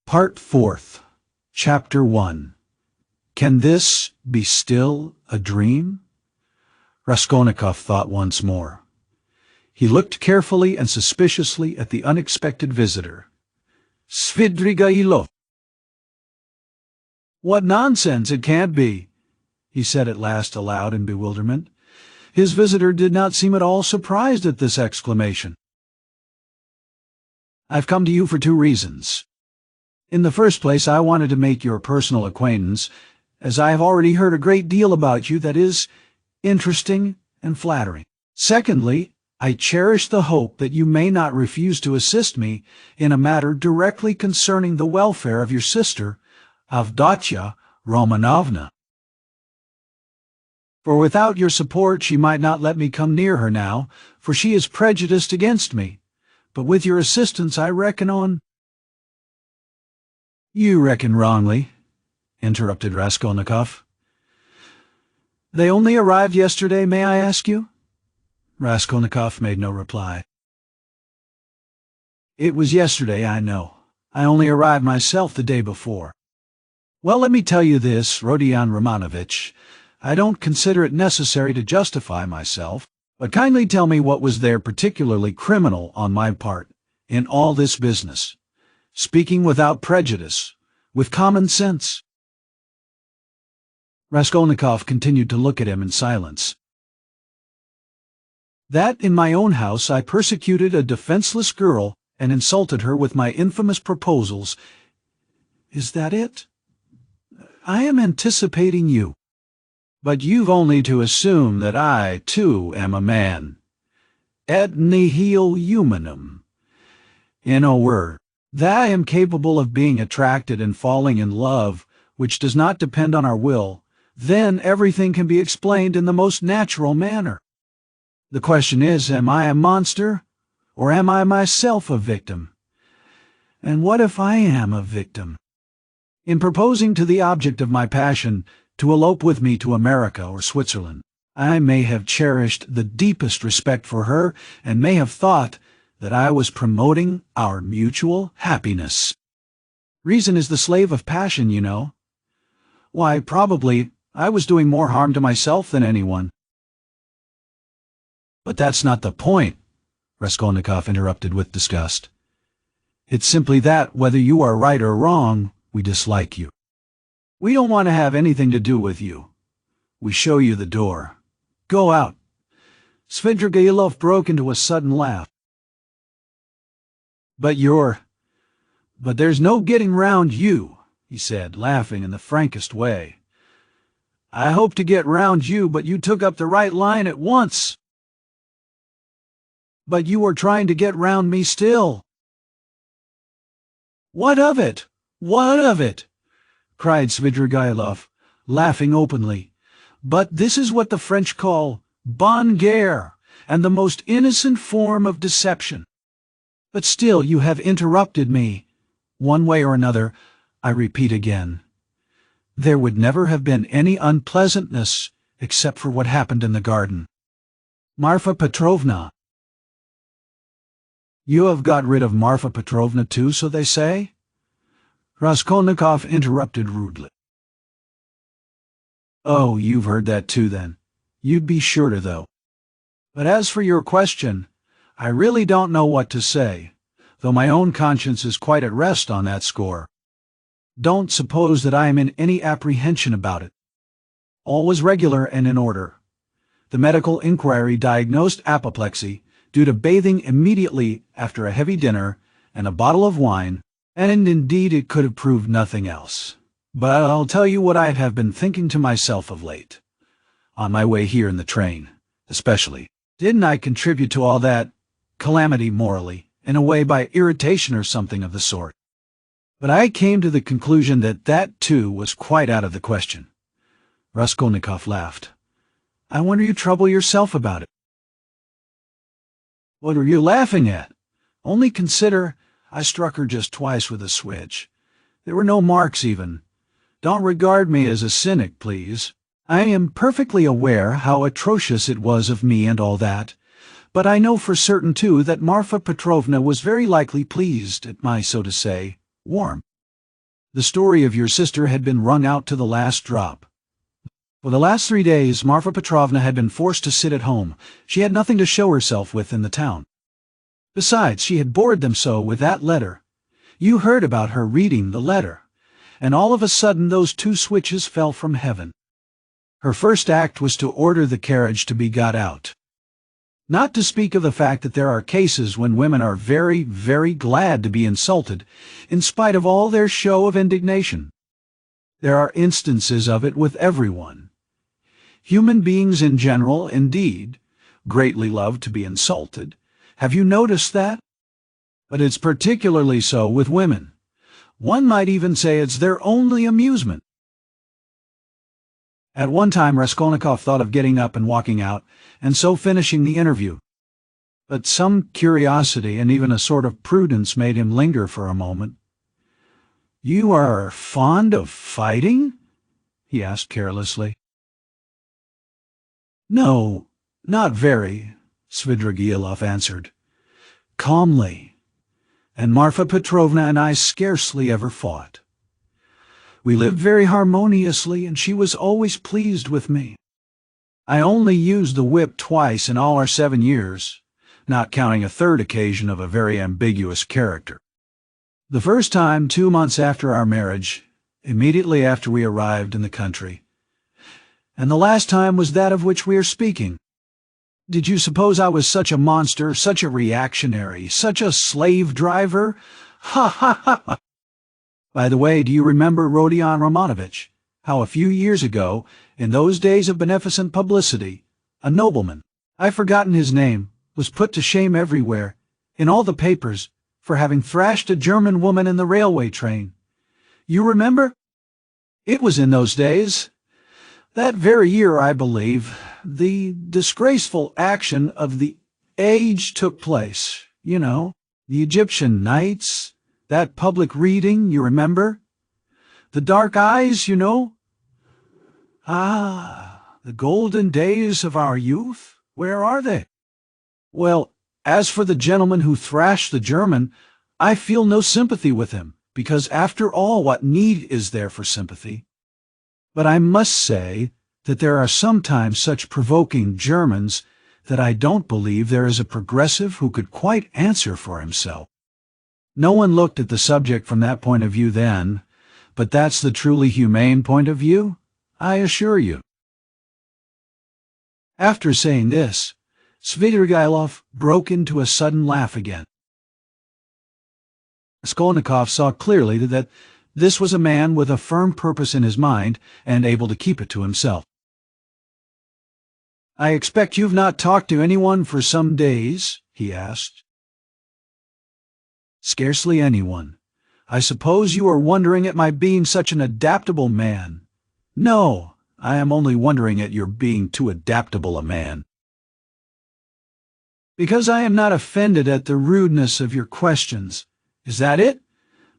Part Fourth, Chapter 1. Can this be still a dream? Raskolnikov thought once more. He looked carefully and suspiciously at the unexpected visitor. Svidrigailov. What nonsense, it can't be, he said at last aloud in bewilderment. His visitor did not seem at all surprised at this exclamation. I've come to you for two reasons. In the first place, I wanted to make your personal acquaintance, as I have already heard a great deal about you that is interesting and flattering. Secondly, I cherish the hope that you may not refuse to assist me in a matter directly concerning the welfare of your sister, Avdotya Romanovna. For without your support she might not let me come near her now, for she is prejudiced against me. But with your assistance I reckon on— You reckon wrongly, interrupted Raskolnikov. They only arrived yesterday, may I ask you? Raskolnikov made no reply. It was yesterday, I know. I only arrived myself the day before. Well, let me tell you this, Rodion Romanovitch. I don't consider it necessary to justify myself, but kindly tell me what was there particularly criminal on my part in all this business, speaking without prejudice, with common sense. Raskolnikov continued to look at him in silence. That in my own house I persecuted a defenseless girl and insulted her with my infamous proposals. Is that it? I am anticipating you. But you've only to assume that I, too, am a man. Et nihil humanum. In a word, that I am capable of being attracted and falling in love, which does not depend on our will, then everything can be explained in the most natural manner. The question is, am I a monster, or am I myself a victim? And what if I am a victim? In proposing to the object of my passion to elope with me to America or Switzerland, I may have cherished the deepest respect for her and may have thought that I was promoting our mutual happiness. Reason is the slave of passion, you know. Why, probably I was doing more harm to myself than anyone. But that's not the point, Raskolnikov interrupted with disgust. It's simply that, whether you are right or wrong, we dislike you. We don't want to have anything to do with you. We show you the door. Go out. Svidrigailov broke into a sudden laugh. But there's no getting round you, he said, laughing in the frankest way. I hoped to get round you, but you took up the right line at once. But you are trying to get round me still. What of it? What of it? Cried Svidrigailov, laughing openly. But this is what the French call bonne guerre, and the most innocent form of deception. But still you have interrupted me. One way or another, I repeat again, there would never have been any unpleasantness except for what happened in the garden. Marfa Petrovna. You have got rid of Marfa Petrovna too, so they say? Raskolnikov interrupted rudely. Oh, you've heard that too, then. You'd be sure to, though. But as for your question, I really don't know what to say, though my own conscience is quite at rest on that score. Don't suppose that I am in any apprehension about it. All was regular and in order. The medical inquiry diagnosed apoplexy due to bathing immediately after a heavy dinner and a bottle of wine, and indeed it could have proved nothing else. But I'll tell you what I have been thinking to myself of late, on my way here in the train, especially. Didn't I contribute to all that calamity morally, in a way by irritation or something of the sort? But I came to the conclusion that that too was quite out of the question. Raskolnikov laughed. I wonder you trouble yourself about it. What are you laughing at? Only consider, I struck her just twice with a switch. There were no marks even. Don't regard me as a cynic, please. I am perfectly aware how atrocious it was of me and all that, but I know for certain, too, that Marfa Petrovna was very likely pleased at my, so to say, warmth. The story of your sister had been wrung out to the last drop. For the last 3 days, Marfa Petrovna had been forced to sit at home. She had nothing to show herself with in the town. Besides, she had bored them so with that letter. You heard about her reading the letter, and all of a sudden those 2 switches fell from heaven. Her first act was to order the carriage to be got out. Not to speak of the fact that there are cases when women are very, very glad to be insulted, in spite of all their show of indignation. There are instances of it with everyone. Human beings in general, indeed, greatly love to be insulted. Have you noticed that? But it's particularly so with women. One might even say it's their only amusement. At one time Raskolnikov thought of getting up and walking out, and so finishing the interview. But some curiosity and even a sort of prudence made him linger for a moment. "You are fond of fighting?" he asked carelessly. "No, not very," Svidrigaïlov answered, calmly. "And Marfa Petrovna and I scarcely ever fought. We lived very harmoniously, and she was always pleased with me. I only used the whip twice in all our 7 years, not counting a third occasion of a very ambiguous character. The first time 2 months after our marriage, immediately after we arrived in the country, and the last time was that of which we are speaking. Did you suppose I was such a monster, such a reactionary, such a slave driver? Ha ha ha! By the way, do you remember Rodion Romanovich? How a few years ago, in those days of beneficent publicity, a nobleman, I've forgotten his name, was put to shame everywhere, in all the papers, for having thrashed a German woman in the railway train. You remember? It was in those days. That very year, I believe, the disgraceful action of the age took place. You know, the Egyptian Nights, that public reading, you remember? The dark eyes, you know? Ah, the golden days of our youth, where are they? Well, as for the gentleman who thrashed the German, I feel no sympathy with him, because after all, what need is there for sympathy? But I must say that there are sometimes such provoking Germans that I don't believe there is a progressive who could quite answer for himself. No one looked at the subject from that point of view then, but that's the truly humane point of view, I assure you. After saying this, Svidrigaïlov broke into a sudden laugh again. Raskolnikov saw clearly that this was a man with a firm purpose in his mind and able to keep it to himself. "I expect you've not talked to anyone for some days?" he asked. "Scarcely anyone. I suppose you are wondering at my being such an adaptable man." "No, I am only wondering at your being too adaptable a man." "Because I am not offended at the rudeness of your questions. Is that it?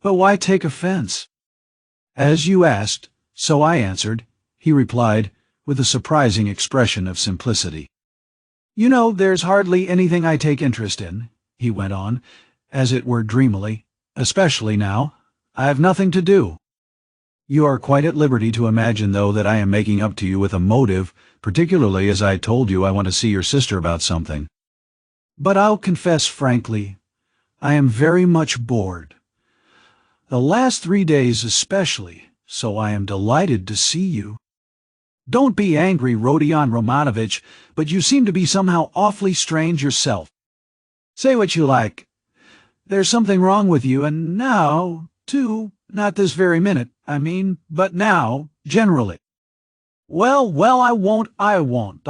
But why take offense?" "As you asked, so I answered," he replied, with a surprising expression of simplicity. "You know, there's hardly anything I take interest in," he went on, as it were dreamily, "especially now. I have nothing to do. You are quite at liberty to imagine, though, that I am making up to you with a motive, particularly as I told you I want to see your sister about something. But I'll confess frankly, I am very much bored. The last 3 days especially, so I am delighted to see you. Don't be angry, Rodion Romanovich, but you seem to be somehow awfully strange yourself. Say what you like. There's something wrong with you, and now, too, not this very minute, I mean, but now, generally. Well, I won't.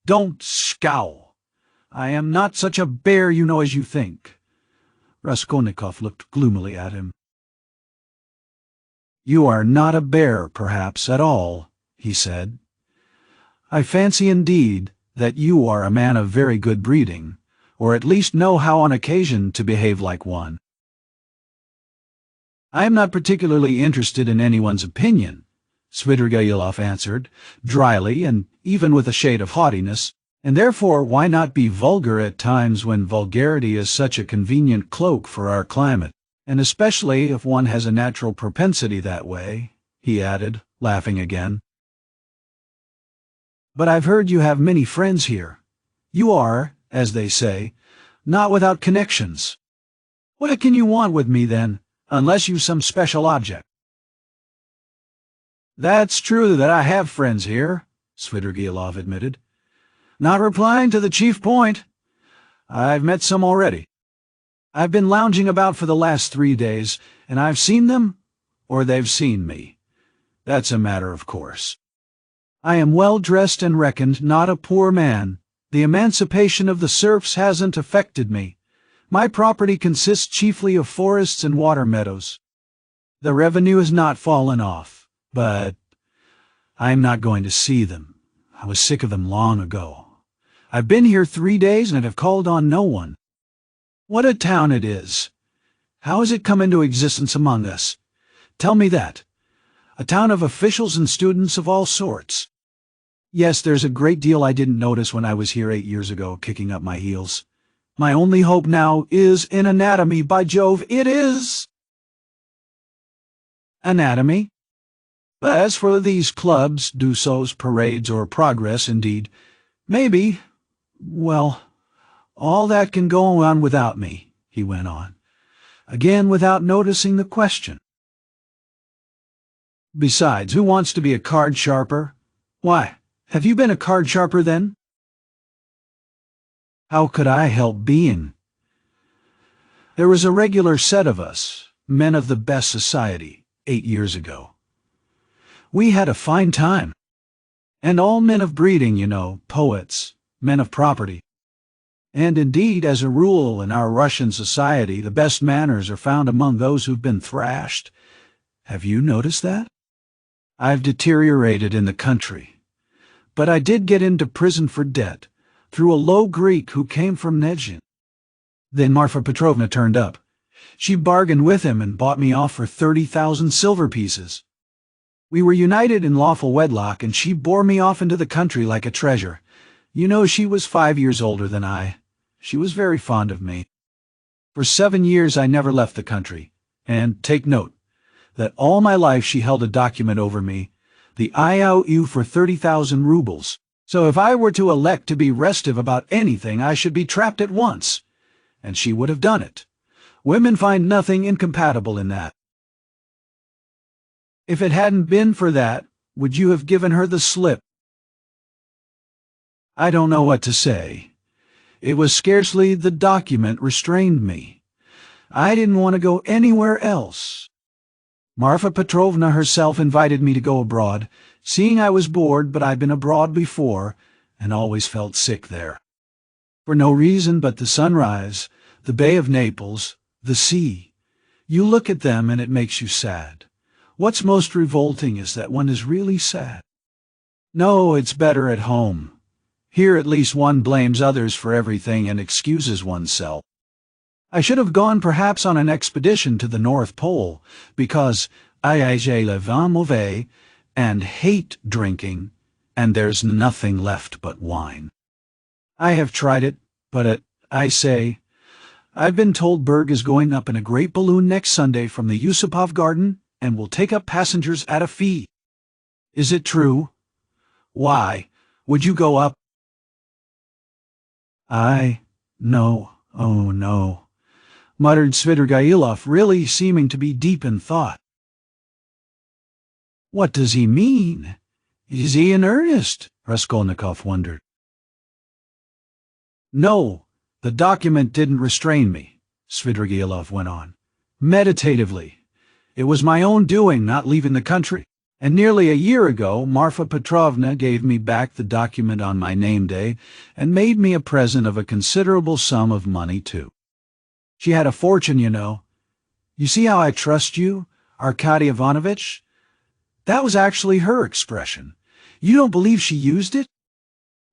Don't scowl. I am not such a bear, you know, as you think." Raskolnikov looked gloomily at him. "You are not a bear, perhaps, at all," he said. "I fancy, indeed, that you are a man of very good breeding, or at least know how on occasion to behave like one. I am not particularly interested in anyone's opinion," Svidrigaïlov answered, dryly and even with a shade of haughtiness, "and therefore why not be vulgar at times when vulgarity is such a convenient cloak for our climate? And especially if one has a natural propensity that way," he added, laughing again. "But I've heard you have many friends here. You are, as they say, not without connections. What can you want with me, then, unless you've some special object?" "That's true that I have friends here," Svidrigailov admitted. "Not replying to the chief point. I've met some already. I've been lounging about for the last 3 days, and I've seen them, or they've seen me. That's a matter of course. I am well dressed and reckoned not a poor man. The emancipation of the serfs hasn't affected me. My property consists chiefly of forests and water meadows. The revenue has not fallen off, but I am not going to see them. I was sick of them long ago. I've been here 3 days and have called on no one. What a town it is! How has it come into existence among us? Tell me that. A town of officials and students of all sorts. Yes, there's a great deal I didn't notice when I was here 8 years ago, kicking up my heels. My only hope now is in anatomy, by Jove, it is! Anatomy? But as for these clubs, douceurs, parades, or progress, indeed, maybe, well, all that can go on without me, he went on, again without noticing the question. Besides, who wants to be a card sharper? Why, have you been a card sharper then? How could I help being? There was a regular set of us, men of the best society, 8 years ago. We had a fine time. And all men of breeding, you know, poets, men of property. And indeed, as a rule, in our Russian society, the best manners are found among those who've been thrashed. Have you noticed that? I've deteriorated in the country. But I did get into prison for debt, through a low Greek who came from Nezhin. Then Marfa Petrovna turned up. She bargained with him and bought me off for 30,000 silver pieces. We were united in lawful wedlock, and she bore me off into the country like a treasure. You know, she was 5 years older than I. She was very fond of me. For 7 years I never left the country, and take note, that all my life she held a document over me, the IOU for 30,000 rubles. So if I were to elect to be restive about anything, I should be trapped at once. And she would have done it. Women find nothing incompatible in that. If it hadn't been for that, would you have given her the slip? I don't know what to say. It was scarcely the document restrained me. I didn't want to go anywhere else. Marfa Petrovna herself invited me to go abroad, seeing I was bored, but I'd been abroad before, and always felt sick there. For no reason but the sunrise, the Bay of Naples, the sea. You look at them and it makes you sad. What's most revolting is that one is really sad. No, it's better at home. Here at least one blames others for everything and excuses oneself. I should have gone perhaps on an expedition to the North Pole, because j'ai le vin mauvais, and hate drinking, and there's nothing left but wine. I have tried it, but I say, I've been told Berg is going up in a great balloon next Sunday from the Yusupov garden, and will take up passengers at a fee. Is it true? Why, would you go up? No, oh no, muttered Svidrigailov, really seeming to be deep in thought. What does he mean? Is he in earnest? Raskolnikov wondered. No, the document didn't restrain me, Svidrigailov went on, meditatively. It was my own doing not leaving the country. And nearly a year ago, Marfa Petrovna gave me back the document on my name day and made me a present of a considerable sum of money, too. She had a fortune, you know. You see how I trust you, Arkady Ivanovitch? That was actually her expression. You don't believe she used it?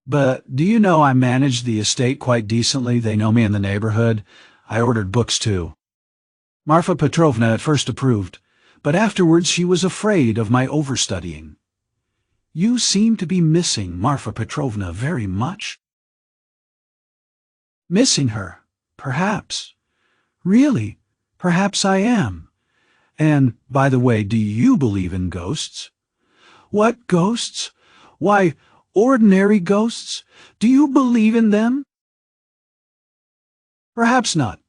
But do you know I managed the estate quite decently? They know me in the neighborhood. I ordered books, too. Marfa Petrovna at first approved, but afterwards she was afraid of my overstudying. You seem to be missing Marfa Petrovna very much. Missing her, perhaps. Really, Perhaps I am. And, by the way, do you believe in ghosts? What ghosts? Why, ordinary ghosts? Do you believe in them? Perhaps not.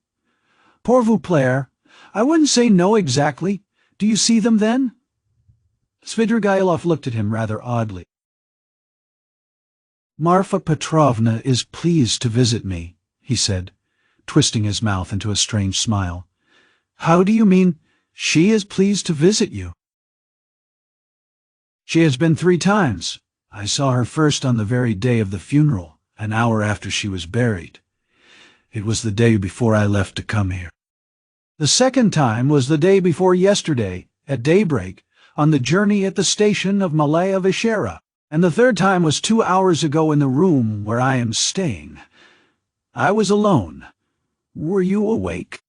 Pour vous plaire. I wouldn't say no exactly. Do you see them then? Svidrigailov looked at him rather oddly. Marfa Petrovna is pleased to visit me, he said, twisting his mouth into a strange smile. How do you mean, she is pleased to visit you? She has been 3 times. I saw her first on the very day of the funeral, an hour after she was buried. It was the day before I left to come here. The second time was the day before yesterday, at daybreak, on the journey at the station of Malaya Vishera, and the third time was 2 hours ago in the room where I am staying. I was alone. Were you awake?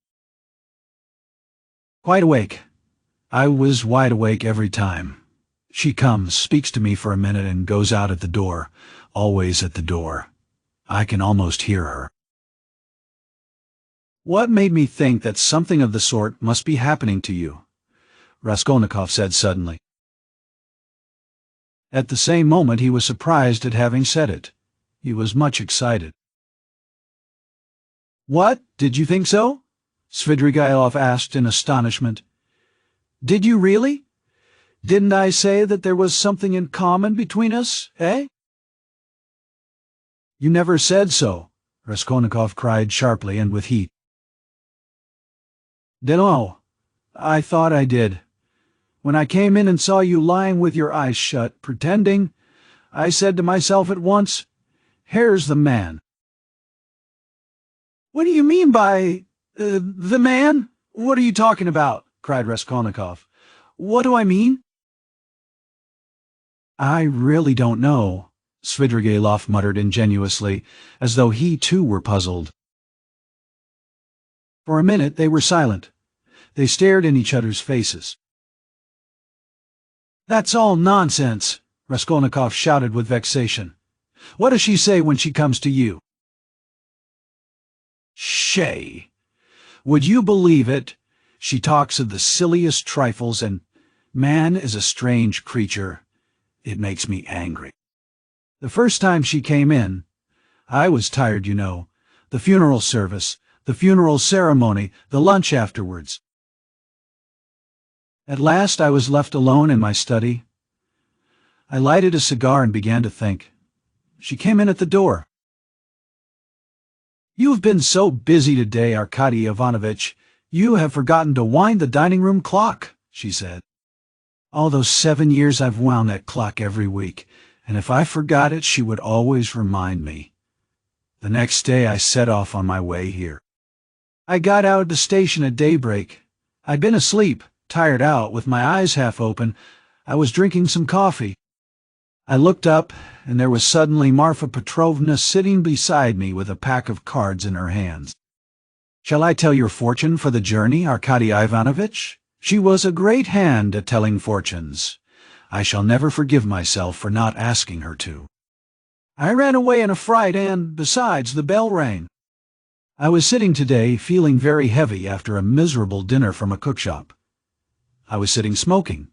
Quite awake. I was wide awake every time. She comes, speaks to me for a minute, and goes out at the door, always at the door. I can almost hear her. What made me think that something of the sort must be happening to you? Raskolnikov said suddenly. At the same moment he was surprised at having said it. He was much excited. What? Did you think so? Svidrigailov asked in astonishment. Did you really? Didn't I say that there was something in common between us, eh? You never said so, Raskolnikov cried sharply and with heat. Dunno. I thought I did. When I came in and saw you lying with your eyes shut, pretending, I said to myself at once, here's the man. What do you mean by, the man? What are you talking about? Cried Raskolnikov. What do I mean? I really don't know, Svidrigailov muttered ingenuously, as though he too were puzzled. For a minute they were silent. They stared in each other's faces. That's all nonsense, Raskolnikov shouted with vexation. What does she say when she comes to you? Shay! Would you believe it? She talks of the silliest trifles, and man is a strange creature. It makes me angry. The first time she came in, I was tired, you know. The funeral service, the funeral ceremony, the lunch afterwards. At last I was left alone in my study. I lighted a cigar and began to think. She came in at the door. You've been so busy today, Arkady Ivanovitch. You have forgotten to wind the dining-room clock, she said. All those 7 years I've wound that clock every week, and if I forgot it, she would always remind me. The next day I set off on my way here. I got out at the station at daybreak. I'd been asleep, tired out, with my eyes half open. I was drinking some coffee. I looked up, and there was suddenly Marfa Petrovna sitting beside me with a pack of cards in her hands. Shall I tell your fortune for the journey, Arkady Ivanovitch? She was a great hand at telling fortunes. I shall never forgive myself for not asking her to. I ran away in a fright and, besides, the bell rang. I was sitting today feeling very heavy after a miserable dinner from a cookshop. I was sitting smoking.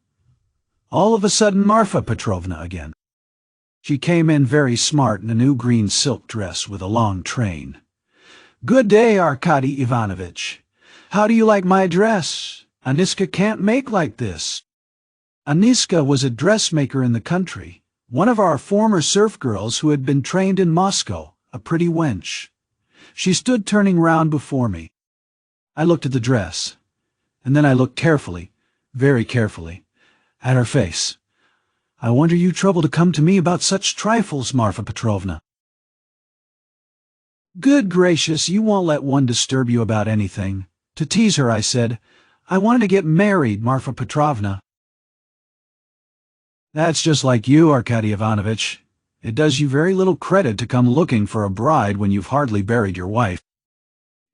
All of a sudden Marfa Petrovna again. She came in very smart in a new green silk dress with a long train. Good day, Arkady Ivanovitch. How do you like my dress? Aniska can't make like this. Aniska was a dressmaker in the country, one of our former serf girls who had been trained in Moscow, a pretty wench. She stood turning round before me. I looked at the dress, and then I looked carefully, very carefully, at her face. I wonder you trouble to come to me about such trifles, Marfa Petrovna. Good gracious, you won't let one disturb you about anything. To tease her, I said, I wanted to get married, Marfa Petrovna. That's just like you, Arkady Ivanovitch. It does you very little credit to come looking for a bride when you've hardly buried your wife.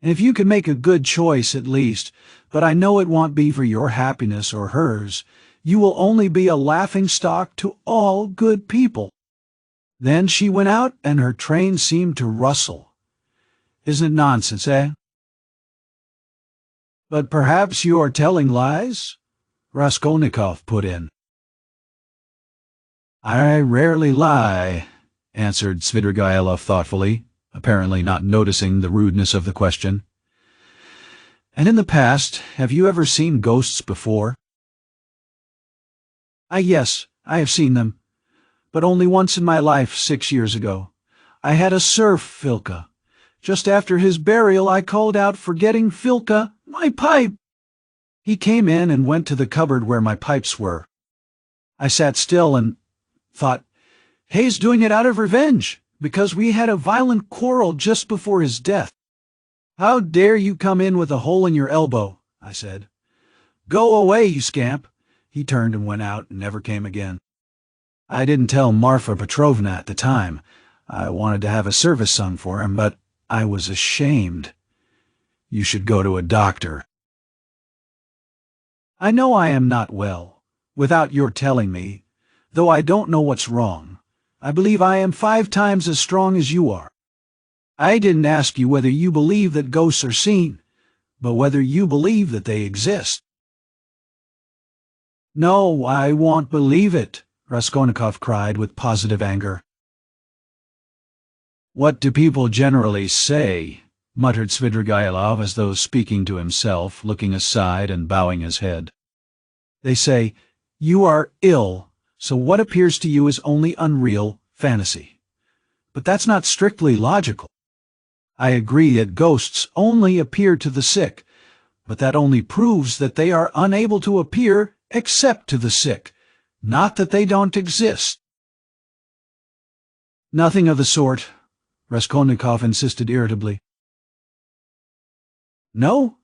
And if you could make a good choice at least, but I know it won't be for your happiness or hers, you will only be a laughing-stock to all good people. Then she went out, and her train seemed to rustle. Isn't it nonsense, eh? But perhaps you are telling lies? Raskolnikov put in. I rarely lie, answered Svidrigailov thoughtfully, apparently not noticing the rudeness of the question. And in the past, have you ever seen ghosts before? Yes, I have seen them, but only once in my life 6 years ago. I had a serf, Filka. Just after his burial, I called out, forgetting Filka, my pipe! He came in and went to the cupboard where my pipes were. I sat still and thought, he's doing it out of revenge, because we had a violent quarrel just before his death. How dare you come in with a hole in your elbow, I said. Go away, you scamp. He turned and went out and never came again. I didn't tell Marfa Petrovna at the time. I wanted to have a service sung for him, but I was ashamed. You should go to a doctor. I know I am not well, without your telling me, though I don't know what's wrong. I believe I am 5 times as strong as you are. I didn't ask you whether you believe that ghosts are seen, but whether you believe that they exist. No, I won't believe it, Raskolnikov cried with positive anger. What do people generally say? Muttered Svidrigailov as though speaking to himself, looking aside and bowing his head. They say, you are ill, so what appears to you is only unreal fantasy. But that's not strictly logical. I agree that ghosts only appear to the sick, but that only proves that they are unable to appear except to the sick, not that they don't exist. Nothing of the sort, Raskolnikov insisted irritably. No?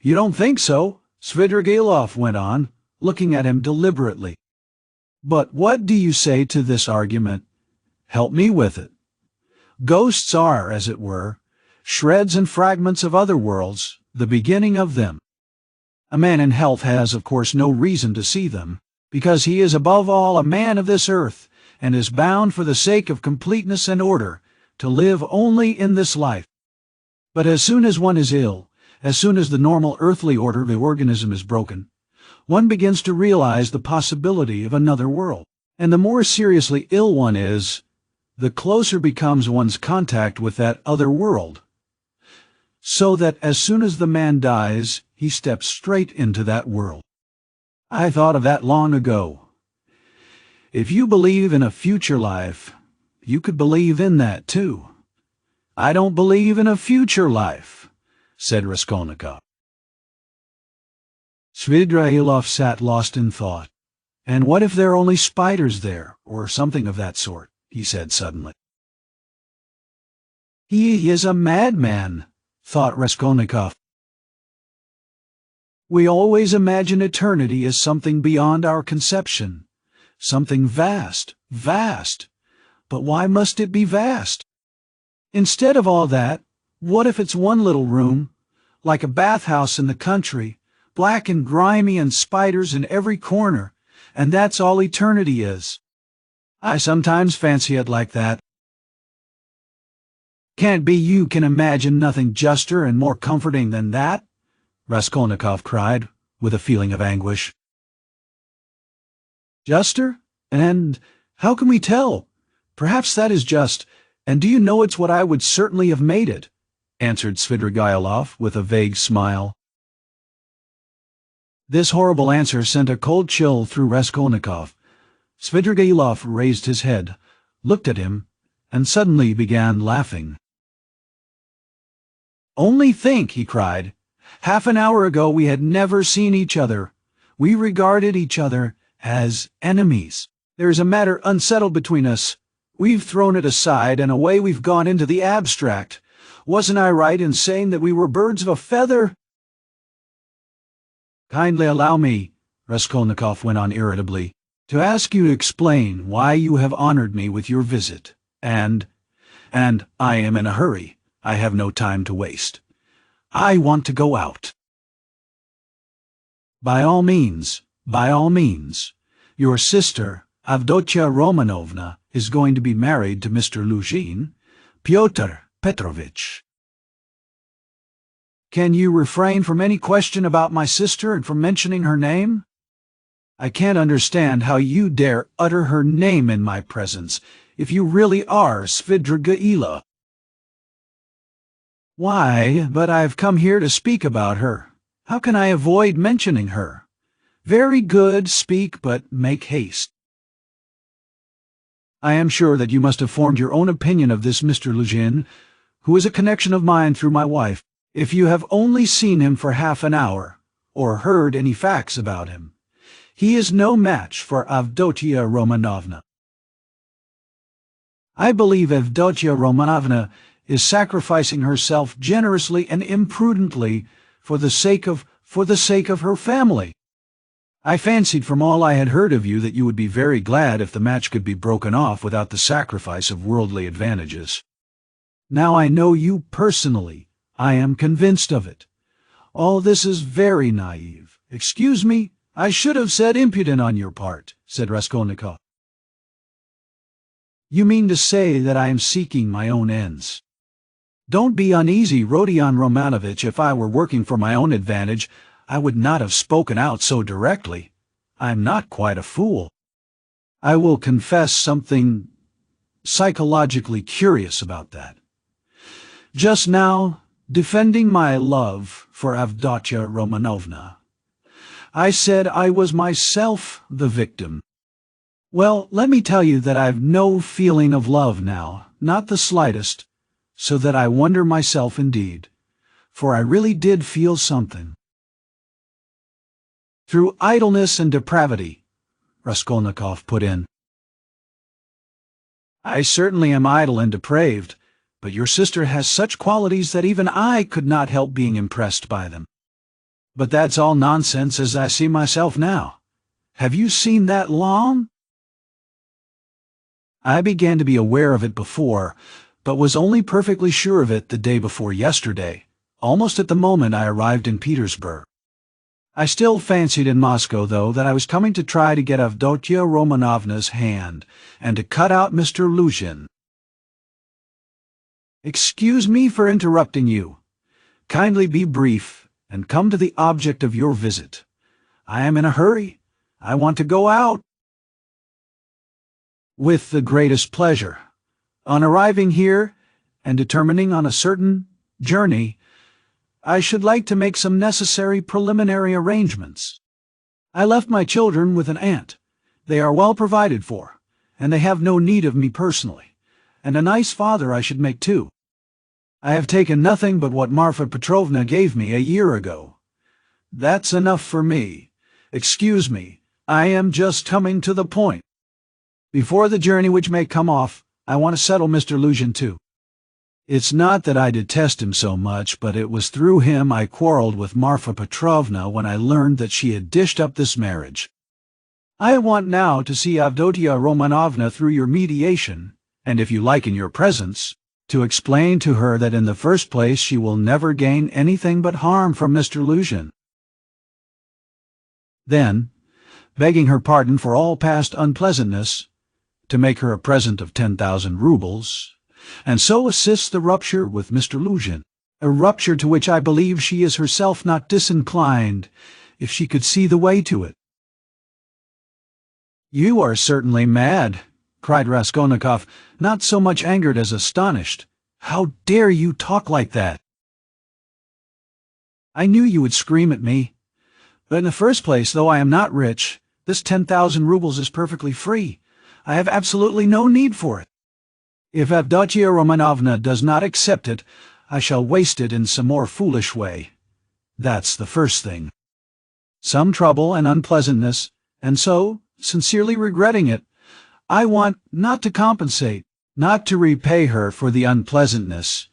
You don't think so? Svidrigailov went on, looking at him deliberately. But what do you say to this argument? Help me with it. Ghosts are, as it were, shreds and fragments of other worlds, the beginning of them. A man in health has, of course, no reason to see them, because he is above all a man of this earth, and is bound for the sake of completeness and order, to live only in this life. But as soon as one is ill, as soon as the normal earthly order of the organism is broken, one begins to realize the possibility of another world. And the more seriously ill one is, the closer becomes one's contact with that other world. So that as soon as the man dies, he steps straight into that world. I thought of that long ago. If you believe in a future life, you could believe in that too. I don't believe in a future life, said Raskolnikov. Svidrigailov sat lost in thought. And what if there are only spiders there, or something of that sort, he said suddenly. He is a madman, thought Raskolnikov. We always imagine eternity as something beyond our conception, something vast, vast. But why must it be vast? Instead of all that, what if it's one little room, like a bathhouse in the country, black and grimy and spiders in every corner, and that's all eternity is? I sometimes fancy it like that. Can't be you can imagine nothing juster and more comforting than that? Raskolnikov cried, with a feeling of anguish. Juster? And how can we tell? Perhaps that is just, and do you know it's what I would certainly have made it, answered Svidrigailov with a vague smile. This horrible answer sent a cold chill through Raskolnikov. Svidrigailov raised his head, looked at him, and suddenly began laughing. Only think, he cried. Half an hour ago we had never seen each other. We regarded each other as enemies. There is a matter unsettled between us. We've thrown it aside, and away we've gone into the abstract. Wasn't I right in saying that we were birds of a feather? Kindly allow me, Raskolnikov went on irritably, to ask you to explain why you have honored me with your visit. And I am in a hurry. I have no time to waste. I want to go out. By all means, by all means. Your sister, Avdotia Romanovna, is going to be married to Mr. Luzhin, Pyotr Petrovitch. Can you refrain from any question about my sister and from mentioning her name? I can't understand how you dare utter her name in my presence, if you really are Svidrigaila. Why, but I've come here to speak about her. How can I avoid mentioning her? Very good, speak, but make haste. I am sure that you must have formed your own opinion of this Mr. Luzhin, who is a connection of mine through my wife, if you have only seen him for half an hour, or heard any facts about him. He is no match for Avdotia Romanovna. I believe Avdotia Romanovna is sacrificing herself generously and imprudently for the sake of her family. I fancied from all I had heard of you that you would be very glad if the match could be broken off without the sacrifice of worldly advantages. Now I know you personally. I am convinced of it. All this is very naive. Excuse me, I should have said impudent on your part, said Raskolnikov. You mean to say that I am seeking my own ends. Don't be uneasy, Rodion Romanovich. If I were working for my own advantage, I would not have spoken out so directly. I am not quite a fool. I will confess something psychologically curious about that. Just now, defending my love for Avdotia Romanovna, I said I was myself the victim. Well, let me tell you that I've no feeling of love now, not the slightest, so that I wonder myself indeed, for I really did feel something. Through idleness and depravity, Raskolnikov put in. I certainly am idle and depraved, but your sister has such qualities that even I could not help being impressed by them. But that's all nonsense as I see myself now. Have you seen that long? I began to be aware of it before, but was only perfectly sure of it the day before yesterday, almost at the moment I arrived in Petersburg. I still fancied in Moscow, though, that I was coming to try to get Avdotia Romanovna's hand, and to cut out Mr. Luzhin. Excuse me for interrupting you. Kindly be brief, and come to the object of your visit. I am in a hurry. I want to go out. With the greatest pleasure. On arriving here, and determining on a certain journey, I should like to make some necessary preliminary arrangements. I left my children with an aunt. They are well provided for, and they have no need of me personally, and a nice father I should make too. I have taken nothing but what Marfa Petrovna gave me a year ago. That's enough for me. Excuse me, I am just coming to the point. Before the journey which may come off, I want to settle Mr. Luzhin too. It's not that I detest him so much, but it was through him I quarreled with Marfa Petrovna when I learned that she had dished up this marriage. I want now to see Avdotia Romanovna through your mediation, and if you like in your presence, to explain to her that in the first place she will never gain anything but harm from Mr. Luzhin. Then, begging her pardon for all past unpleasantness, to make her a present of 10,000 rubles, and so assist the rupture with Mr. Luzhin, a rupture to which I believe she is herself not disinclined, if she could see the way to it. You are certainly mad, cried Raskolnikov, not so much angered as astonished. How dare you talk like that? I knew you would scream at me. But in the first place, though I am not rich, this 10,000 rubles is perfectly free. I have absolutely no need for it. If Avdotia Romanovna does not accept it, I shall waste it in some more foolish way. That's the first thing. Some trouble and unpleasantness, and so, sincerely regretting it, I want not to compensate, not to repay her for the unpleasantness,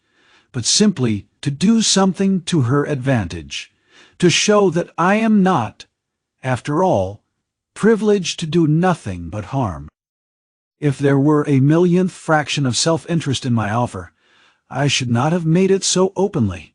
but simply to do something to her advantage, to show that I am not, after all, privileged to do nothing but harm. If there were a millionth fraction of self-interest in my offer, I should not have made it so openly,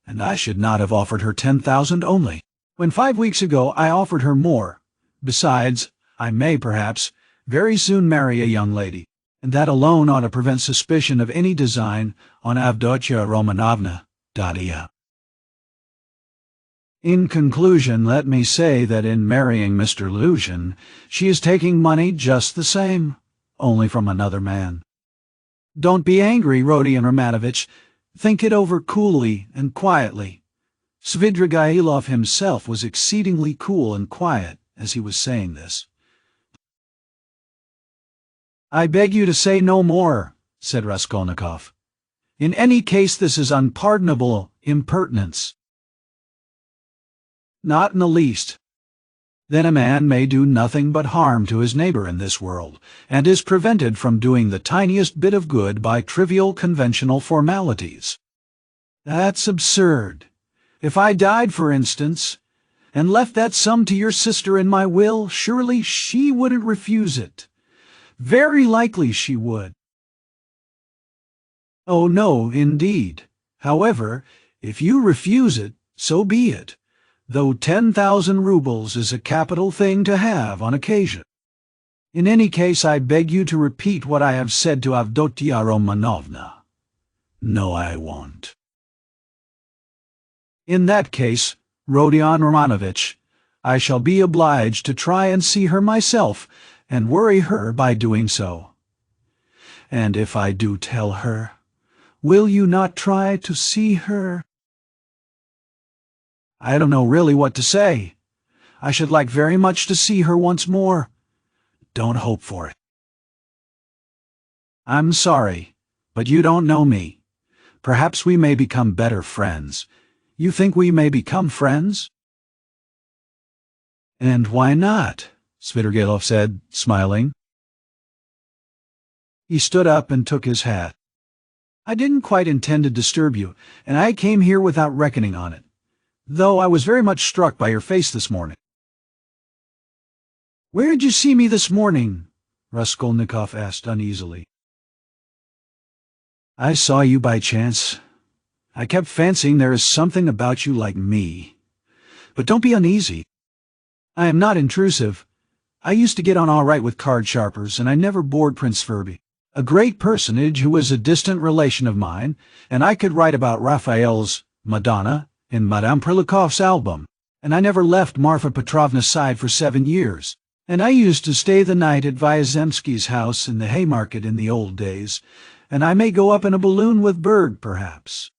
and I should not have offered her 10,000 only, when 5 weeks ago I offered her more. Besides, I may, perhaps, very soon marry a young lady, and that alone ought to prevent suspicion of any design on Avdotia Romanovna. Daria. In conclusion, let me say that in marrying Mr. Luzhin, she is taking money just the same, only from another man. Don't be angry, Rodion Romanovich. Think it over coolly and quietly. Svidrigailov himself was exceedingly cool and quiet as he was saying this. "I beg you to say no more," said Raskolnikov. "In any case, this is unpardonable impertinence." "Not in the least. Then a man may do nothing but harm to his neighbor in this world, and is prevented from doing the tiniest bit of good by trivial conventional formalities. That's absurd. If I died, for instance, and left that sum to your sister in my will, surely she wouldn't refuse it. Very likely she would." "Oh, no, indeed. However, if you refuse it, so be it, though 10,000 rubles is a capital thing to have on occasion. In any case, I beg you to repeat what I have said to Avdotia Romanovna." "No, I won't." "In that case, Rodion Romanovich, I shall be obliged to try and see her myself, and worry her by doing so." "And if I do tell her, will you not try to see her?" "I don't know really what to say. I should like very much to see her once more." "Don't hope for it." "I'm sorry, but you don't know me. Perhaps we may become better friends. You think we may become friends?" "And why not?" Svidrigailov said, smiling. He stood up and took his hat. "I didn't quite intend to disturb you, and I came here without reckoning on it, though I was very much struck by your face this morning." "Where did you see me this morning?" Raskolnikov asked uneasily. "I saw you by chance. I kept fancying there is something about you like me. But don't be uneasy. I am not intrusive. I used to get on all right with card sharpers, and I never bored Prince Verby, a great personage who was a distant relation of mine, and I could write about Raphael's Madonna in Madame Prilukov's album, and I never left Marfa Petrovna's side for 7 years, and I used to stay the night at Vyazemsky's house in the Haymarket in the old days, and I may go up in a balloon with Berg, perhaps."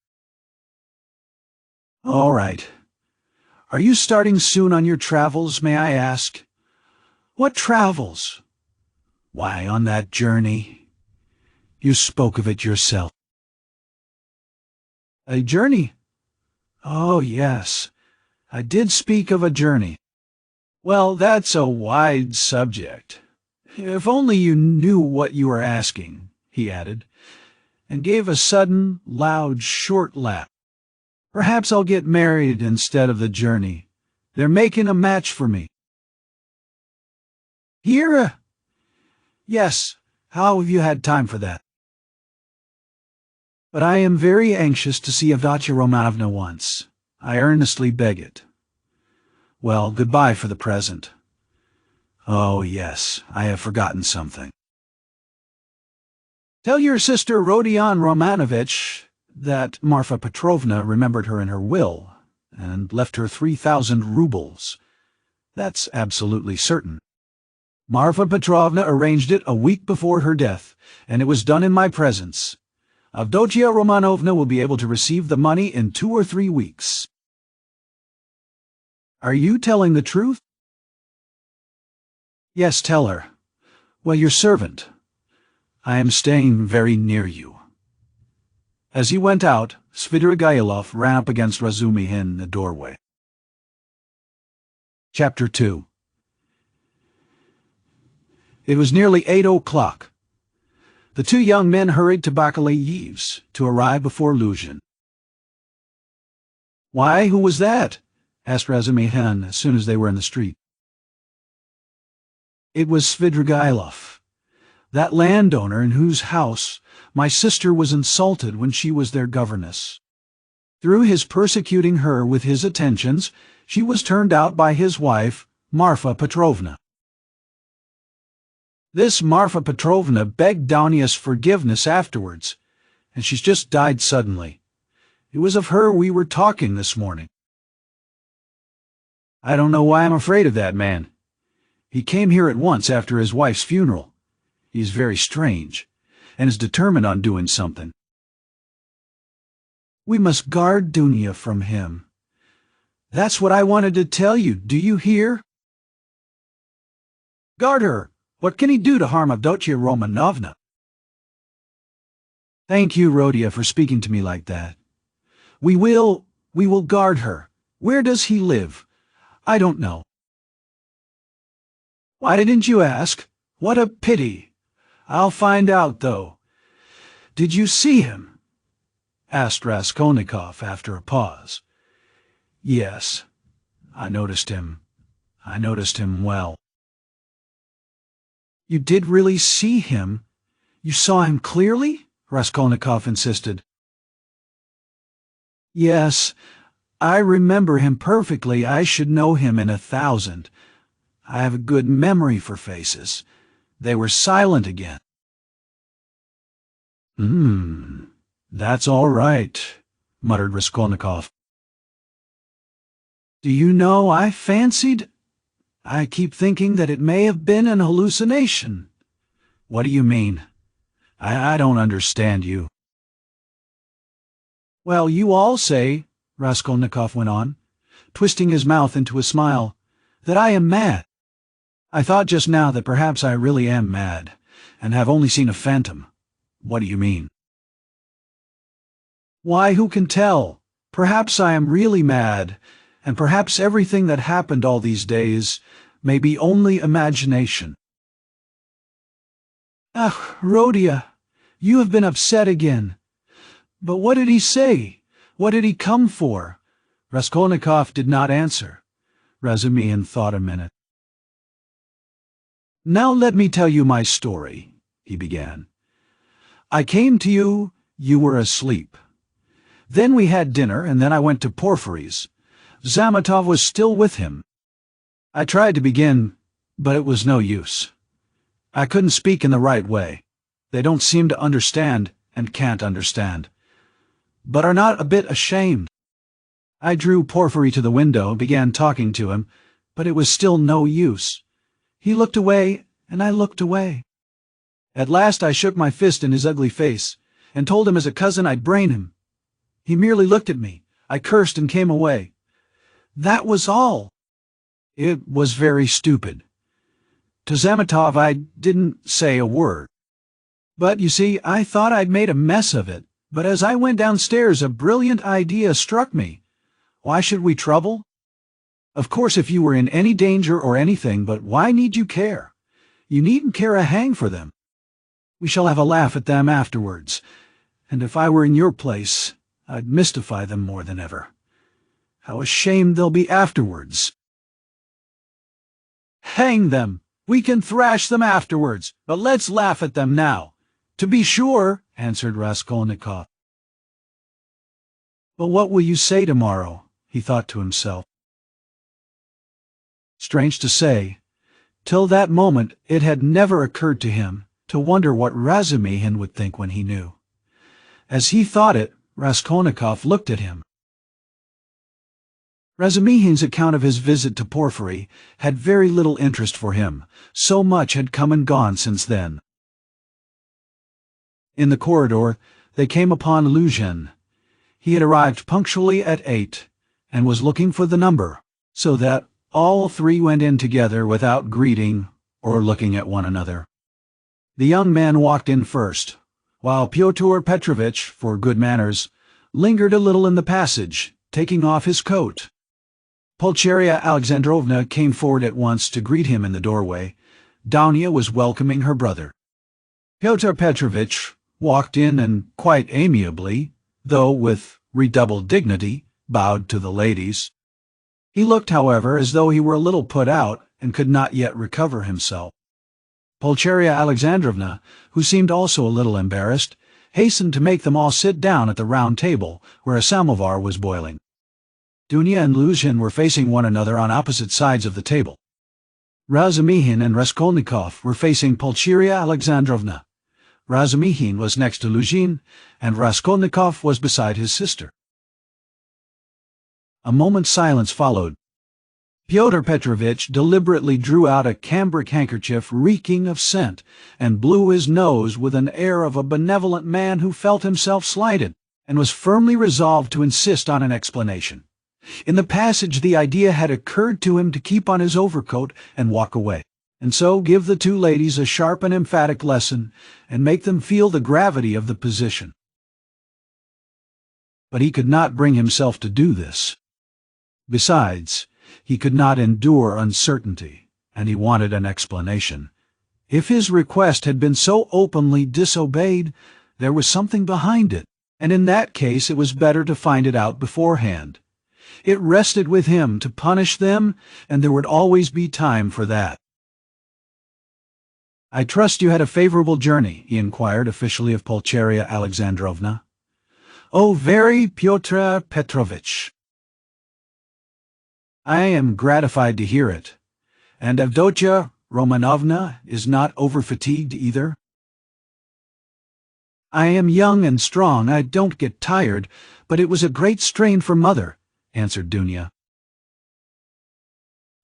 "All right. Are you starting soon on your travels, may I ask?" "What travels?" "Why, on that journey. You spoke of it yourself." "A journey? Oh, yes. I did speak of a journey. Well, that's a wide subject. If only you knew what you were asking," he added, and gave a sudden, loud, short laugh. "Perhaps I'll get married instead of the journey. They're making a match for me." "Here?" "Yes. How have you had time for that?" "But I am very anxious to see Avdotia Romanovna once. I earnestly beg it. Well, goodbye for the present. Oh, yes, I have forgotten something. Tell your sister Rodion Romanovich that Marfa Petrovna remembered her in her will, and left her 3,000 rubles. That's absolutely certain. Marfa Petrovna arranged it a week before her death, and it was done in my presence. Avdotia Romanovna will be able to receive the money in 2 or 3 weeks. Are you telling the truth?" "Yes, tell her. Well, your servant. I am staying very near you." As he went out, Svidrigailov ran up against Razumihin in the doorway. Chapter 2. It was nearly 8 o'clock. The 2 young men hurried to Bakaleyev's to arrive before Luzhin. "Why, who was that?" asked Razumihin as soon as they were in the street. It was Svidrigailov, that landowner in whose house my sister was insulted when she was their governess. Through his persecuting her with his attentions, she was turned out by his wife, Marfa Petrovna. This Marfa Petrovna begged Donia's forgiveness afterwards, and she's just died suddenly. It was of her we were talking this morning. I don't know why I'm afraid of that man. He came here at once after his wife's funeral. He is very strange, and is determined on doing something. We must guard Dunya from him. That's what I wanted to tell you, do you hear? Guard her. What can he do to harm Avdotia Romanovna? Thank you, Rhodia, for speaking to me like that. We will guard her. Where does he live? I don't know. Why didn't you ask? What a pity. I'll find out, though. Did you see him? Asked Raskolnikov after a pause. Yes, I noticed him. I noticed him well. You did really see him? You saw him clearly? Raskolnikov insisted. Yes, I remember him perfectly. I should know him in 1,000. I have a good memory for faces. They were silent again. That's all right, muttered Raskolnikov. Do you know, I keep thinking that it may have been an hallucination. What do you mean? I don't understand you. Well, you all say, Raskolnikov went on, twisting his mouth into a smile, that I am mad. I thought just now that perhaps I really am mad, and have only seen a phantom. What do you mean? Why, who can tell? Perhaps I am really mad, and perhaps everything that happened all these days may be only imagination. Ah, Rhodia, you have been upset again. But what did he say? What did he come for? Raskolnikov did not answer. Razumihin thought a minute. Now let me tell you my story, he began. I came to you, you were asleep. Then we had dinner, and then I went to Porfiry's. Zametov was still with him. I tried to begin, but it was no use. I couldn't speak in the right way. They don't seem to understand and can't understand, but are not a bit ashamed. I drew Porfiry to the window and began talking to him, but it was still no use. He looked away, and I looked away. At last I shook my fist in his ugly face, and told him as a cousin I'd brain him. He merely looked at me. I cursed and came away. That was all. It was very stupid. To Zametov I didn't say a word. But, you see, I thought I'd made a mess of it. But as I went downstairs, a brilliant idea struck me. Why should we trouble? Of course, if you were in any danger or anything, but why need you care? You needn't care a hang for them. We shall have a laugh at them afterwards. And if I were in your place, I'd mystify them more than ever. How ashamed they'll be afterwards. Hang them! We can thrash them afterwards, but let's laugh at them now. To be sure, answered Raskolnikov. But what will you say tomorrow? He thought to himself. Strange to say, till that moment it had never occurred to him to wonder what Razumihin would think when he knew. As he thought it, Raskolnikov looked at him. Razumihin's account of his visit to Porfiry had very little interest for him. So much had come and gone since then. In the corridor, they came upon Luzhin. He had arrived punctually at 8, and was looking for the number, so that all three went in together without greeting or looking at one another. The young man walked in first, while Pyotr Petrovitch, for good manners, lingered a little in the passage, taking off his coat. Pulcheria Alexandrovna came forward at once to greet him in the doorway. Dounia was welcoming her brother. Pyotr Petrovitch walked in and quite amiably, though with redoubled dignity, bowed to the ladies. He looked, however, as though he were a little put out and could not yet recover himself. Pulcheria Alexandrovna, who seemed also a little embarrassed, hastened to make them all sit down at the round table where a samovar was boiling. Dunya and Luzhin were facing one another on opposite sides of the table. Razumihin and Raskolnikov were facing Pulcheria Alexandrovna. Razumihin was next to Luzhin, and Raskolnikov was beside his sister. A moment's silence followed. Pyotr Petrovitch deliberately drew out a cambric handkerchief reeking of scent and blew his nose with an air of a benevolent man who felt himself slighted and was firmly resolved to insist on an explanation. In the passage the idea had occurred to him to keep on his overcoat and walk away, and so give the two ladies a sharp and emphatic lesson and make them feel the gravity of the position. But he could not bring himself to do this. Besides, he could not endure uncertainty, and he wanted an explanation. If his request had been so openly disobeyed, there was something behind it, and in that case it was better to find it out beforehand. It rested with him to punish them, and there would always be time for that. "I trust you had a favorable journey," he inquired officially of Pulcheria Alexandrovna. "Oh, very, Pyotr Petrovitch. I am gratified to hear it. And Avdotya Romanovna is not overfatigued either?" "I am young and strong, I don't get tired, but it was a great strain for Mother," answered Dunya.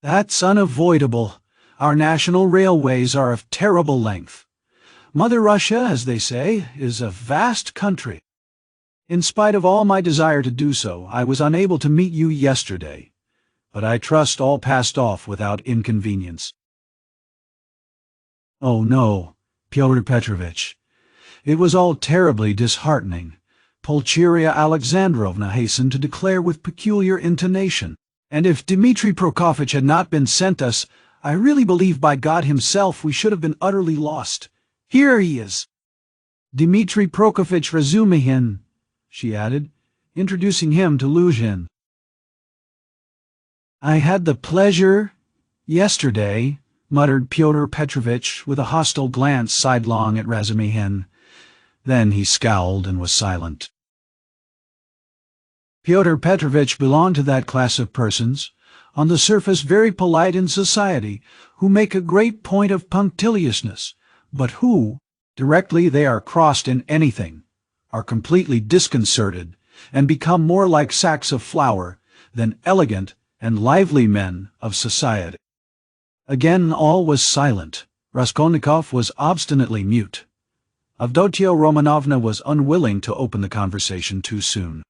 "That's unavoidable. Our national railways are of terrible length. Mother Russia, as they say, is a vast country. In spite of all my desire to do so, I was unable to meet you yesterday. But I trust all passed off without inconvenience." "Oh no, Pyotr Petrovitch. It was all terribly disheartening," Pulcheria Alexandrovna hastened to declare with peculiar intonation. "And if Dmitri Prokofitch had not been sent us, I really believe by God himself we should have been utterly lost. Here he is. Dmitri Prokofitch Razumihin," she added, introducing him to Luzhin. "I had the pleasure yesterday," muttered Pyotr Petrovitch with a hostile glance sidelong at Razumihin. Then he scowled and was silent. Pyotr Petrovitch belonged to that class of persons, on the surface very polite in society, who make a great point of punctiliousness, but who, directly they are crossed in anything, are completely disconcerted and become more like sacks of flour than elegant and lively men of society. Again all was silent. Raskolnikov was obstinately mute. Avdotya Romanovna was unwilling to open the conversation too soon.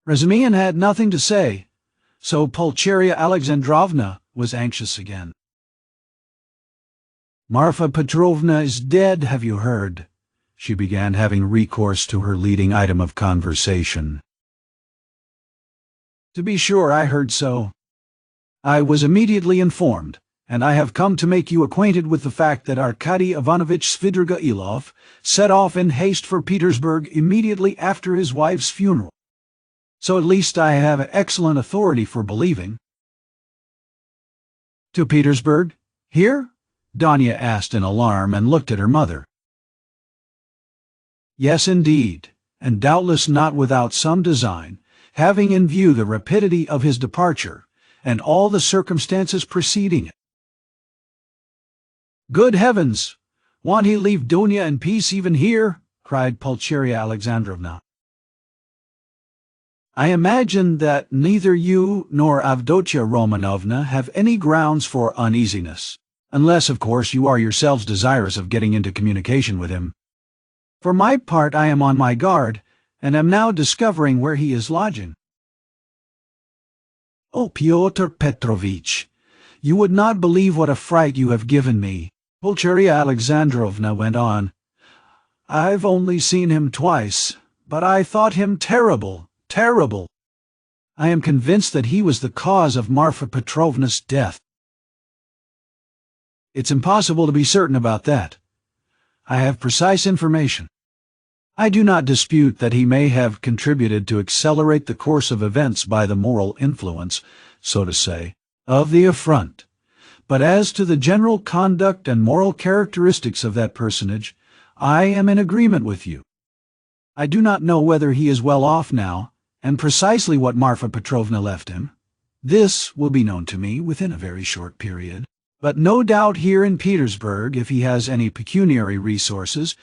Razumihin had nothing to say, so Pulcheria Alexandrovna was anxious again. "Marfa Petrovna is dead, have you heard?" she began, having recourse to her leading item of conversation. "To be sure, I heard so. I was immediately informed, and I have come to make you acquainted with the fact that Arkady Ivanovich Svidrigailov set off in haste for Petersburg immediately after his wife's funeral. So at least I have excellent authority for believing." "To Petersburg? Here?" Donya asked in alarm and looked at her mother. "Yes, indeed, and doubtless not without some design, having in view the rapidity of his departure and all the circumstances preceding it." "Good heavens! Won't he leave Dunya in peace even here?" cried Pulcheria Alexandrovna. "I imagine that neither you nor Avdotya Romanovna have any grounds for uneasiness, unless, of course, you are yourselves desirous of getting into communication with him. For my part, I am on my guard, and am now discovering where he is lodging." "Oh, Pyotr Petrovitch, you would not believe what a fright you have given me," Pulcheria Alexandrovna went on. "I've only seen him twice, but I thought him terrible, terrible. I am convinced that he was the cause of Marfa Petrovna's death." "It's impossible to be certain about that. I have precise information. I do not dispute that he may have contributed to accelerate the course of events by the moral influence, so to say, of the affront. But as to the general conduct and moral characteristics of that personage, I am in agreement with you. I do not know whether he is well off now, and precisely what Marfa Petrovna left him. This will be known to me within a very short period. But no doubt here in Petersburg, if he has any pecuniary resources,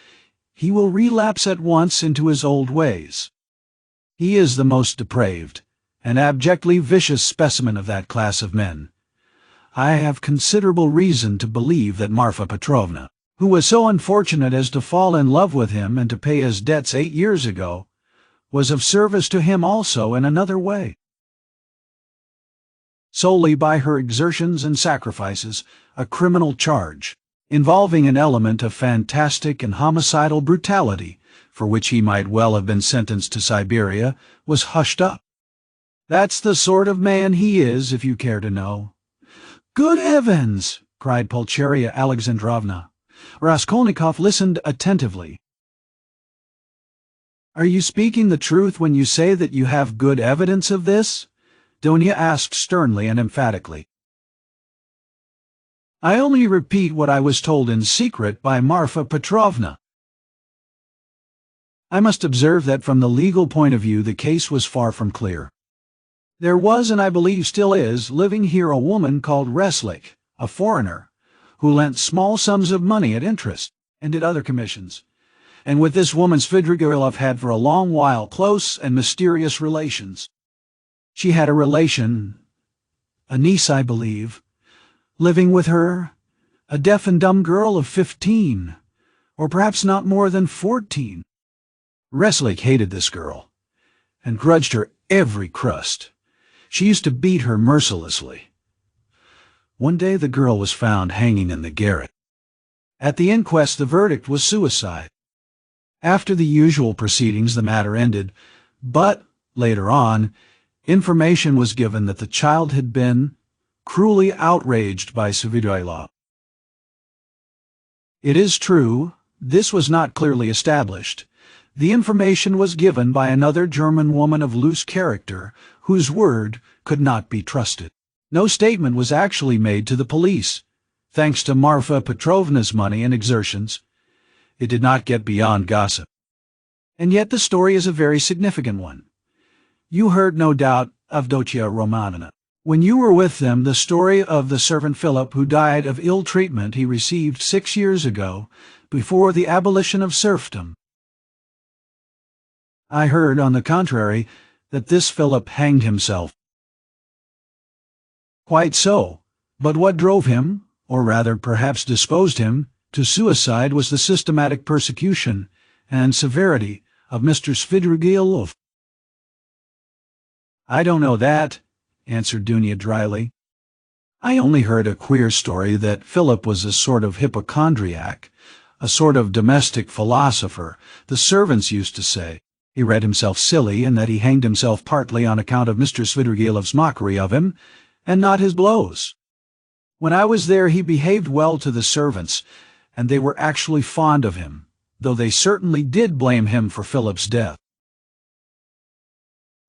he will relapse at once into his old ways. He is the most depraved and abjectly vicious specimen of that class of men, I have considerable reason to believe that Marfa Petrovna, who was so unfortunate as to fall in love with him and to pay his debts 8 years ago, was of service to him also in another way. Solely by her exertions and sacrifices, a criminal charge, involving an element of fantastic and homicidal brutality, for which he might well have been sentenced to Siberia, was hushed up. That's the sort of man he is, if you care to know. "Good heavens!" cried Pulcheria Alexandrovna. Raskolnikov listened attentively. "Are you speaking the truth when you say that you have good evidence of this?" Dunya asked sternly and emphatically. "I only repeat what I was told in secret by Marfa Petrovna." I must observe that from the legal point of view the case was far from clear. There was, and I believe still is, living here a woman called Reslik, a foreigner, who lent small sums of money at interest, and did other commissions. And with this woman Svidrigailov had for a long while close and mysterious relations. She had a relation, a niece I believe, living with her, a deaf and dumb girl of 15, or perhaps not more than 14. Reslik hated this girl, and grudged her every crust. She used to beat her mercilessly. One day the girl was found hanging in the garret. At the inquest the verdict was suicide. After the usual proceedings the matter ended, but, later on, information was given that the child had been cruelly outraged by Svidrigailov. It is true, this was not clearly established. The information was given by another German woman of loose character, whose word could not be trusted. No statement was actually made to the police. Thanks to Marfa Petrovna's money and exertions, it did not get beyond gossip. And yet the story is a very significant one. You heard, no doubt, of Avdotia Romanovna. When you were with them, the story of the servant Philip who died of ill treatment he received 6 years ago, before the abolition of serfdom. I heard, on the contrary, that this Philip hanged himself. Quite so, but what drove him, or rather perhaps disposed him, to suicide was the systematic persecution and severity of Mr. Svidrigailov. "I don't know that," answered Dunya dryly. "I only heard a queer story that Philip was a sort of hypochondriac, a sort of domestic philosopher, the servants used to say. He read himself silly, and that he hanged himself partly on account of Mr. Svidrigailov's mockery of him, and not his blows. When I was there he behaved well to the servants, and they were actually fond of him, though they certainly did blame him for Philip's death."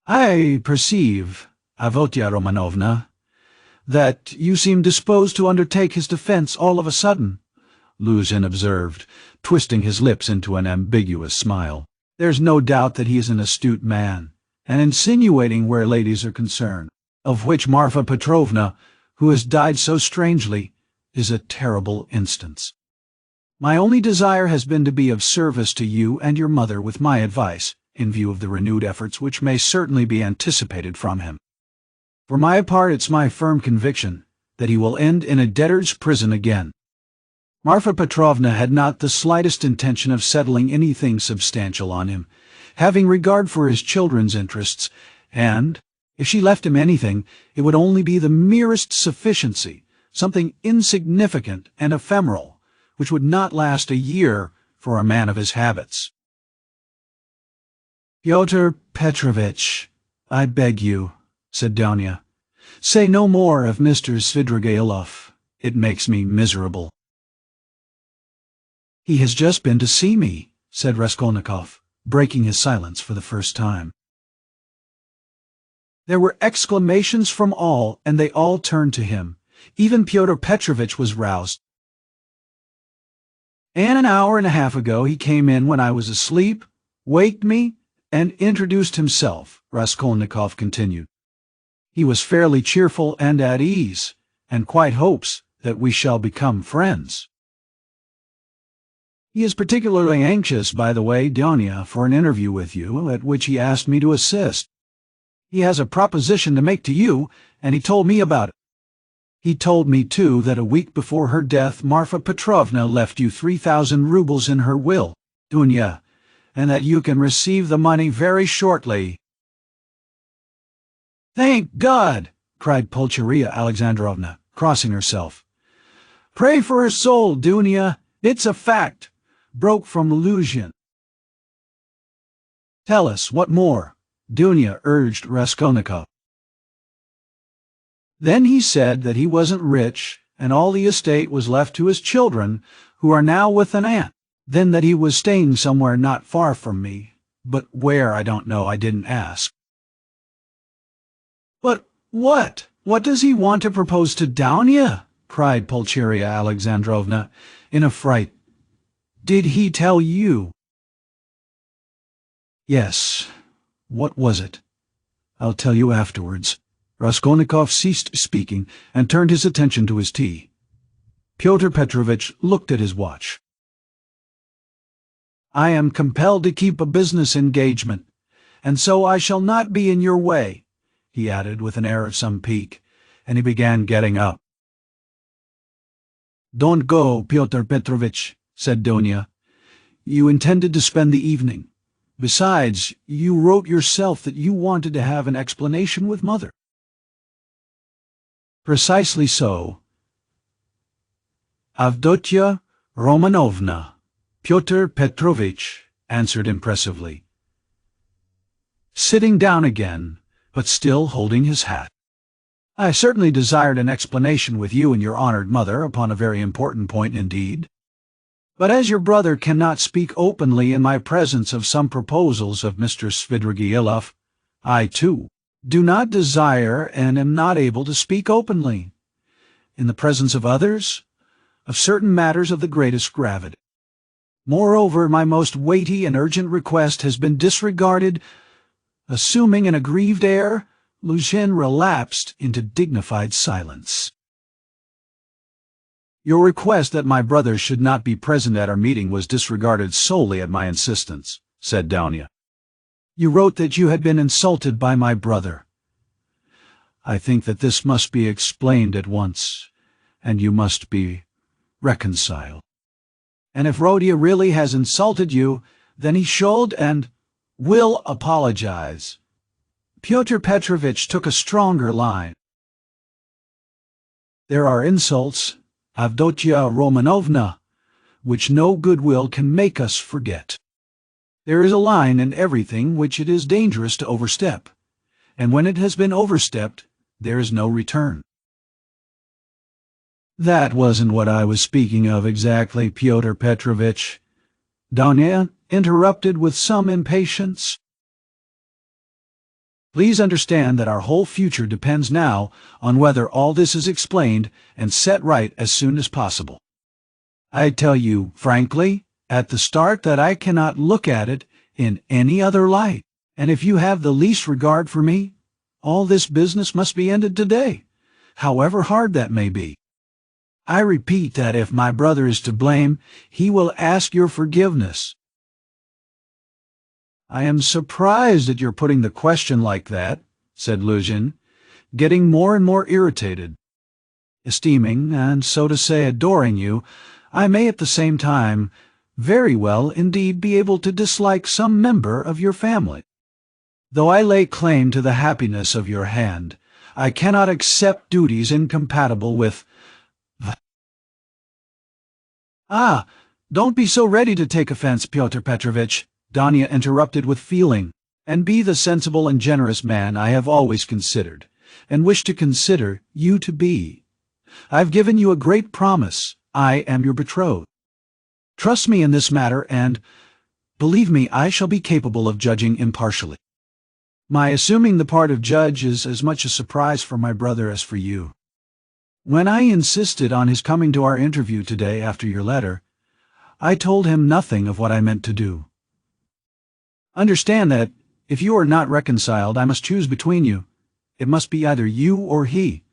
"I perceive, Avdotia Romanovna, that you seem disposed to undertake his defense all of a sudden," Luzhin observed, twisting his lips into an ambiguous smile. "There's no doubt that he is an astute man, and insinuating where ladies are concerned, of which Marfa Petrovna, who has died so strangely, is a terrible instance. My only desire has been to be of service to you and your mother with my advice, in view of the renewed efforts which may certainly be anticipated from him. For my part, it's my firm conviction that he will end in a debtor's prison again." Marfa Petrovna had not the slightest intention of settling anything substantial on him, having regard for his children's interests, and, if she left him anything, it would only be the merest sufficiency, something insignificant and ephemeral, which would not last a year for a man of his habits. "Pyotr Petrovitch, I beg you," said Dunya, "say no more of Mr. Svidrigailov. It makes me miserable." "He has just been to see me," said Raskolnikov, breaking his silence for the first time. There were exclamations from all, and they all turned to him. Even Pyotr Petrovitch was roused. "And an hour and a half ago he came in when I was asleep, waked me, and introduced himself," Raskolnikov continued. "He was fairly cheerful and at ease, and quite hopes that we shall become friends. He is particularly anxious, by the way, Dunya, for an interview with you, at which he asked me to assist. He has a proposition to make to you, and he told me about it." He told me, too, that a week before her death Marfa Petrovna left you 3,000 rubles in her will, Dunya, and that you can receive the money very shortly." "Thank God!" cried Pulcheria Alexandrovna, crossing herself. "Pray for her soul, Dunya. It's a fact," broke from Luzhin. "Tell us, what more?" Dunya urged Raskolnikov. "Then he said that he wasn't rich, and all the estate was left to his children, who are now with an aunt. Then that he was staying somewhere not far from me, but where I don't know, I didn't ask." "But what? What does he want to propose to Dounia?" cried Pulcheria Alexandrovna, in a fright. "Did he tell you?" "Yes. What was it? I'll tell you afterwards." Raskolnikov ceased speaking and turned his attention to his tea. Pyotr Petrovitch looked at his watch. "I am compelled to keep a business engagement, and so I shall not be in your way," he added with an air of some pique, and he began getting up. "Don't go, Pyotr Petrovitch," said Dunya. "You intended to spend the evening. Besides, you wrote yourself that you wanted to have an explanation with Mother." "Precisely so." "Avdotya Romanovna," Pyotr Petrovitch answered impressively, sitting down again, but still holding his hat. "I certainly desired an explanation with you and your honored mother upon a very important point indeed. But as your brother cannot speak openly in my presence of some proposals of Mr. Svidrigaïlov, I, too, do not desire and am not able to speak openly, in the presence of others, of certain matters of the greatest gravity. Moreover, my most weighty and urgent request has been disregarded." Assuming an aggrieved air, Luzhin relapsed into dignified silence. "Your request that my brother should not be present at our meeting was disregarded solely at my insistence," said Dounia. "You wrote that you had been insulted by my brother. I think that this must be explained at once, and you must be reconciled. And if Rodya really has insulted you, then he should and will apologize." Pyotr Petrovitch took a stronger line. "There are insults, Avdotya Romanovna, which no goodwill can make us forget. There is a line in everything which it is dangerous to overstep, and when it has been overstepped, there is no return." "That wasn't what I was speaking of exactly, Pyotr Petrovitch," Dounia interrupted with some impatience. "Please understand that our whole future depends now on whether all this is explained and set right as soon as possible. I tell you frankly at the start that I cannot look at it in any other light, and if you have the least regard for me, all this business must be ended today, however hard that may be. I repeat that if my brother is to blame, he will ask your forgiveness." "I am surprised at your putting the question like that," said Luzhin, getting more and more irritated. "Esteeming, and so to say adoring you, I may at the same time very well indeed be able to dislike some member of your family. Though I lay claim to the happiness of your hand, I cannot accept duties incompatible with—" "Ah, don't be so ready to take offense, Pyotr Petrovitch," Dounia interrupted with feeling, "and be the sensible and generous man I have always considered, and wish to consider you to be. I've given you a great promise. I am your betrothed. Trust me in this matter, and, believe me, I shall be capable of judging impartially. My assuming the part of judge is as much a surprise for my brother as for you. When I insisted on his coming to our interview today after your letter, I told him nothing of what I meant to do. Understand that, if you are not reconciled, I must choose between you. It must be either you or he.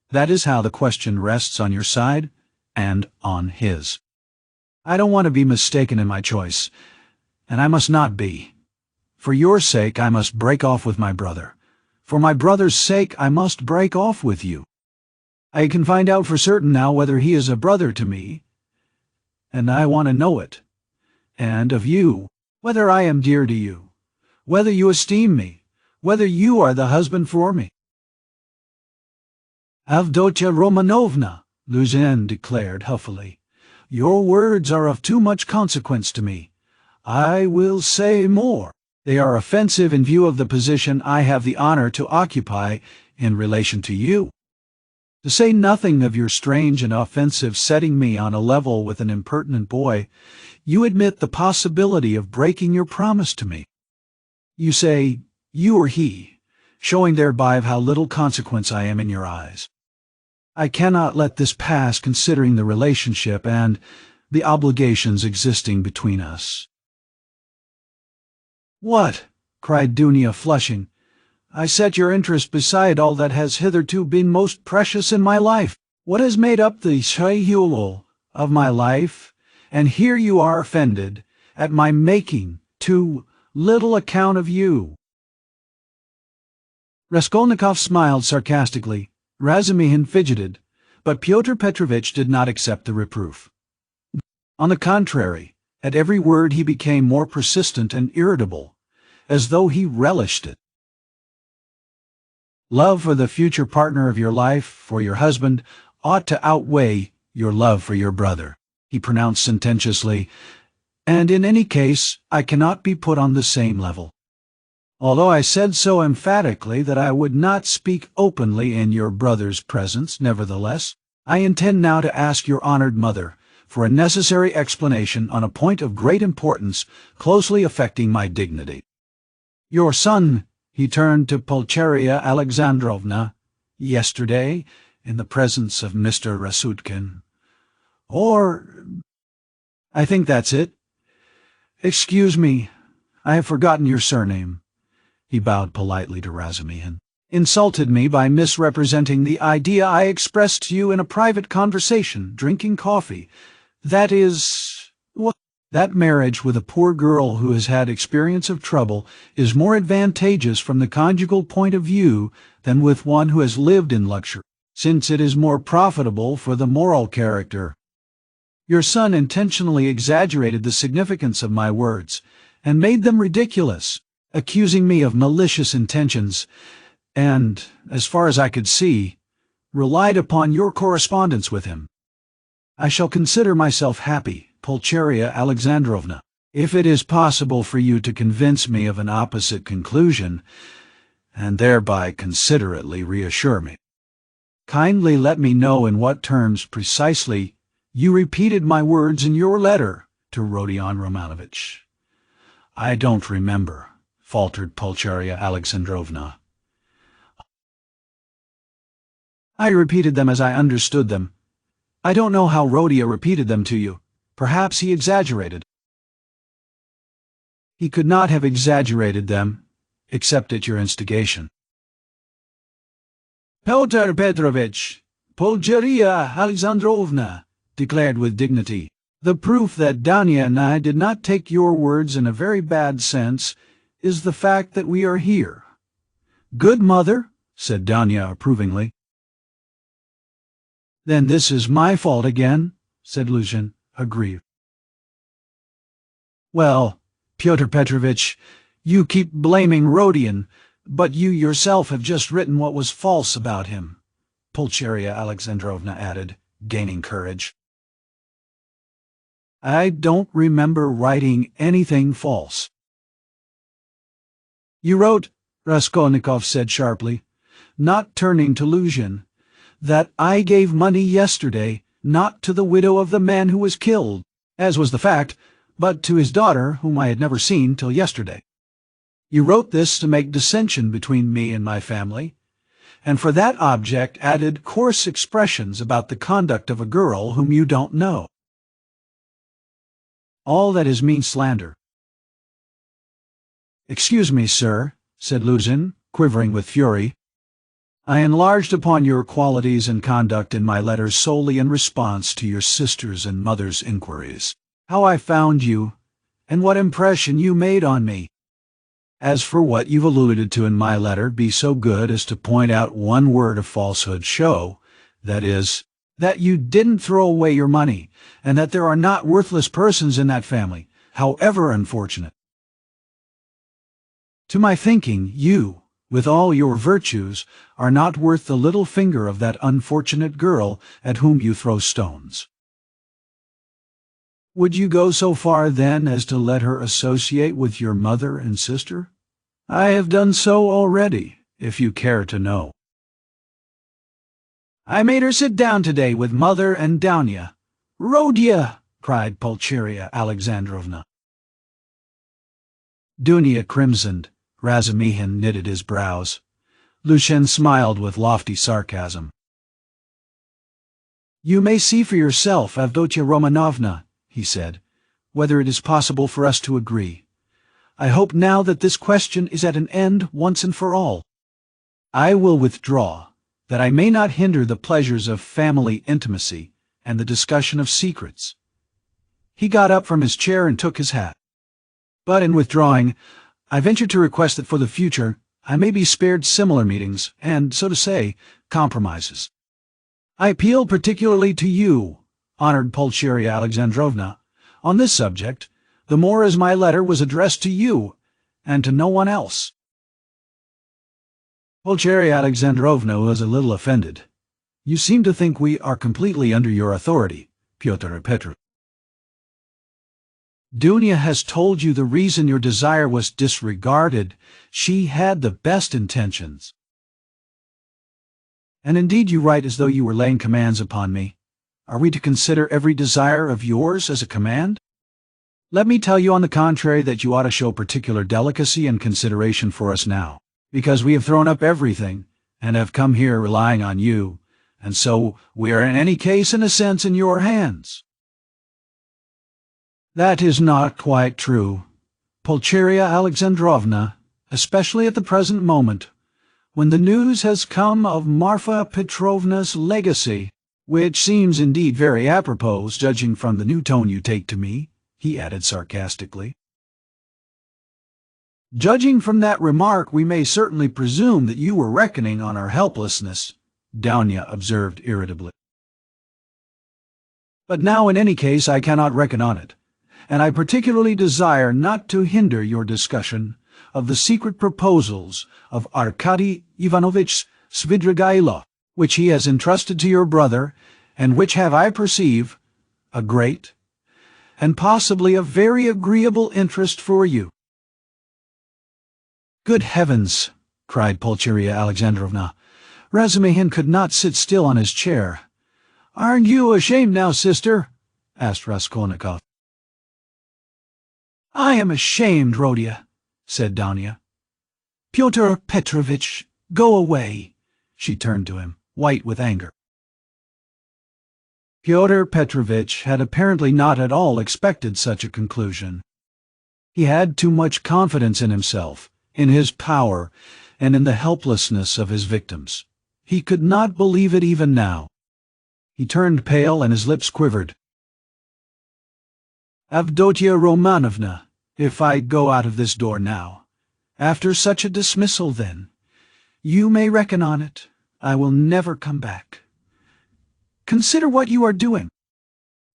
That is how the question rests on your side and on his. I don't want to be mistaken in my choice, and I must not be. For your sake I must break off with my brother. For my brother's sake I must break off with you. I can find out for certain now whether he is a brother to me, and I want to know it. And of you, whether I am dear to you, whether you esteem me, whether you are the husband for me. Avdotya Romanovna, Luzhin declared huffily, your words are of too much consequence to me. I will say more. They are offensive in view of the position I have the honor to occupy in relation to you. To say nothing of your strange and offensive setting me on a level with an impertinent boy, you admit the possibility of breaking your promise to me. You say, you or he, showing thereby of how little consequence I am in your eyes. I cannot let this pass considering the relationship and the obligations existing between us. What? Cried Dunya, flushing. I set your interest beside all that has hitherto been most precious in my life. What has made up the shayhulul of my life? And here you are offended at my making too little account of you. Raskolnikov smiled sarcastically. Razumihin fidgeted, but Pyotr Petrovitch did not accept the reproof. On the contrary, at every word he became more persistent and irritable, as though he relished it. Love for the future partner of your life, for your husband, ought to outweigh your love for your brother, he pronounced sententiously, and in any case I cannot be put on the same level. Although I said so emphatically that I would not speak openly in your brother's presence, nevertheless, I intend now to ask your honored mother for a necessary explanation on a point of great importance closely affecting my dignity. Your son, he turned to Pulcheria Alexandrovna, yesterday, in the presence of Mr. Rasutkin. Or, I think that's it. Excuse me, I have forgotten your surname. He bowed politely to Razumihin. Insulted me by misrepresenting the idea I expressed to you in a private conversation, drinking coffee. That is, what? That marriage with a poor girl who has had experience of trouble is more advantageous from the conjugal point of view than with one who has lived in luxury, since it is more profitable for the moral character. Your son intentionally exaggerated the significance of my words, and made them ridiculous, accusing me of malicious intentions, and, as far as I could see, relied upon your correspondence with him. I shall consider myself happy, Pulcheria Alexandrovna, if it is possible for you to convince me of an opposite conclusion, and thereby considerately reassure me. Kindly let me know in what terms precisely you repeated my words in your letter to Rodion Romanovitch. I don't remember, faltered Pulcheria Alexandrovna. I repeated them as I understood them. I don't know how Rodia repeated them to you. Perhaps he exaggerated. He could not have exaggerated them, except at your instigation. Pyotr Petrovitch, Pulcheria Alexandrovna, declared with dignity, the proof that Danya and I did not take your words in a very bad sense is the fact that we are here. Good mother, said Danya approvingly. Then this is my fault again, said Luzhin, aggrieved. Well, Pyotr Petrovitch, you keep blaming Rodion, but you yourself have just written what was false about him, Pulcheria Alexandrovna added, gaining courage. I don't remember writing anything false. You wrote, Raskolnikov said sharply, not turning to Luzhin, that I gave money yesterday, not to the widow of the man who was killed, as was the fact, but to his daughter, whom I had never seen till yesterday. You wrote this to make dissension between me and my family, and for that object added coarse expressions about the conduct of a girl whom you don't know. All that is mean slander. Excuse me, sir, said Luzhin, quivering with fury. I enlarged upon your qualities and conduct in my letters solely in response to your sister's and mother's inquiries, how I found you, and what impression you made on me. As for what you've alluded to in my letter, be so good as to point out one word of falsehood, show That is, that you didn't throw away your money, and that there are not worthless persons in that family, however unfortunate. To my thinking, you, with all your virtues, are not worth the little finger of that unfortunate girl at whom you throw stones. Would you go so far, then, as to let her associate with your mother and sister? I have done so already, if you care to know. I made her sit down today with Mother and Dounia. Rhodia! Cried Pulcheria Alexandrovna. Dounia crimsoned. Razumihin knitted his brows. Lushin smiled with lofty sarcasm. You may see for yourself, Avdotia Romanovna, he said, whether it is possible for us to agree. I hope now that this question is at an end once and for all. I will withdraw, that I may not hinder the pleasures of family intimacy and the discussion of secrets. He got up from his chair and took his hat. But in withdrawing, I venture to request that for the future I may be spared similar meetings and, so to say, compromises. I appeal particularly to you, honored Pulcheria Alexandrovna, on this subject, the more as my letter was addressed to you, and to no one else. Pulcheria Alexandrovna was a little offended. You seem to think we are completely under your authority, Pyotr Petrovich. Dounia has told you the reason your desire was disregarded. She had the best intentions. And indeed you write as though you were laying commands upon me. Are we to consider every desire of yours as a command? Let me tell you on the contrary that you ought to show particular delicacy and consideration for us now, because we have thrown up everything, and have come here relying on you, and so we are in any case in a sense in your hands. That is not quite true, Pulcheria Alexandrovna, especially at the present moment, when the news has come of Marfa Petrovna's legacy, which seems indeed very apropos, judging from the new tone you take to me, he added sarcastically. Judging from that remark, we may certainly presume that you were reckoning on our helplessness, Dounia observed irritably. But now in any case I cannot reckon on it, and I particularly desire not to hinder your discussion of the secret proposals of Arkady Ivanovich Svidrigailov, which he has entrusted to your brother, and which have, I perceive, a great, and possibly a very agreeable interest for you. Good heavens! Cried Pulcheria Alexandrovna. Razumihin could not sit still on his chair. Aren't you ashamed now, sister? Asked Raskolnikov. I am ashamed, Rhodia, said Dounia. Pyotr Petrovitch, go away. She turned to him, white with anger. Pyotr Petrovitch had apparently not at all expected such a conclusion. He had too much confidence in himself, in his power, and in the helplessness of his victims. He could not believe it even now. He turned pale and his lips quivered. Avdotia Romanovna, if I go out of this door now, after such a dismissal, then, you may reckon on it, I will never come back. Consider what you are doing.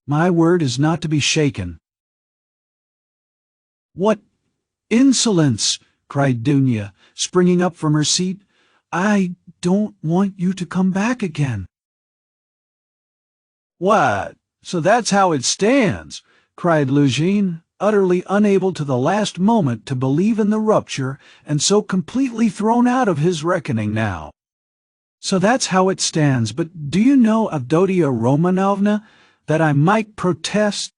My word is not to be shaken. What insolence! Cried Dounia, springing up from her seat. I don't want you to come back again. What? So that's how it stands, cried Luzhin, utterly unable to the last moment to believe in the rupture, and so completely thrown out of his reckoning now. So that's how it stands, but do you know, Avdotia Romanovna, that I might protest?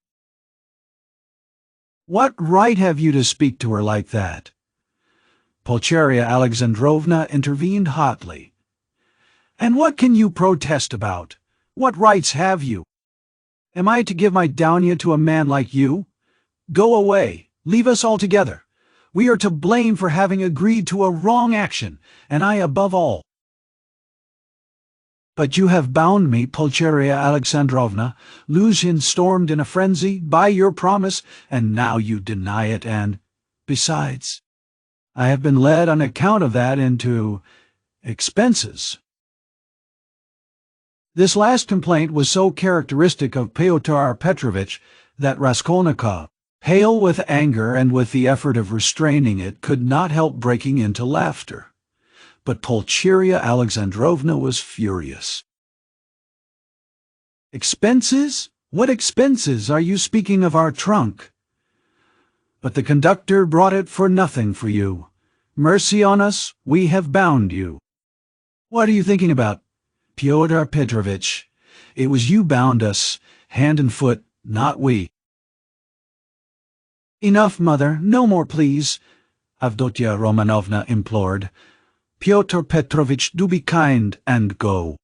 What right have you to speak to her like that? Pulcheria Alexandrovna intervened hotly. And what can you protest about? What rights have you? Am I to give my Dounia to a man like you? Go away. Leave us altogether. We are to blame for having agreed to a wrong action, and I above all. But you have bound me, Pulcheria Alexandrovna. Luzhin stormed in a frenzy, by your promise, and now you deny it, and, besides, I have been led on account of that into expenses. This last complaint was so characteristic of Pyotr Petrovitch that Raskolnikov, pale with anger and with the effort of restraining it, could not help breaking into laughter. But Pulcheria Alexandrovna was furious. "Expenses? What expenses? Are you speaking of our trunk? But the conductor brought it for nothing for you. Mercy on us, we have bound you." "What are you thinking about, Pyotr Petrovitch? It was you bound us, hand and foot, not we." "Enough, mother, no more, please," Avdotya Romanovna implored. "Pyotr Petrovitch, do be kind and go."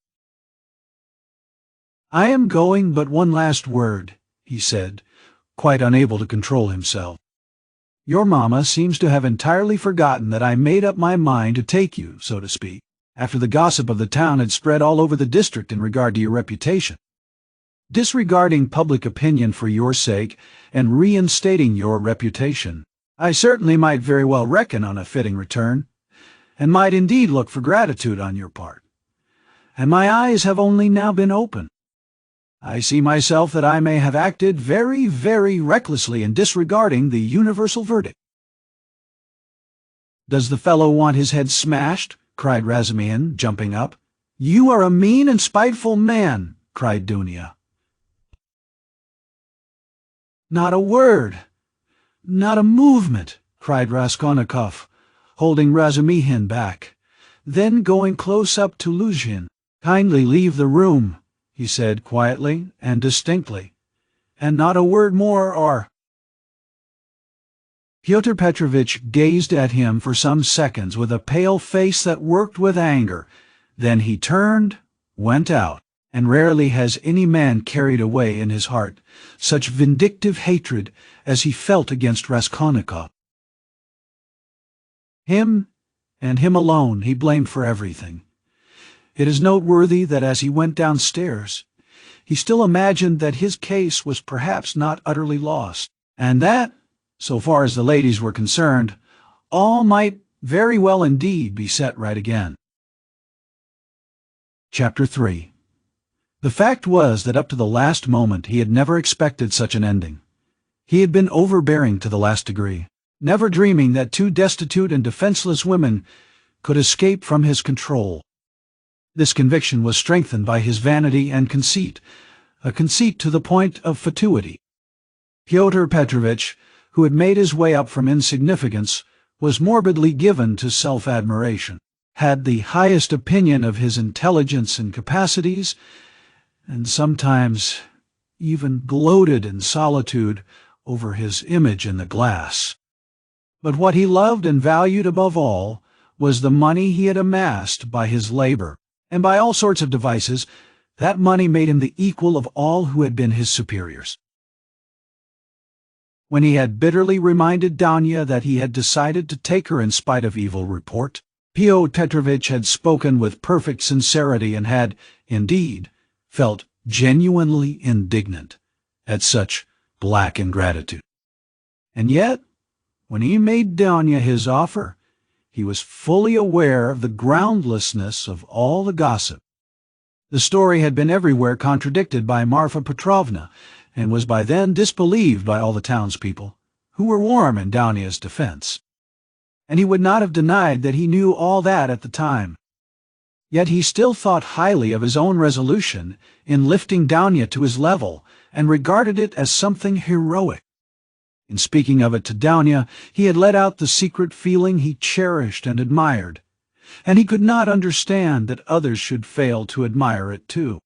"I am going, but one last word," he said, quite unable to control himself. "Your mamma seems to have entirely forgotten that I made up my mind to take you, so to speak, after the gossip of the town had spread all over the district in regard to your reputation. Disregarding public opinion for your sake and reinstating your reputation, I certainly might very well reckon on a fitting return, and might indeed look for gratitude on your part. And my eyes have only now been opened. I see myself that I may have acted very, very recklessly in disregarding the universal verdict." "Does the fellow want his head smashed?" cried Razumihin, jumping up. "You are a mean and spiteful man," cried Dunya. "Not a word, not a movement," cried Raskolnikov, holding Razumihin back. Then going close up to Luzhin, "Kindly leave the room," he said quietly and distinctly, "and not a word more, or—" Pyotr Petrovitch gazed at him for some seconds with a pale face that worked with anger. Then he turned, went out, and rarely has any man carried away in his heart such vindictive hatred as he felt against Raskolnikov. Him, and him alone, he blamed for everything. It is noteworthy that as he went downstairs, he still imagined that his case was perhaps not utterly lost, and that, so far as the ladies were concerned, all might very well indeed be set right again. Chapter 3. The fact was that up to the last moment he had never expected such an ending. He had been overbearing to the last degree, never dreaming that two destitute and defenseless women could escape from his control. This conviction was strengthened by his vanity and conceit, a conceit to the point of fatuity. Pyotr Petrovitch, who had made his way up from insignificance, was morbidly given to self-admiration, had the highest opinion of his intelligence and capacities, and sometimes even gloated in solitude over his image in the glass. But what he loved and valued above all was the money he had amassed by his labor, and by all sorts of devices. That money made him the equal of all who had been his superiors. When he had bitterly reminded Dunya that he had decided to take her in spite of evil report, Pyotr Petrovitch had spoken with perfect sincerity and had, indeed, felt genuinely indignant at such black ingratitude. And yet, when he made Dunya his offer, he was fully aware of the groundlessness of all the gossip. The story had been everywhere contradicted by Marfa Petrovna, and was by then disbelieved by all the townspeople, who were warm in Dunya's defense. And he would not have denied that he knew all that at the time. Yet he still thought highly of his own resolution in lifting Dunya to his level, and regarded it as something heroic. In speaking of it to Dunya, he had let out the secret feeling he cherished and admired, and he could not understand that others should fail to admire it too.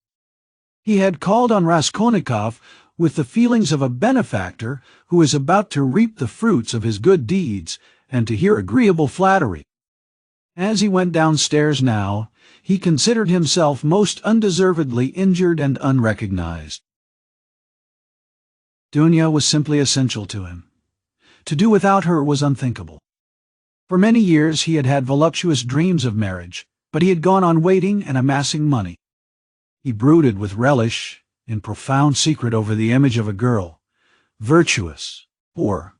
He had called on Raskolnikov with the feelings of a benefactor who is about to reap the fruits of his good deeds and to hear agreeable flattery. As he went downstairs now, he considered himself most undeservedly injured and unrecognized. Dunya was simply essential to him. To do without her was unthinkable. For many years he had had voluptuous dreams of marriage, but he had gone on waiting and amassing money. He brooded with relish, in profound secret, over the image of a girl, virtuous, poor.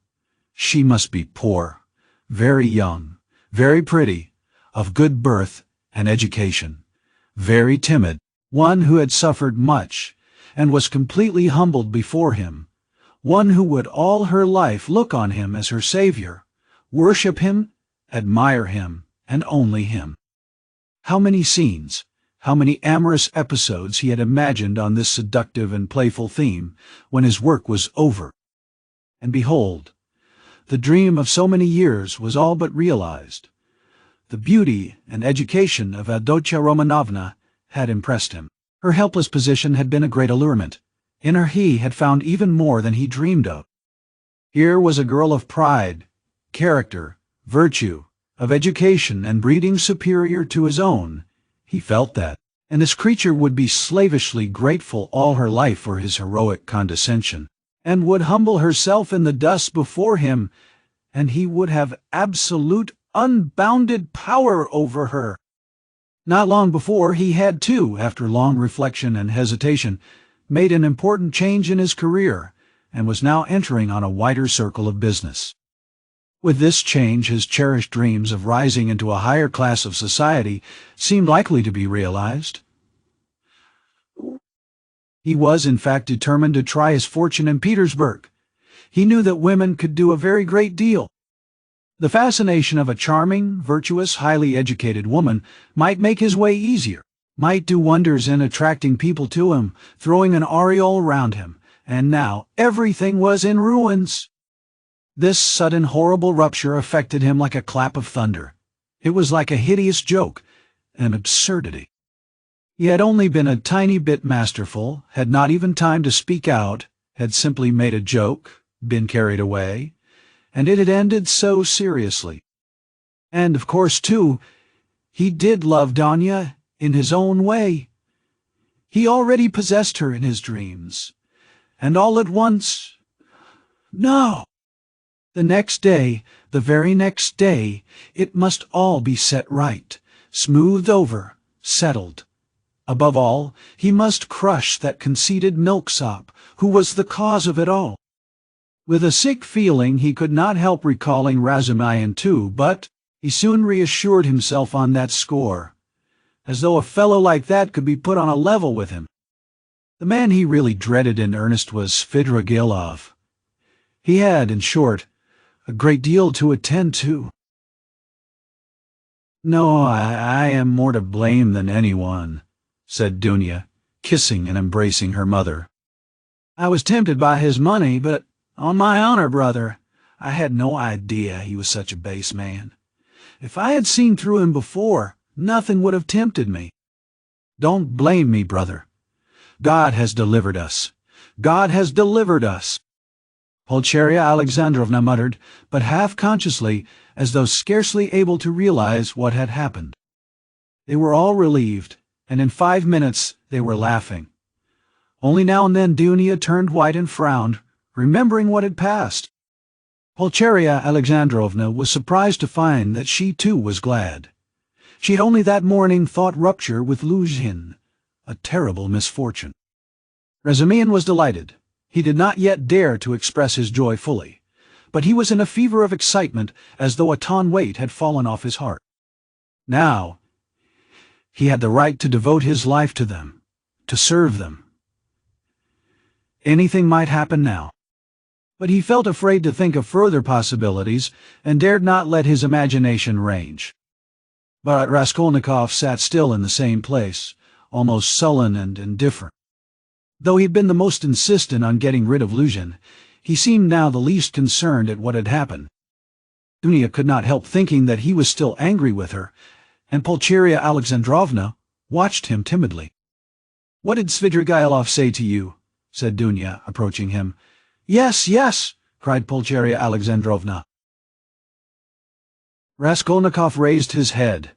She must be poor, very young, very pretty, of good birth and education, very timid, one who had suffered much and was completely humbled before him, one who would all her life look on him as her savior, worship him, admire him, and only him. How many scenes, how many amorous episodes he had imagined on this seductive and playful theme when his work was over. And behold, the dream of so many years was all but realized. The beauty and education of Avdotya Romanovna had impressed him. Her helpless position had been a great allurement. In her he had found even more than he dreamed of. Here was a girl of pride, character, virtue, of education and breeding superior to his own. He felt that, and this creature would be slavishly grateful all her life for his heroic condescension, and would humble herself in the dust before him, and he would have absolute, unbounded power over her. Not long before, he had too, after long reflection and hesitation, made an important change in his career, and was now entering on a wider circle of business. With this change, his cherished dreams of rising into a higher class of society seemed likely to be realized. He was, in fact, determined to try his fortune in Petersburg. He knew that women could do a very great deal. The fascination of a charming, virtuous, highly educated woman might make his way easier, might do wonders in attracting people to him, throwing an aureole round him, and now everything was in ruins. This sudden horrible rupture affected him like a clap of thunder. It was like a hideous joke, an absurdity. He had only been a tiny bit masterful, had not even time to speak out, had simply made a joke, been carried away, and it had ended so seriously. And, of course, too, he did love Donya in his own way. He already possessed her in his dreams. And all at once, no! The next day, the very next day, it must all be set right, smoothed over, settled. Above all, he must crush that conceited milksop, who was the cause of it all. With a sick feeling, he could not help recalling Razumihin too, but he soon reassured himself on that score, as though a fellow like that could be put on a level with him. The man he really dreaded in earnest was Svidrigailov. He had, in short, a great deal to attend to. "No, I am more to blame than anyone," said Dunya, kissing and embracing her mother. "I was tempted by his money, but, on my honor, brother, I had no idea he was such a base man. If I had seen through him before, nothing would have tempted me. Don't blame me, brother. God has delivered us. God has delivered us." Pulcheria Alexandrovna muttered, but half-consciously, as though scarcely able to realize what had happened. They were all relieved, and in 5 minutes they were laughing. Only now and then Dunya turned white and frowned, remembering what had passed. Pulcheria Alexandrovna was surprised to find that she too was glad. She had only that morning thought rupture with Luzhin, a terrible misfortune. Razumihin was delighted. He did not yet dare to express his joy fully, but he was in a fever of excitement as though a ton weight had fallen off his heart. Now, he had the right to devote his life to them, to serve them. Anything might happen now. But he felt afraid to think of further possibilities and dared not let his imagination range. But Raskolnikov sat still in the same place, almost sullen and indifferent. Though he had been the most insistent on getting rid of Luzhin, he seemed now the least concerned at what had happened. Dunya could not help thinking that he was still angry with her, and Pulcheria Alexandrovna watched him timidly. "What did Svidrigailov say to you?" said Dunya, approaching him. "Yes, yes!" cried Pulcheria Alexandrovna. Raskolnikov raised his head.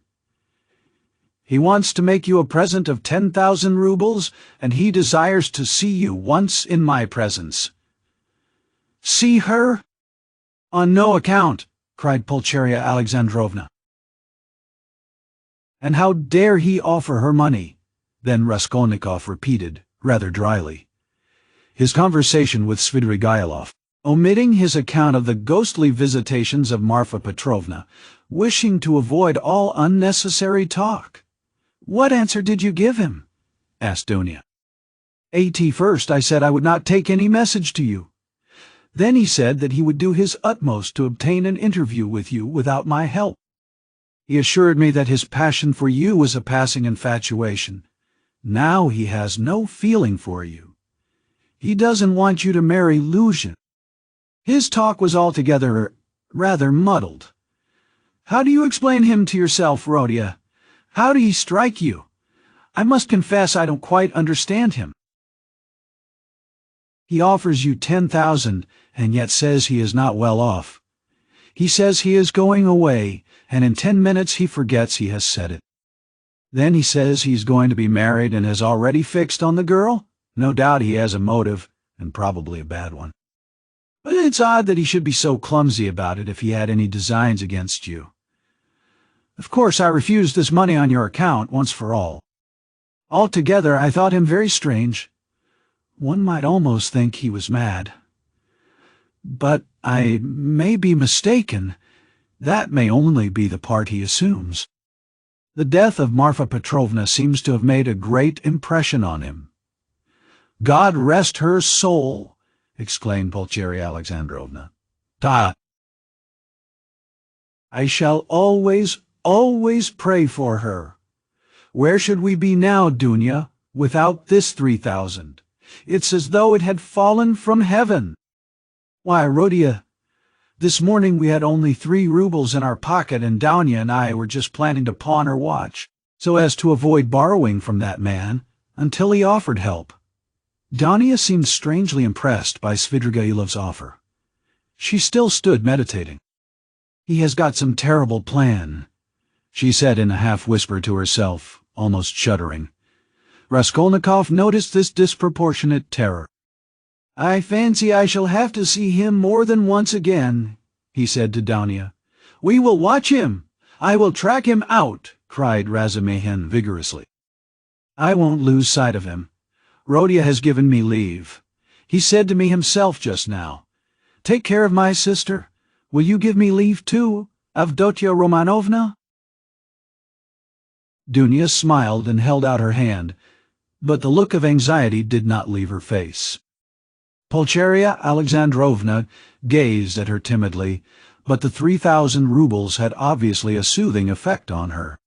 "He wants to make you a present of 10,000 rubles, and he desires to see you once in my presence." "See her? On no account!" cried Pulcheria Alexandrovna. "And how dare he offer her money?" Then Raskolnikov repeated, rather dryly, his conversation with Svidrigailov, omitting his account of the ghostly visitations of Marfa Petrovna, wishing to avoid all unnecessary talk. "What answer did you give him? asked Dunya. First I said I would not take any message to you. Then he said that he would do his utmost to obtain an interview with you without my help. He assured me that his passion for you was a passing infatuation. Now he has no feeling for you. He doesn't want you to marry Lucian. His talk was altogether rather muddled. How do you explain him to yourself, Rhodia? How did he strike you? I must confess I don't quite understand him. He offers you 10,000 and yet says he is not well off. He says he is going away, and in 10 minutes he forgets he has said it. Then he says he's going to be married and has already fixed on the girl. No doubt he has a motive, and probably a bad one. But it's odd that he should be so clumsy about it if he had any designs against you. Of course, I refused this money on your account once for all. Altogether, I thought him very strange. One might almost think he was mad. But I may be mistaken. That may only be the part he assumes. The death of Marfa Petrovna seems to have made a great impression on him. God rest her soul, exclaimed Pulcheria Alexandrovna. Ta! I shall always pray for her. Where should we be now, Dunya, without this 3,000? It's as though it had fallen from heaven. Why, Rhodia, this morning we had only 3 rubles in our pocket, and Dunya and I were just planning to pawn her watch, so as to avoid borrowing from that man, until he offered help. Dunya seemed strangely impressed by Svidrigailov's offer. She still stood meditating. He has got some terrible plan, she said in a half-whisper to herself, almost shuddering. Raskolnikov noticed this disproportionate terror. I fancy I shall have to see him more than once again, he said to Dunya. We will watch him. I will track him out, cried Razumihin vigorously. I won't lose sight of him. Rhodia has given me leave. He said to me himself just now, Take care of my sister. Will you give me leave too, Avdotya Romanovna? Dunya smiled and held out her hand, but the look of anxiety did not leave her face. Pulcheria Alexandrovna gazed at her timidly, but the 3,000 rubles had obviously a soothing effect on her.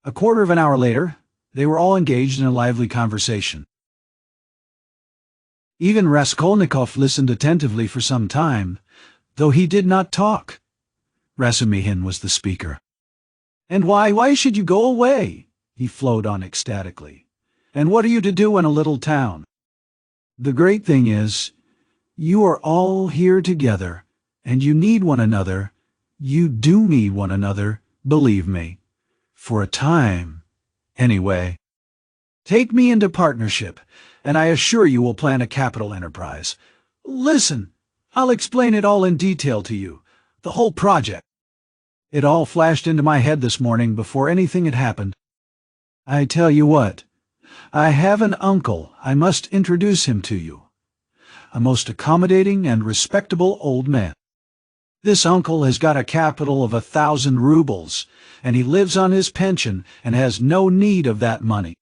A quarter of an hour later, they were all engaged in a lively conversation. Even Raskolnikov listened attentively for some time, though he did not talk. Razumihin was the speaker. And why should you go away? He flowed on ecstatically. And what are you to do in a little town? The great thing is, you are all here together, and you need one another. You do need one another, believe me. For a time, anyway. Take me into partnership, and I assure you we'll plan a capital enterprise. Listen, I'll explain it all in detail to you, the whole project. It all flashed into my head this morning before anything had happened. I tell you what, I have an uncle. I must introduce him to you. A most accommodating and respectable old man. This uncle has got a capital of 1,000 rubles, and he lives on his pension and has no need of that money.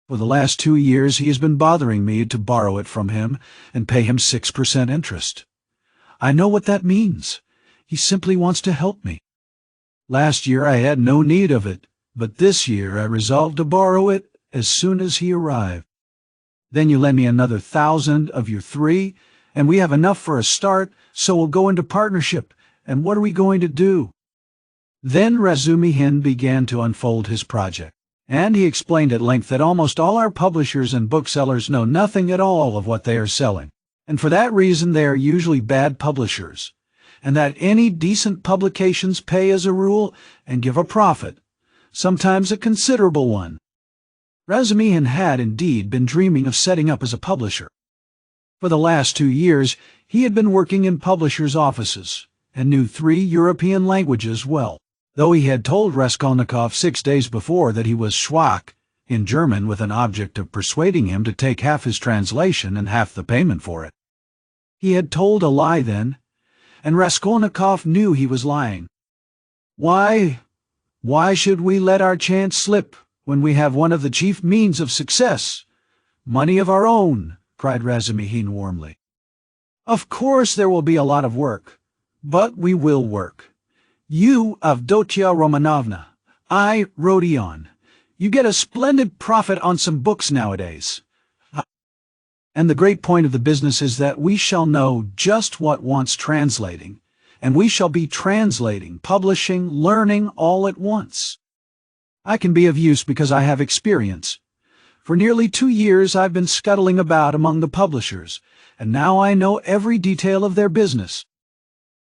For the last 2 years he has been bothering me to borrow it from him and pay him 6% interest. I know what that means. He simply wants to help me. Last year I had no need of it, but this year I resolved to borrow it as soon as he arrived. Then you lend me another 1,000 of your 3, and we have enough for a start, so we'll go into partnership. And what are we going to do? Then Razumihin began to unfold his project, and he explained at length that almost all our publishers and booksellers know nothing at all of what they are selling, and for that reason they are usually bad publishers, and that any decent publications pay as a rule and give a profit, sometimes a considerable one. Razumihin had indeed been dreaming of setting up as a publisher. For the last 2 years he had been working in publishers' offices, and knew 3 European languages well, though he had told Raskolnikov 6 days before that he was schwach in German with an object of persuading him to take half his translation and half the payment for it. He had told a lie then, and Raskolnikov knew he was lying. Why should we let our chance slip? when we have one of the chief means of success, money of our own," cried Razumihin warmly. "Of course there will be a lot of work, but we will work. You, Avdotia Romanovna, I, Rodion. You get a splendid profit on some books nowadays. And the great point of the business is that we shall know just what wants translating, and we shall be translating, publishing, learning all at once. I can be of use because I have experience. For nearly 2 years I've been scuttling about among the publishers, and now I know every detail of their business.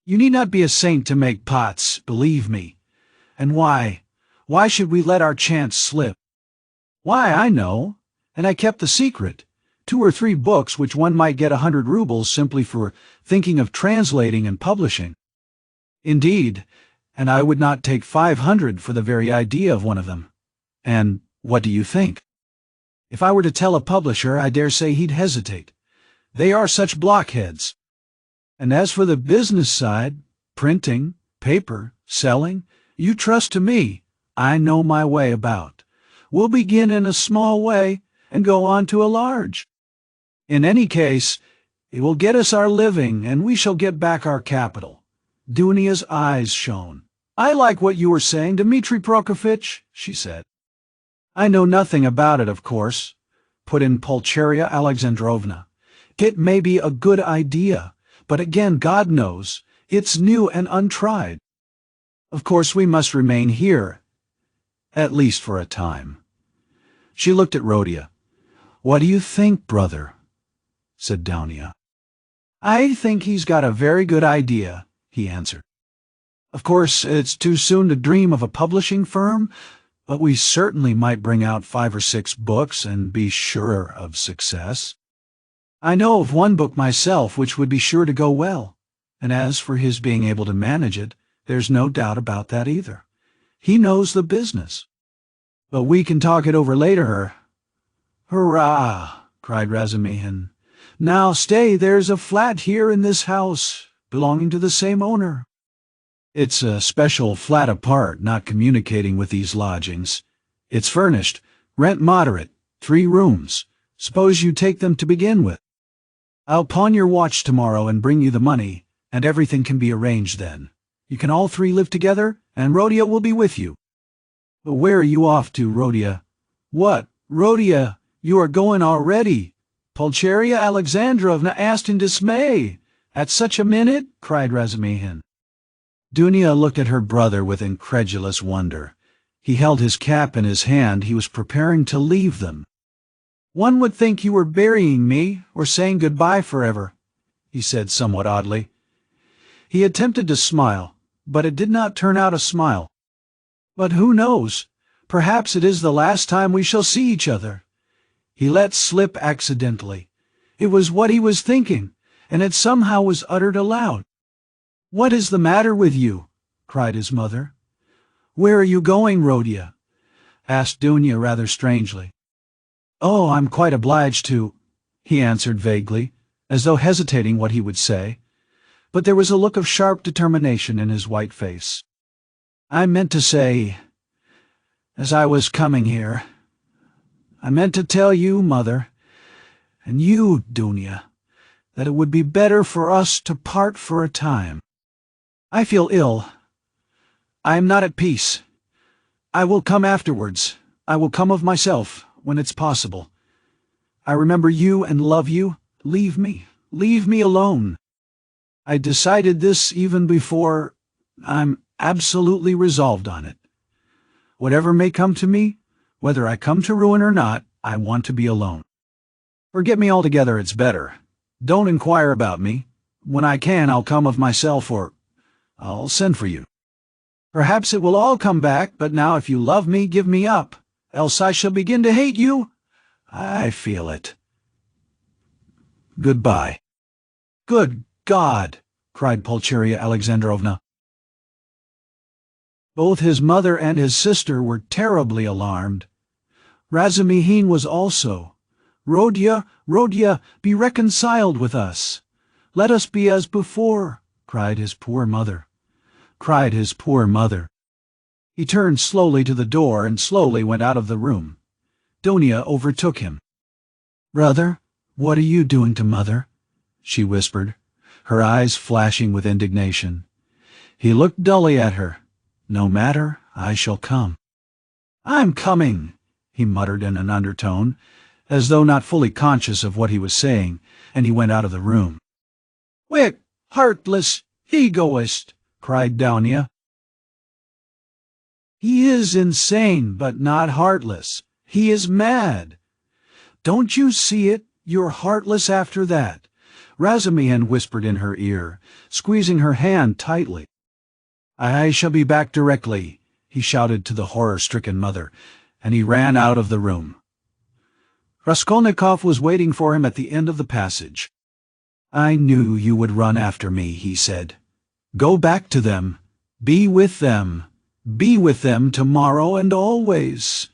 You need not be a saint to make pots, believe me. And why should we let our chance slip? Why, I know, and I kept the secret. 2 or 3 books which one might get 100 rubles simply for thinking of translating and publishing. Indeed, and I would not take 500 for the very idea of one of them. And what do you think? If I were to tell a publisher, I dare say he'd hesitate. They are such blockheads. And as for the business side, printing, paper, selling, you trust to me. I know my way about. We'll begin in a small way and go on to a large. In any case, it will get us our living, and we shall get back our capital." Dunia's eyes shone. "I like what you were saying, Dmitri Prokofitch," she said. "I know nothing about it, of course," put in Pulcheria Alexandrovna. "It may be a good idea, but again, God knows, it's new and untried. Of course, we must remain here, at least for a time." She looked at Rodia. "What do you think, brother?" said Dounia. "I think he's got a very good idea," he answered. "Of course, it's too soon to dream of a publishing firm, but we certainly might bring out 5 or 6 books and be sure of success. I know of one book myself which would be sure to go well, and as for his being able to manage it, there's no doubt about that either. He knows the business. But we can talk it over later." "Hurrah!" cried Razumihin. "Now stay, there's a flat here in this house, belonging to the same owner." "It's a special flat apart, not communicating with these lodgings. It's furnished, rent moderate, 3 rooms. Suppose you take them to begin with. I'll pawn your watch tomorrow and bring you the money, and everything can be arranged then. You can all 3 live together, and Rodia will be with you." "But where are you off to, Rodia?" "What, Rodia, you are going already?" Pulcheria Alexandrovna asked in dismay. "At such a minute?" cried Razumihin. Dunia looked at her brother with incredulous wonder. He held his cap in his hand. He was preparing to leave them. "One would think you were burying me, or saying goodbye forever," he said somewhat oddly. He attempted to smile, but it did not turn out a smile. "But who knows? Perhaps it is the last time we shall see each other." He let slip accidentally. It was what he was thinking, and it somehow was uttered aloud. "What is the matter with you?" cried his mother. "Where are you going, Rodia?" asked Dunia rather strangely. "Oh, I'm quite obliged to," he answered vaguely, as though hesitating what he would say, but there was a look of sharp determination in his white face. "I meant to say, as I was coming here, I meant to tell you, Mother, and you, Dunia, that it would be better for us to part for a time. I feel ill. I am not at peace. I will come afterwards. I will come of myself, when it's possible. I remember you and love you. Leave me alone. I decided this even before. I'm absolutely resolved on it. Whatever may come to me, whether I come to ruin or not, I want to be alone. Forget me altogether, it's better. Don't inquire about me. When I can, I'll come of myself, or I'll send for you. Perhaps it will all come back, but now if you love me, give me up, else I shall begin to hate you. I feel it. Goodbye." "Good God!" cried Pulcheria Alexandrovna. Both his mother and his sister were terribly alarmed. Razumihin was also. "Rodia, Rodia, be reconciled with us. Let us be as before," cried his poor mother. He turned slowly to the door and slowly went out of the room. Donia overtook him. "Brother, what are you doing to Mother?" she whispered, her eyes flashing with indignation. He looked dully at her. "No matter, I shall come." "I'm coming," he muttered in an undertone, as though not fully conscious of what he was saying, and he went out of the room. "Quick, heartless egoist!" cried Donia. "He is insane, but not heartless. He is mad. Don't you see it? You're heartless after that," Razumihin whispered in her ear, squeezing her hand tightly. "I shall be back directly," he shouted to the horror-stricken mother, and he ran out of the room. Raskolnikov was waiting for him at the end of the passage. "I knew you would run after me," he said. "Go back to them. Be with them. Be with them tomorrow and always.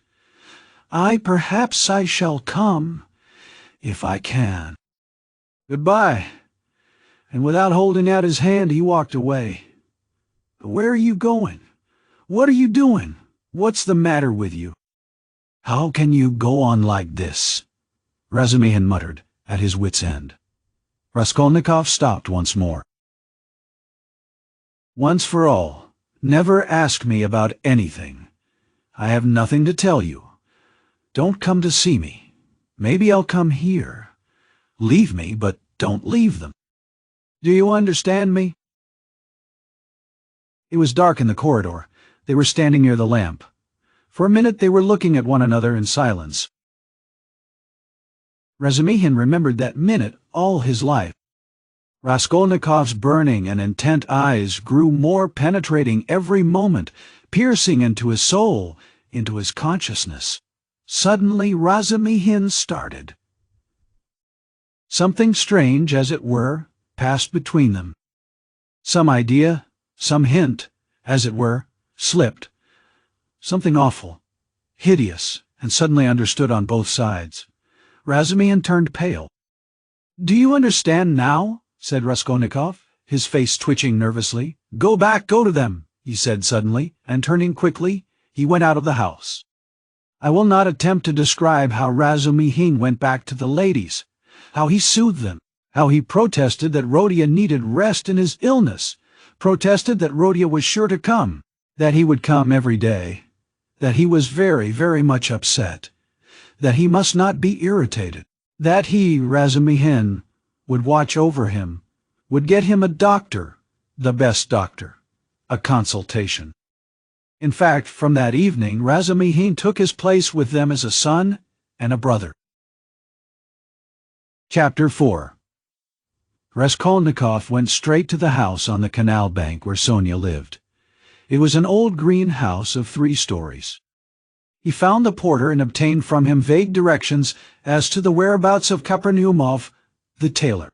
Perhaps I shall come, if I can. Goodbye." And without holding out his hand, he walked away. "Where are you going? What are you doing? What's the matter with you? How can you go on like this?" Razumihin muttered, at his wit's end. Raskolnikov stopped once more. "Once for all, never ask me about anything. I have nothing to tell you. Don't come to see me. Maybe I'll come here. Leave me, but don't leave them. Do you understand me?" It was dark in the corridor. They were standing near the lamp. For a minute they were looking at one another in silence. Razumihin remembered that minute all his life. Raskolnikov's burning and intent eyes grew more penetrating every moment, piercing into his soul, into his consciousness. Suddenly Razumihin started. Something strange, as it were, passed between them. Some idea, some hint, as it were, slipped. Something awful, hideous, and suddenly understood on both sides. Razumihin turned pale. "Do you understand now?" said Raskolnikov, his face twitching nervously. "Go back, go to them," he said suddenly, and turning quickly, he went out of the house. I will not attempt to describe how Razumihin went back to the ladies, how he soothed them, how he protested that Rodia needed rest in his illness, protested that Rodia was sure to come, that he would come every day, that he was very, very much upset, that he must not be irritated, that he, Razumihin, would watch over him, would get him a doctor, the best doctor, a consultation. In fact, from that evening, Razumihin took his place with them as a son and a brother. Chapter 4. Raskolnikov went straight to the house on the canal bank where Sonia lived. It was an old green house of 3 stories. He found the porter and obtained from him vague directions as to the whereabouts of Kapernaumov, the tailor.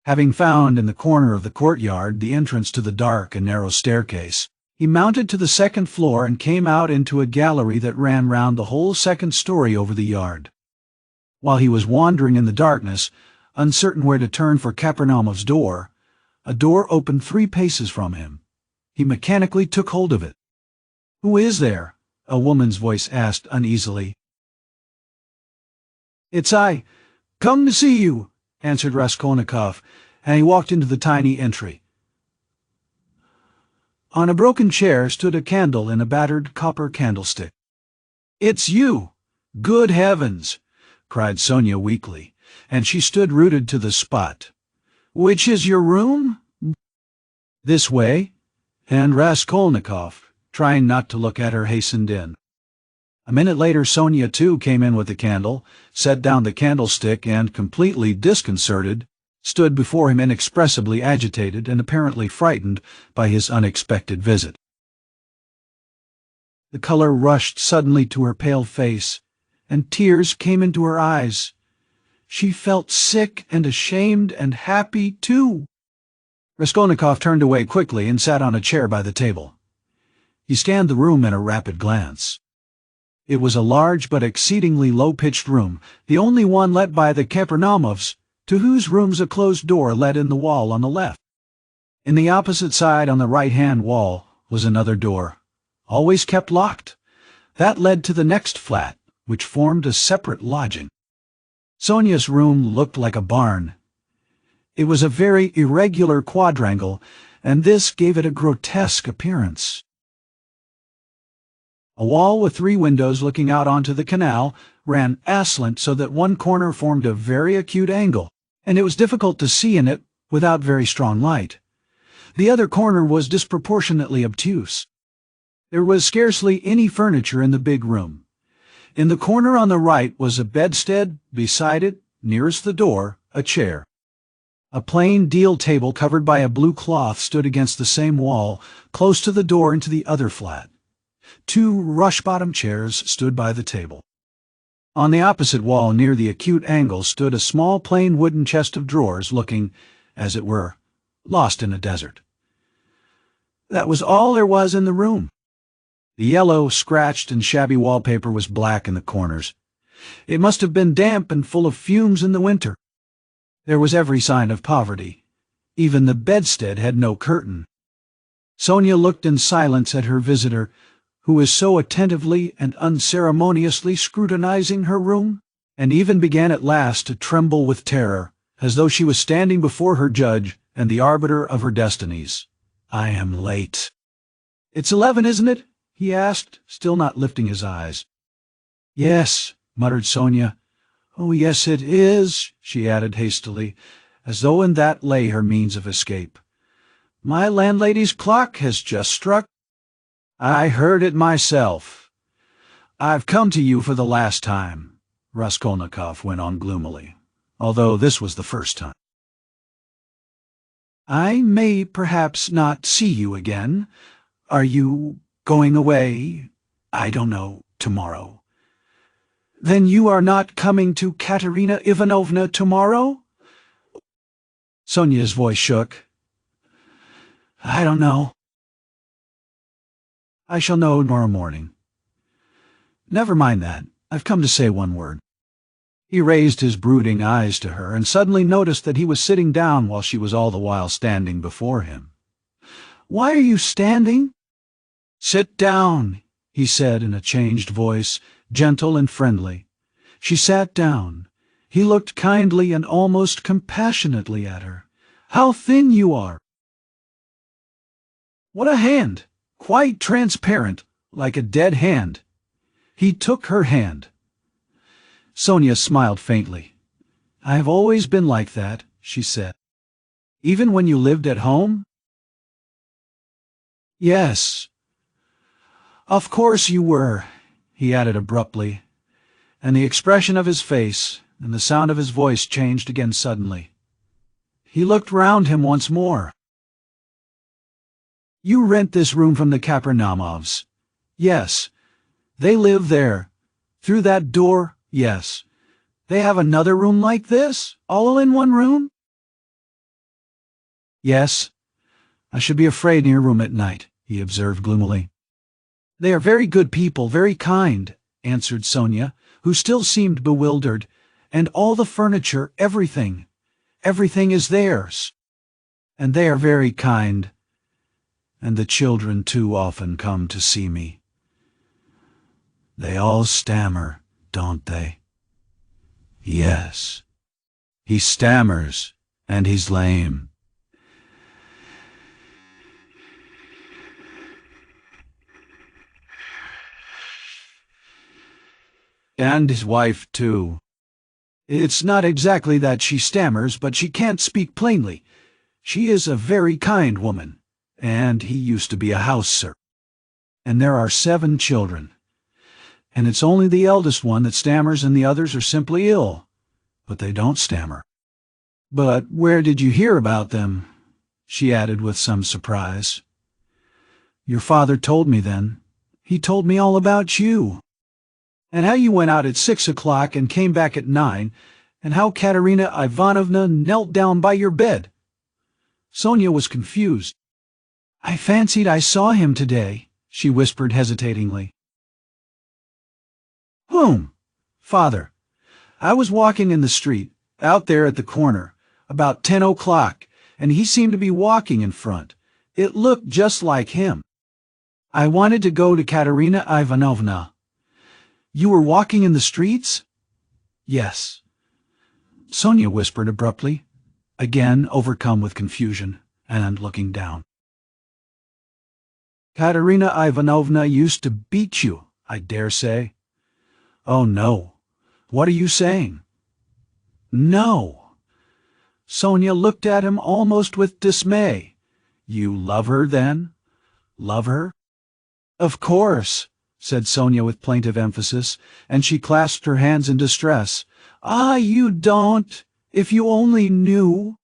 Having found in the corner of the courtyard the entrance to the dark and narrow staircase, he mounted to the 2nd floor and came out into a gallery that ran round the whole 2nd story over the yard. While he was wandering in the darkness, uncertain where to turn for Kapernaumov's door, a door opened 3 paces from him. He mechanically took hold of it. "Who is there?" a woman's voice asked uneasily. "It's I. Come to see you," answered Raskolnikov, and he walked into the tiny entry. On a broken chair stood a candle in a battered copper candlestick. "It's you! Good heavens!" cried Sonia weakly, and she stood rooted to the spot. "Which is your room?" "This way," and Raskolnikov, trying not to look at her, hastened in. A minute later Sonia too came in with the candle, set down the candlestick and, completely disconcerted, stood before him inexpressibly agitated and apparently frightened by his unexpected visit. The color rushed suddenly to her pale face, and tears came into her eyes. She felt sick and ashamed and happy too. Raskolnikov turned away quickly and sat on a chair by the table. He scanned the room in a rapid glance. It was a large but exceedingly low-pitched room, the only one let by the Kapernaumovs, to whose rooms a closed door led in the wall on the left. In the opposite side on the right-hand wall was another door, always kept locked. That led to the next flat, which formed a separate lodging. Sonia's room looked like a barn. It was a very irregular quadrangle, and this gave it a grotesque appearance. A wall with 3 windows looking out onto the canal ran aslant so that one corner formed a very acute angle, and it was difficult to see in it without very strong light. The other corner was disproportionately obtuse. There was scarcely any furniture in the big room. In the corner on the right was a bedstead, beside it, nearest the door, a chair. A plain deal table covered by a blue cloth stood against the same wall, close to the door into the other flat. 2 rush-bottom chairs stood by the table. On the opposite wall, near the acute angle, stood a small plain wooden chest of drawers looking, as it were, lost in a desert. That was all there was in the room. The yellow, scratched and shabby wallpaper was black in the corners. It must have been damp and full of fumes in the winter. There was every sign of poverty. Even the bedstead had no curtain. Sonia looked in silence at her visitor, who was so attentively and unceremoniously scrutinizing her room, and even began at last to tremble with terror, as though she was standing before her judge and the arbiter of her destinies. "I am late." "It's 11, isn't it?" he asked, still not lifting his eyes. "Yes," muttered Sonia. "Oh, yes, it is," she added hastily, as though in that lay her means of escape. "My landlady's clock has just struck." "I heard it myself. I've come to you for the last time," Raskolnikov went on gloomily, although this was the first time. "I may perhaps not see you again. Are you going away? I don't know, tomorrow." "Then you are not coming to Katerina Ivanovna tomorrow?" Sonia's voice shook. "I don't know. I shall know tomorrow morning." "Never mind that. I've come to say one word." He raised his brooding eyes to her and suddenly noticed that he was sitting down while she was all the while standing before him. "Why are you standing?" "Sit down," he said in a changed voice, gentle and friendly. She sat down. He looked kindly and almost compassionately at her. "How thin you are!" "What a hand! Quite transparent, like a dead hand." He took her hand. Sonia smiled faintly. "I have always been like that," she said. "Even when you lived at home?" "Yes. Of course you were," he added abruptly, and the expression of his face and the sound of his voice changed again suddenly. He looked round him once more. "You rent this room from the Kapernamovs?" "Yes." "They live there? Through that door?" "Yes." "They have another room like this? All in one room?" "Yes. I should be afraid in your room at night," he observed gloomily. "They are very good people, very kind," answered Sonia, who still seemed bewildered. "And all the furniture, everything is theirs. And they are very kind. And the children too often come to see me. They all stammer, don't they?" "Yes. He stammers, and he's lame." "And his wife, too. It's not exactly that she stammers, but she can't speak plainly. She is a very kind woman, and he used to be a house servant. And there are 7 children. And it's only the eldest one that stammers and the others are simply ill, but they don't stammer." "But where did you hear about them?" she added with some surprise. "Your father told me then. He told me all about you. And how you went out at 6 o'clock and came back at 9, and how Katerina Ivanovna knelt down by your bed." Sonia was confused. "I fancied I saw him today," she whispered hesitatingly. "Whom?" "Father. I was walking in the street, out there at the corner, about 10 o'clock, and he seemed to be walking in front. It looked just like him." I wanted to go to Katerina Ivanovna. You were walking in the streets? Yes. Sonia whispered abruptly, again overcome with confusion, and looking down. Katerina Ivanovna used to beat you, I dare say. Oh, no. What are you saying? No. Sonia looked at him almost with dismay. You love her, then? Love her? Of course, said Sonia with plaintive emphasis, and she clasped her hands in distress. Ah, you don't. If you only knew.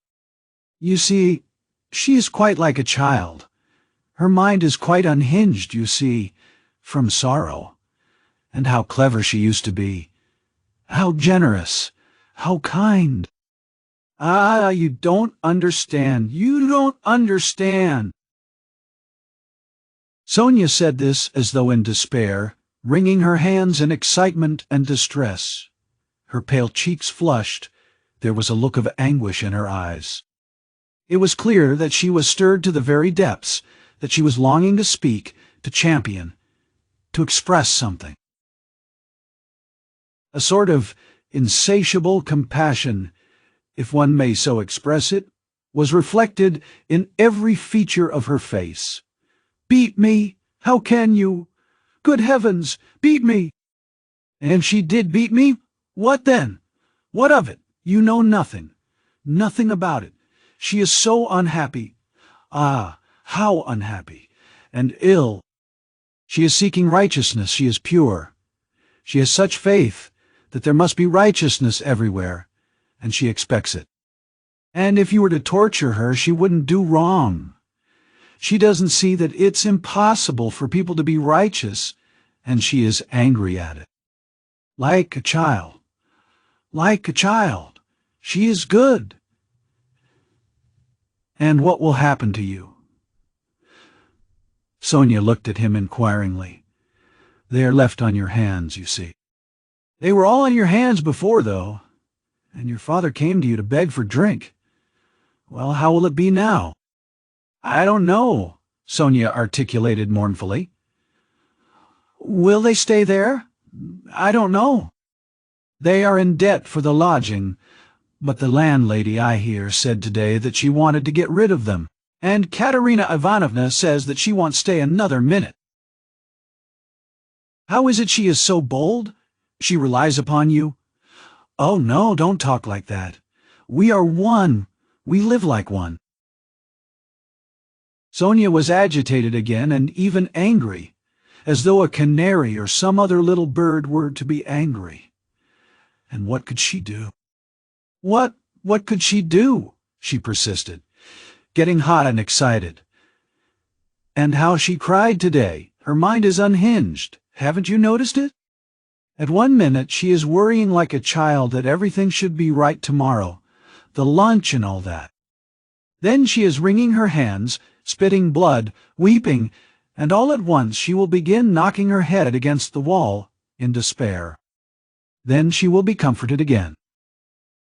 You see, she is quite like a child. Her mind is quite unhinged, you see, from sorrow. And how clever she used to be. How generous. How kind. Ah, you don't understand. You don't understand. Sonia said this as though in despair, wringing her hands in excitement and distress. Her pale cheeks flushed. There was a look of anguish in her eyes. It was clear that she was stirred to the very depths, that she was longing to speak, to champion, to express something. A sort of insatiable compassion, if one may so express it, was reflected in every feature of her face. Beat me? How can you? Good heavens, beat me! And she did beat me? What then? What of it? You know nothing. Nothing about it. She is so unhappy. Ah, how unhappy. And ill. She is seeking righteousness. She is pure. She has such faith that there must be righteousness everywhere, and she expects it. And if you were to torture her, she wouldn't do wrong. She doesn't see that it's impossible for people to be righteous, and she is angry at it. Like a child. Like a child. She is good. And what will happen to you? Sonia looked at him inquiringly. They are left on your hands, you see. They were all on your hands before, though, and your father came to you to beg for drink. Well, how will it be now? I don't know, Sonia articulated mournfully. Will they stay there? I don't know. They are in debt for the lodging, but the landlady, I hear, said today that she wanted to get rid of them, and Katerina Ivanovna says that she won't stay another minute. How is it she is so bold? She relies upon you? Oh, no, don't talk like that. We are one. We live like one. Sonia was agitated again and even angry, as though a canary or some other little bird were to be angry. And what could she do? What could she do? She persisted, getting hot and excited. And how she cried today. Her mind is unhinged. Haven't you noticed it? At one minute she is worrying like a child that everything should be right tomorrow, the lunch and all that. Then she is wringing her hands, spitting blood, weeping, and all at once she will begin knocking her head against the wall in despair. Then she will be comforted again.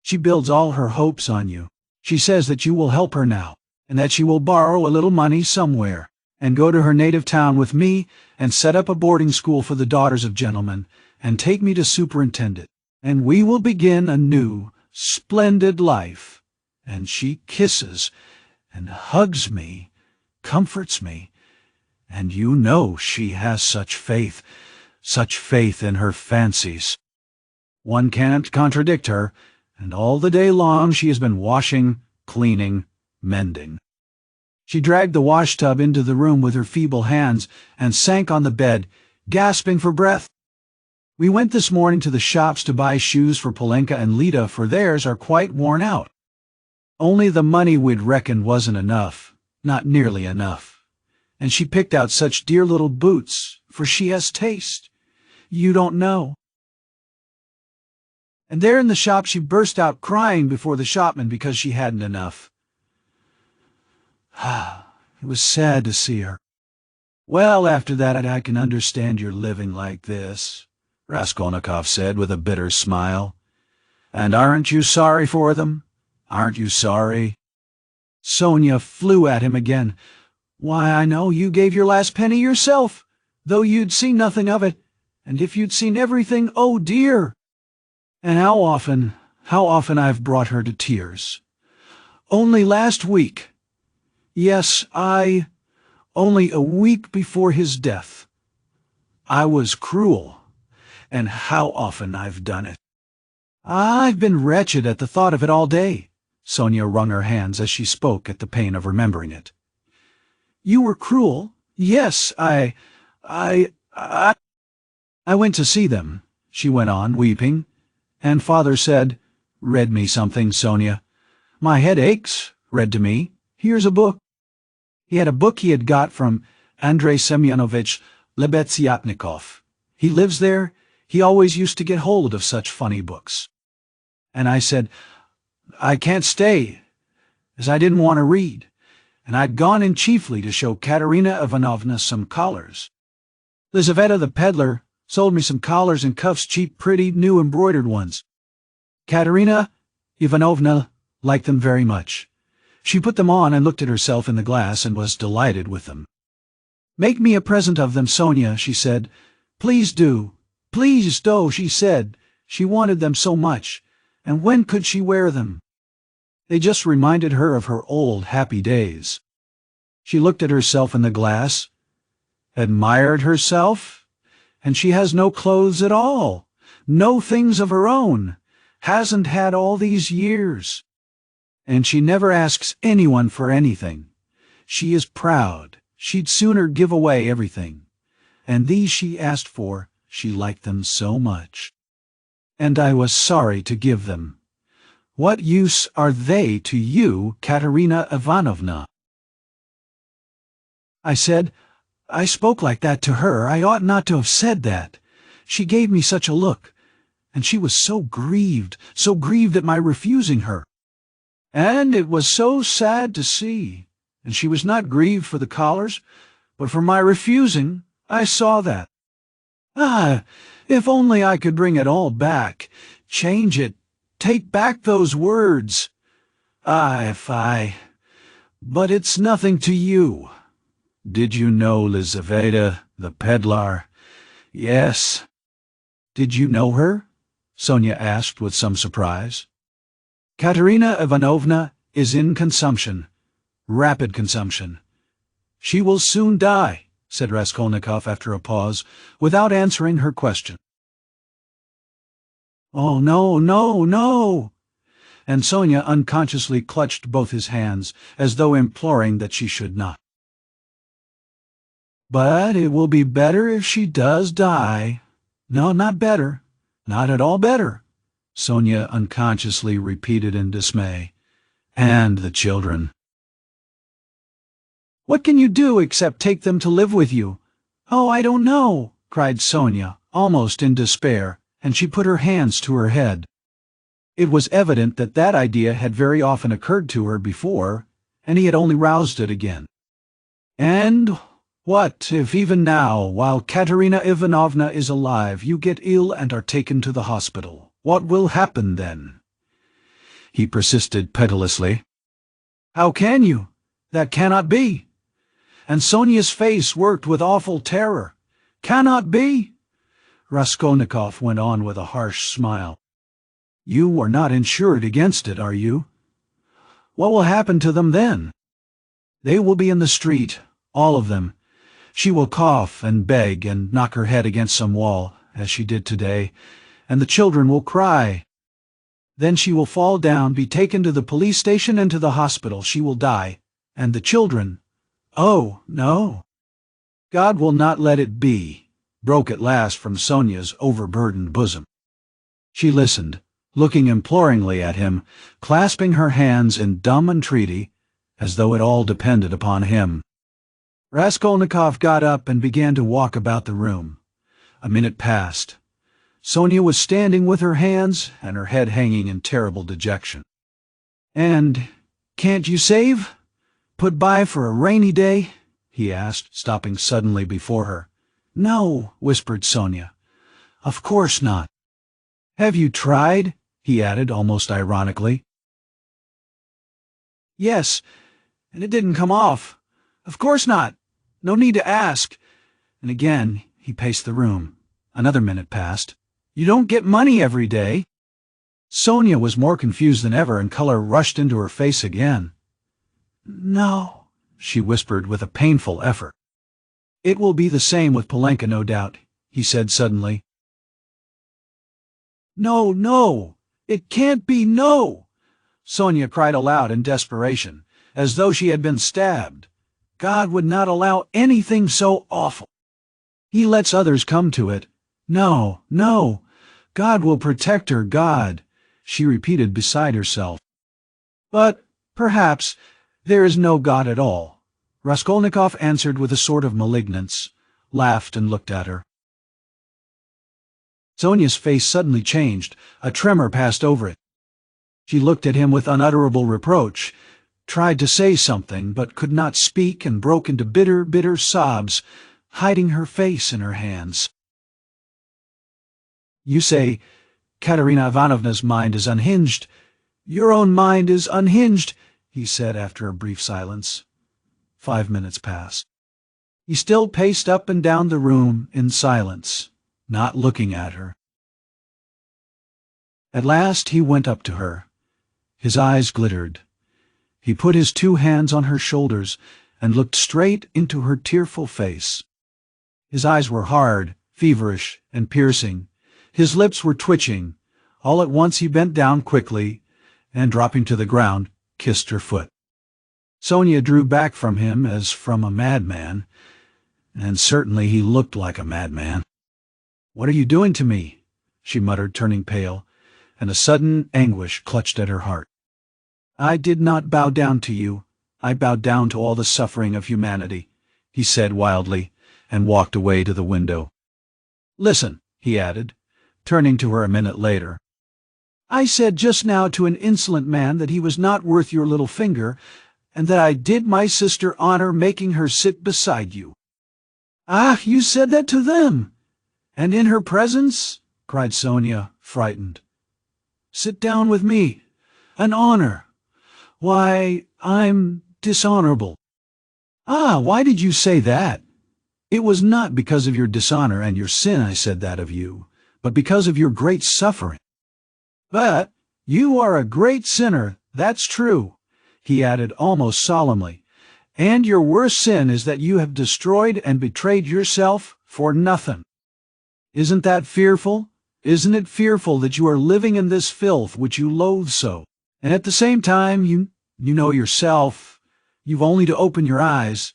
She builds all her hopes on you. She says that you will help her now, and that she will borrow a little money somewhere, and go to her native town with me, and set up a boarding school for the daughters of gentlemen, and take me to superintend it, and we will begin a new, splendid life. And she kisses and hugs me, comforts me, and you know she has such faith in her fancies. One can't contradict her, and all the day long she has been washing, cleaning, mending. She dragged the washtub into the room with her feeble hands and sank on the bed, gasping for breath. We went this morning to the shops to buy shoes for Polenka and Lita, for theirs are quite worn out. Only the money we'd reckoned wasn't enough, not nearly enough. And she picked out such dear little boots, for she has taste. You don't know. And there in the shop she burst out crying before the shopman because she hadn't enough. It was sad to see her. Well, after that I can understand your living like this, Raskolnikov said with a bitter smile. And aren't you sorry for them? Aren't you sorry? Sonia flew at him again. Why, I know you gave your last penny yourself, though you'd seen nothing of it, and if you'd seen everything, oh dear! And how often I've brought her to tears. Only last week. Yes, only a week before his death. I was cruel, and how often I've done it. I've been wretched at the thought of it all day. Sonia wrung her hands as she spoke at the pain of remembering it. You were cruel? Yes, I went to see them, she went on, weeping, and Father said, read me something, Sonia. My head aches, read to me. Here's a book. He had a book he had got from Andrei Semyonovich Lebeziatnikov. He lives there. He always used to get hold of such funny books. And I said, I can't stay, as I didn't want to read, and I'd gone in chiefly to show Katerina Ivanovna some collars. Lizaveta the peddler sold me some collars and cuffs, cheap, pretty, new embroidered ones. Katerina Ivanovna liked them very much. She put them on and looked at herself in the glass and was delighted with them. Make me a present of them, Sonia, she said. Please do. Please do, she said. She wanted them so much. And when could she wear them? They just reminded her of her old happy days. She looked at herself in the glass, admired herself, and she has no clothes at all, no things of her own, hasn't had all these years. And she never asks anyone for anything. She is proud. She'd sooner give away everything. And these she asked for, she liked them so much. And I was sorry to give them. What use are they to you, Katerina Ivanovna? I said, I spoke like that to her. I ought not to have said that. She gave me such a look, and she was so grieved at my refusing her. And it was so sad to see, and she was not grieved for the collars, but for my refusing. I saw that. Ah, if only I could bring it all back, change it, take back those words. But it's nothing to you. Did you know Lizaveta, the peddler? Yes. Did you know her? Sonia asked with some surprise. Katerina Ivanovna is in consumption, rapid consumption. She will soon die, said Raskolnikov after a pause, without answering her question. Oh, no, no, no! And Sonia unconsciously clutched both his hands, as though imploring that she should not. But it will be better if she does die. No, not better. Not at all better, Sonia unconsciously repeated in dismay. And the children. What can you do except take them to live with you? Oh, I don't know, cried Sonia, almost in despair, and she put her hands to her head. It was evident that that idea had very often occurred to her before, and he had only roused it again. And what if even now, while Katerina Ivanovna is alive, you get ill and are taken to the hospital? What will happen then? He persisted pitilessly. How can you? That cannot be. And Sonia's face worked with awful terror. Cannot be? Raskolnikov went on with a harsh smile. You are not insured against it, are you? What will happen to them then? They will be in the street, all of them. She will cough and beg and knock her head against some wall, as she did today, and the children will cry. Then she will fall down, be taken to the police station and to the hospital. She will die. And the children, oh, no. God will not let it be, broke at last from Sonia's overburdened bosom. She listened, looking imploringly at him, clasping her hands in dumb entreaty, as though it all depended upon him. Raskolnikov got up and began to walk about the room. A minute passed. Sonia was standing with her hands and her head hanging in terrible dejection. And can't you save? Put by for a rainy day? He asked, stopping suddenly before her. No, whispered Sonia. Of course not. Have you tried? He added, almost ironically. Yes, and it didn't come off. Of course not. No need to ask. And again he paced the room. Another minute passed. You don't get money every day. Sonia was more confused than ever, and color rushed into her face again. No, she whispered with a painful effort. It will be the same with Polenka, no doubt, he said suddenly. No, no, it can't be, no! Sonia cried aloud in desperation, as though she had been stabbed. God would not allow anything so awful. He lets others come to it. No, no, God will protect her, God, she repeated beside herself. But, perhaps, there is no God at all. Raskolnikov answered with a sort of malignance, laughed and looked at her. Sonia's face suddenly changed. A tremor passed over it. She looked at him with unutterable reproach, tried to say something, but could not speak, and broke into bitter, bitter sobs, hiding her face in her hands. You say Katerina Ivanovna's mind is unhinged. Your own mind is unhinged, he said after a brief silence. 5 minutes passed. He still paced up and down the room in silence, not looking at her. At last he went up to her. His eyes glittered. He put his 2 hands on her shoulders and looked straight into her tearful face. His eyes were hard, feverish, and piercing. His lips were twitching. All at once he bent down quickly, and dropping to the ground, kissed her foot. Sonia drew back from him as from a madman, and certainly he looked like a madman. "What are you doing to me?" she muttered, turning pale, and a sudden anguish clutched at her heart. "I did not bow down to you. I bowed down to all the suffering of humanity," he said wildly, and walked away to the window. "Listen," he added, turning to her a minute later. "I said just now to an insolent man that he was not worth your little finger, and that I did my sister honor making her sit beside you." "Ah, you said that to them! And in her presence?" cried Sonia, frightened. "Sit down with me. An honor. Why, I'm dishonorable." "Ah, why did you say that?" "It was not because of your dishonor and your sin I said that of you, but because of your great suffering." "But you are a great sinner, that's true," he added almost solemnly, "and your worst sin is that you have destroyed and betrayed yourself for nothing. Isn't that fearful? Isn't it fearful that you are living in this filth which you loathe so, and at the same time you know yourself, you've only to open your eyes,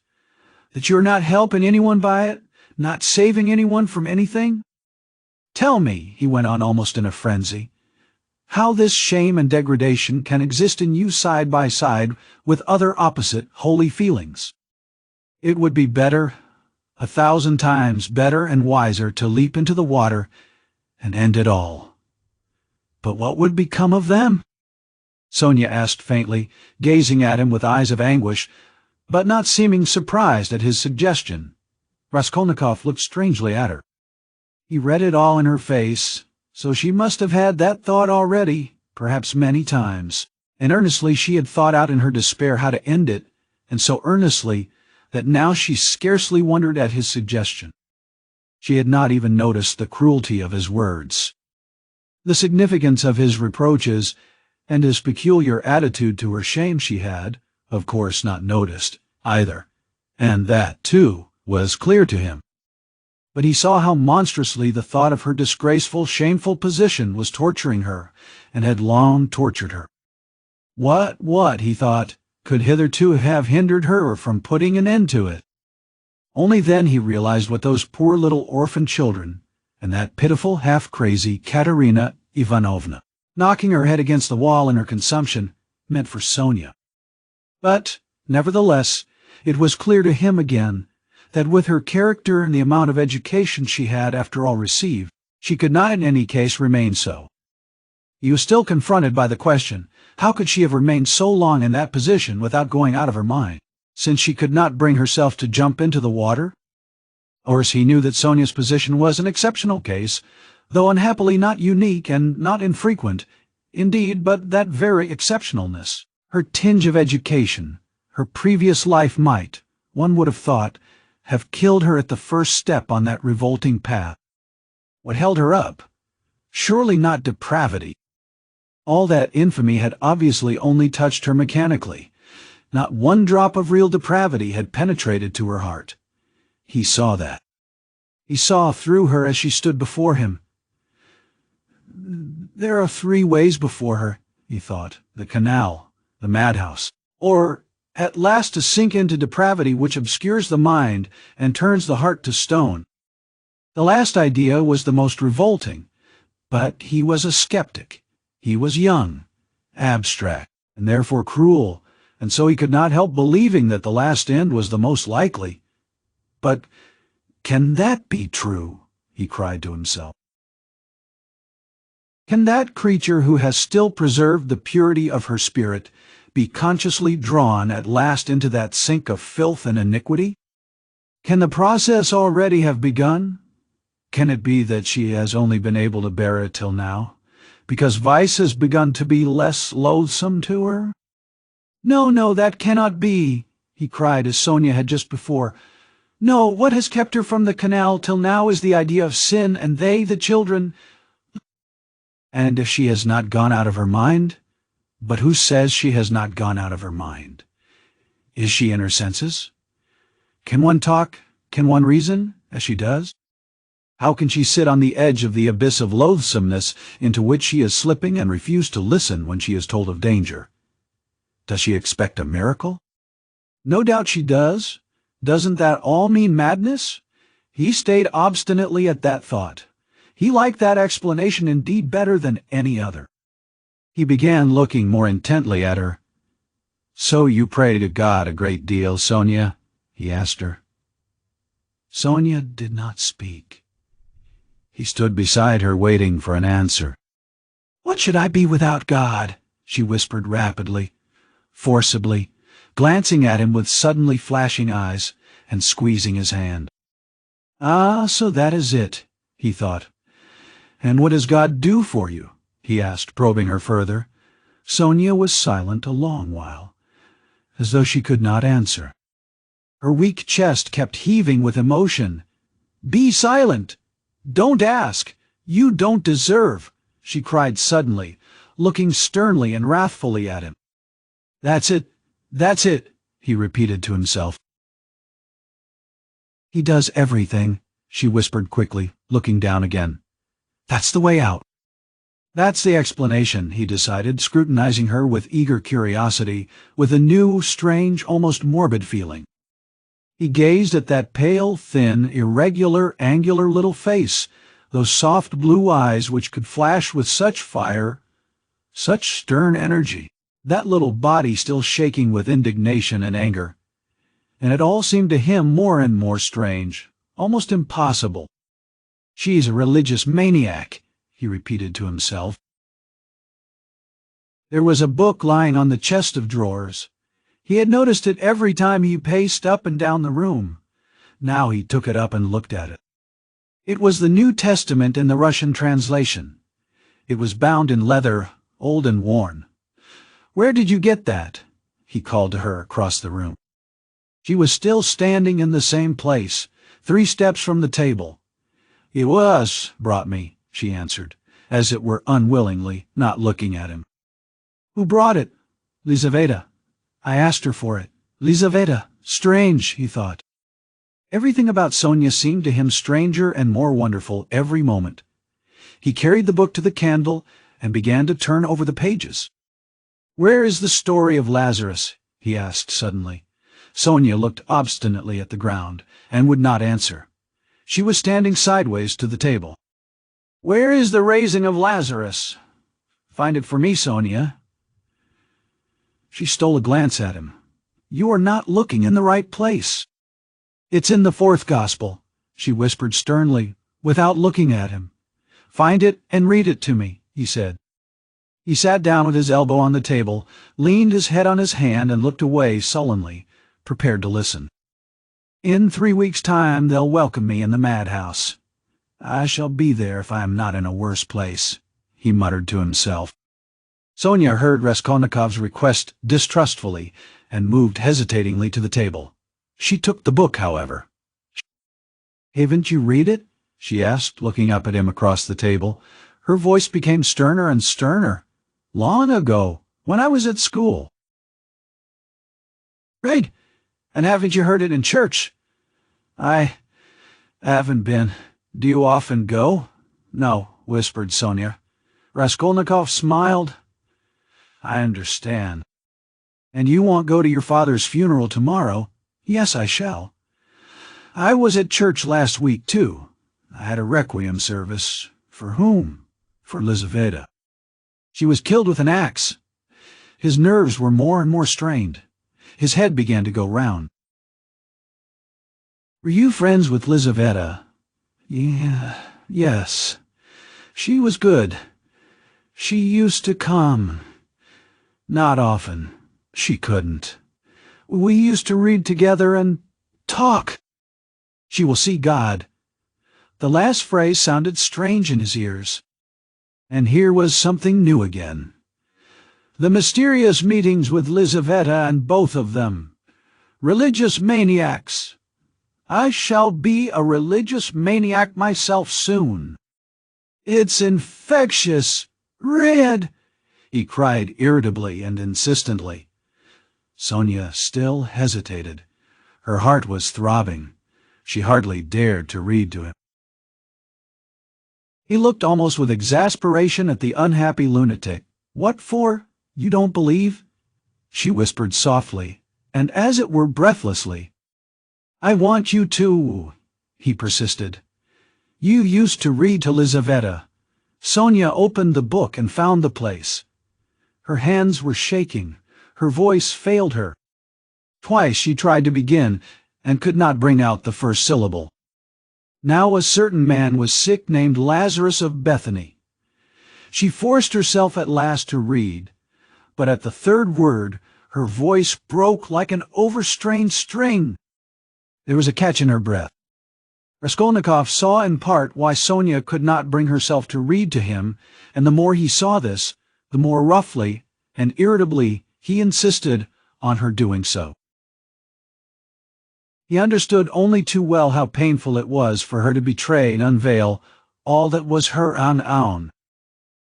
that you're not helping anyone by it, not saving anyone from anything? Tell me," he went on almost in a frenzy, "how this shame and degradation can exist in you side by side with other opposite, holy feelings. It would be better, 1,000 times better and wiser, to leap into the water and end it all." "But what would become of them?" Sonia asked faintly, gazing at him with eyes of anguish, but not seeming surprised at his suggestion. Raskolnikov looked strangely at her. He read it all in her face, so she must have had that thought already, perhaps many times, and earnestly she had thought out in her despair how to end it, and so earnestly that now she scarcely wondered at his suggestion. She had not even noticed the cruelty of his words, the significance of his reproaches, and his peculiar attitude to her shame she had, of course, not noticed, either, and that, too, was clear to him. But he saw how monstrously the thought of her disgraceful, shameful position was torturing her, and had long tortured her. What, he thought, could hitherto have hindered her from putting an end to it? Only then he realized what those poor little orphan children, and that pitiful, half-crazy Katerina Ivanovna, knocking her head against the wall in her consumption, meant for Sonia. But, nevertheless, it was clear to him again that with her character and the amount of education she had, after all, received, she could not in any case remain so. He was still confronted by the question, how could she have remained so long in that position without going out of her mind, since she could not bring herself to jump into the water? Of course, he knew that Sonia's position was an exceptional case, though unhappily not unique and not infrequent, indeed, but that very exceptionalness, her tinge of education, her previous life might, one would have thought, have killed her at the first step on that revolting path. What held her up? Surely not depravity. All that infamy had obviously only touched her mechanically. Not one drop of real depravity had penetrated to her heart. He saw that. He saw through her as she stood before him. There are 3 ways before her, he thought, the canal, the madhouse, or at last to sink into depravity which obscures the mind and turns the heart to stone. The last idea was the most revolting, but he was a skeptic. He was young, abstract, and therefore cruel, and so he could not help believing that the last end was the most likely. But can that be true? He cried to himself. Can that creature who has still preserved the purity of her spirit be consciously drawn at last into that sink of filth and iniquity? Can the process already have begun? Can it be that she has only been able to bear it till now, because vice has begun to be less loathsome to her? No, no, that cannot be, he cried as Sonia had just before. No, what has kept her from the canal till now is the idea of sin, and they, the children. And if she has not gone out of her mind? But who says she has not gone out of her mind? Is she in her senses? Can one talk, can one reason, as she does? How can she sit on the edge of the abyss of loathsomeness into which she is slipping and refuse to listen when she is told of danger? Does she expect a miracle? No doubt she does. Doesn't that all mean madness? He stayed obstinately at that thought. He liked that explanation indeed better than any other. He began looking more intently at her. So you pray to God a great deal, Sonia? He asked her. Sonia did not speak. He stood beside her, waiting for an answer. What should I be without God? She whispered rapidly, forcibly, glancing at him with suddenly flashing eyes and squeezing his hand. Ah, so that is it, he thought. And what does God do for you? He asked, probing her further. Sonia was silent a long while, as though she could not answer. Her weak chest kept heaving with emotion. Be silent! Don't ask! You don't deserve! She cried suddenly, looking sternly and wrathfully at him. That's it, he repeated to himself. He does everything, she whispered quickly, looking down again. That's the way out. That's the explanation, he decided, scrutinizing her with eager curiosity, with a new, strange, almost morbid feeling. He gazed at that pale, thin, irregular, angular little face, those soft blue eyes which could flash with such fire, such stern energy, that little body still shaking with indignation and anger. And it all seemed to him more and more strange, almost impossible. She's a religious maniac, he repeated to himself. There was a book lying on the chest of drawers. He had noticed it every time he paced up and down the room. Now he took it up and looked at it. It was the New Testament in the Russian translation. It was bound in leather, old and worn. Where did you get that? He called to her across the room. She was still standing in the same place, 3 steps from the table. It was brought me, she answered, as it were unwillingly, not looking at him. Who brought it? Lizaveta. I asked her for it. Lizaveta. Strange, he thought. Everything about Sonia seemed to him stranger and more wonderful every moment. He carried the book to the candle and began to turn over the pages. Where is the story of Lazarus? He asked suddenly. Sonia looked obstinately at the ground and would not answer. She was standing sideways to the table. Where is the raising of Lazarus? Find it for me, Sonia. She stole a glance at him. You are not looking in the right place. It's in the 4th Gospel, she whispered sternly, without looking at him. Find it and read it to me, he said. He sat down with his elbow on the table, leaned his head on his hand and looked away sullenly, prepared to listen. In 3 weeks' time they'll welcome me in the madhouse. I shall be there if I am not in a worse place, he muttered to himself. Sonia heard Raskolnikov's request distrustfully and moved hesitatingly to the table. She took the book, however. "Haven't you read it?" she asked, looking up at him across the table. Her voice became sterner and sterner. "Long ago, when I was at school." "Right. And haven't you heard it in church?" "I haven't been. Do you often go?" "No," whispered Sonia. Raskolnikov smiled. "I understand. And you won't go to your father's funeral tomorrow?" "Yes, I shall. I was at church last week, too. I had a requiem service. For whom? For Lizaveta. She was killed with an axe." His nerves were more and more strained. His head began to go round. "Were you friends with Lizaveta?" Yes. She was good. She used to come. Not often. She couldn't. We used to read together and talk. She will see God." The last phrase sounded strange in his ears. And here was something new again. The mysterious meetings with Lizaveta and both of them. Religious maniacs. I shall be a religious maniac myself soon. "It's infectious. Read!" he cried irritably and insistently. Sonia still hesitated. Her heart was throbbing. She hardly dared to read to him. He looked almost with exasperation at the unhappy lunatic. "What for? You don't believe?" she whispered softly, and as it were breathlessly. "I want you to," he persisted. "You used to read to Lizaveta." Sonia opened the book and found the place. Her hands were shaking. Her voice failed her. Twice she tried to begin, and could not bring out the first syllable. Now a certain man was sick named Lazarus of Bethany. She forced herself at last to read, but at the third word her voice broke like an overstrained string. There was a catch in her breath. Raskolnikov saw in part why Sonia could not bring herself to read to him, and the more he saw this, the more roughly and irritably he insisted on her doing so. He understood only too well how painful it was for her to betray and unveil all that was her own.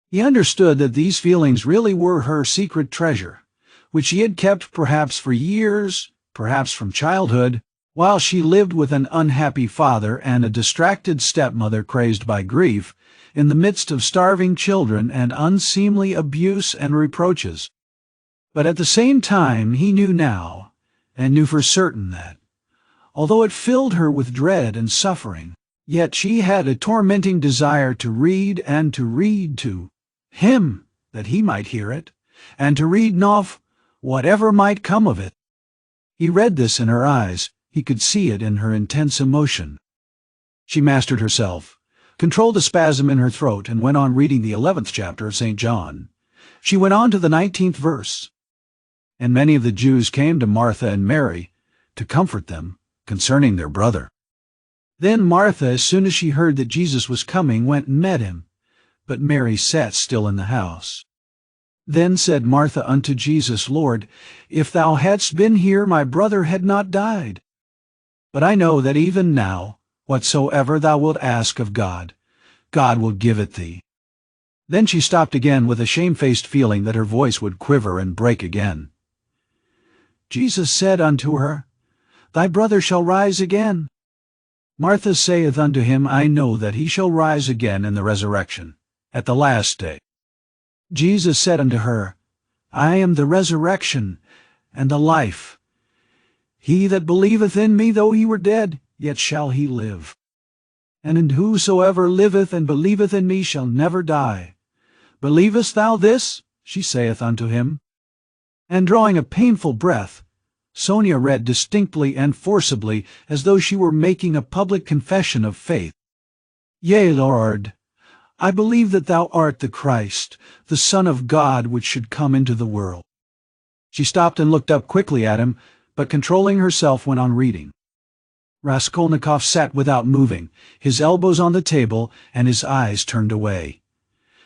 He understood that these feelings really were her secret treasure, which she had kept perhaps for years, perhaps from childhood, while she lived with an unhappy father and a distracted stepmother crazed by grief, in the midst of starving children and unseemly abuse and reproaches. But at the same time he knew now, and knew for certain that, although it filled her with dread and suffering, yet she had a tormenting desire to read and to read to him, that he might hear it, and to read Nov, whatever might come of it. He read this in her eyes. He could see it in her intense emotion. She mastered herself, controlled a spasm in her throat, and went on reading the 11th chapter of St. John. She went on to the 19th verse. "And many of the Jews came to Martha and Mary to comfort them concerning their brother. Then Martha, as soon as she heard that Jesus was coming, went and met him, but Mary sat still in the house. Then said Martha unto Jesus, Lord, if thou hadst been here, my brother had not died. But I know that even now, whatsoever thou wilt ask of God, God will give it thee." Then she stopped again with a shamefaced feeling that her voice would quiver and break again. Jesus said unto her, Thy brother shall rise again. Martha saith unto him, I know that he shall rise again in the resurrection, at the last day. Jesus said unto her, I am the resurrection and the life. He that believeth in me, though he were dead, yet shall he live. And whosoever liveth and believeth in me shall never die. Believest thou this? She saith unto him. And drawing a painful breath, Sonia read distinctly and forcibly, as though she were making a public confession of faith. Yea, Lord, I believe that thou art the Christ, the Son of God, which should come into the world. She stopped and looked up quickly at him, but controlling herself went on reading. Raskolnikov sat without moving, his elbows on the table and his eyes turned away.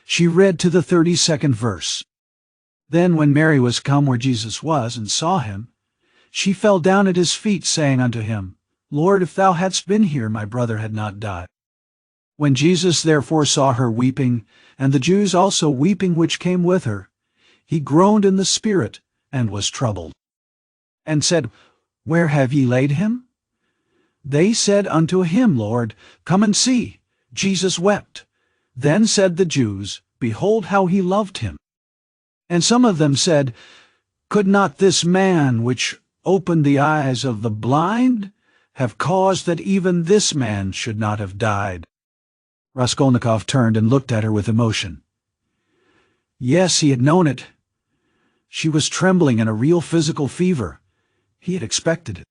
She read to the 32nd verse. Then when Mary was come where Jesus was and saw him, She fell down at his feet, saying unto him, Lord, if thou hadst been here, my brother had not died. When Jesus therefore saw her weeping, and the Jews also weeping which came with her, he groaned in the spirit, and was troubled, and said, Where have ye laid him? They said unto him, Lord, come and see. Jesus wept. Then said the Jews, Behold how he loved him. And some of them said, Could not this man which opened the eyes of the blind have caused that even this man should not have died? Raskolnikov turned and looked at her with emotion. Yes, he had known it. She was trembling in a real physical fever. He had expected it.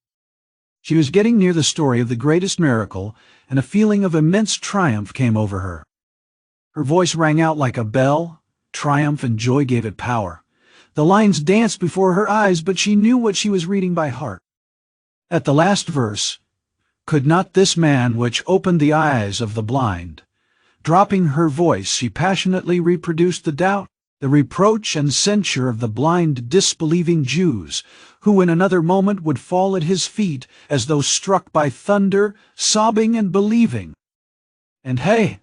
She was getting near the story of the greatest miracle, and a feeling of immense triumph came over her. Her voice rang out like a bell. Triumph and joy gave it power. The lines danced before her eyes, but she knew what she was reading by heart. At the last verse, Could not this man which opened the eyes of the blind? Dropping her voice, she passionately reproduced the doubt, the reproach and censure of the blind, disbelieving Jews, who in another moment would fall at his feet as though struck by thunder, sobbing and believing. And he,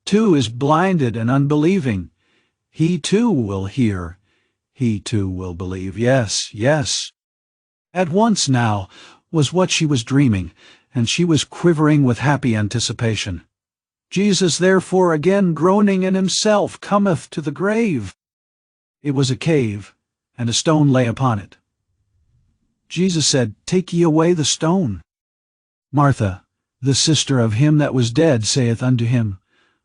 too, is blinded and unbelieving. He, too, will hear. He, too, will believe. Yes, yes. At once, now, was what she was dreaming, and she was quivering with happy anticipation. Jesus, therefore, again groaning in himself, cometh to the grave. It was a cave, and a stone lay upon it. Jesus said, Take ye away the stone. Martha, the sister of him that was dead, saith unto him,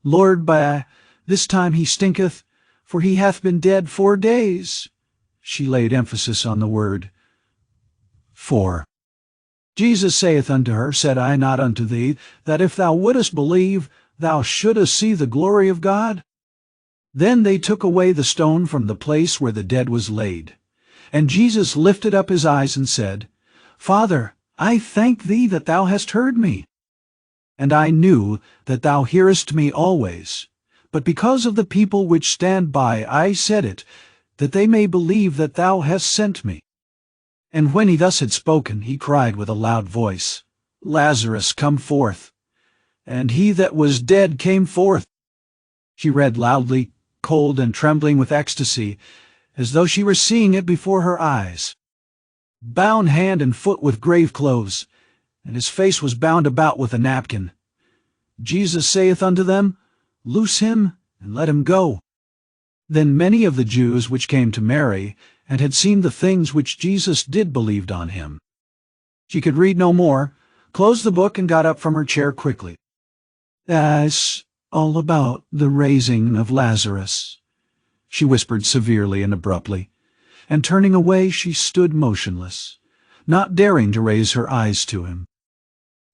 Lord, by this time he stinketh, for he hath been dead 4 days. She laid emphasis on the word 4. Jesus saith unto her, Said I not unto thee, that if thou wouldest believe, thou shouldest see the glory of God? Then they took away the stone from the place where the dead was laid. And Jesus lifted up his eyes and said, Father, I thank thee that thou hast heard me. And I knew that thou hearest me always. But because of the people which stand by, I said it, that they may believe that thou hast sent me. And when he thus had spoken, he cried with a loud voice, Lazarus, come forth. And he that was dead came forth. She read loudly, cold and trembling with ecstasy, as though she were seeing it before her eyes. Bound hand and foot with grave clothes, and his face was bound about with a napkin. Jesus saith unto them, Loose him, and let him go. Then many of the Jews which came to Mary, and had seen the things which Jesus did, believed on him. She could read no more, closed the book, and got up from her chair quickly. That's all about the raising of Lazarus, she whispered severely and abruptly, and turning away she stood motionless, not daring to raise her eyes to him.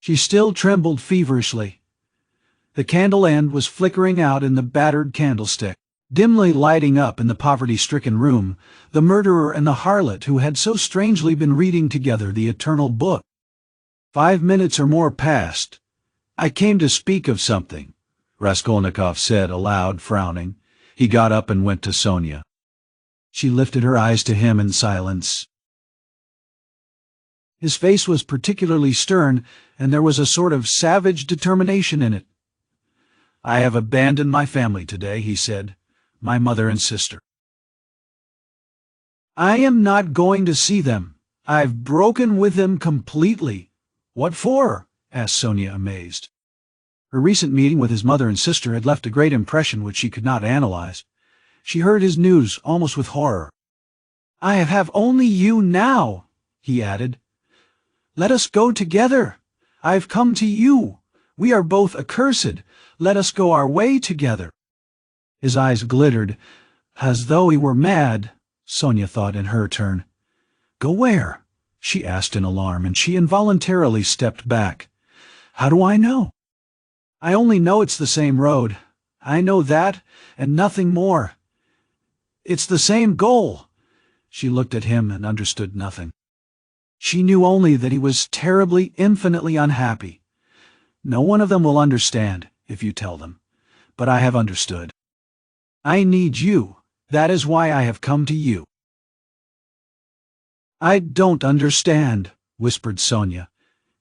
She still trembled feverishly. The candle end was flickering out in the battered candlestick, dimly lighting up in the poverty-stricken room the murderer and the harlot who had so strangely been reading together the eternal book. 5 minutes or more passed. I came to speak of something, Raskolnikov said aloud, frowning. He got up and went to Sonia. She lifted her eyes to him in silence. His face was particularly stern, and there was a sort of savage determination in it. I have abandoned my family today, he said, my mother and sister. I am not going to see them. I've broken with them completely. What for? Asked Sonia, amazed. Her recent meeting with his mother and sister had left a great impression which she could not analyze. She heard his news almost with horror. I have only you now, he added. Let us go together. I've come to you. We are both accursed. Let us go our way together. His eyes glittered, as though he were mad, Sonia thought in her turn. Go where? She asked in alarm, and she involuntarily stepped back. How do I know? I only know it's the same road. I know that, and nothing more. It's the same goal. She looked at him and understood nothing. She knew only that he was terribly, infinitely unhappy. No one of them will understand, if you tell them. But I have understood. I need you. That is why I have come to you. I don't understand, whispered Sonia.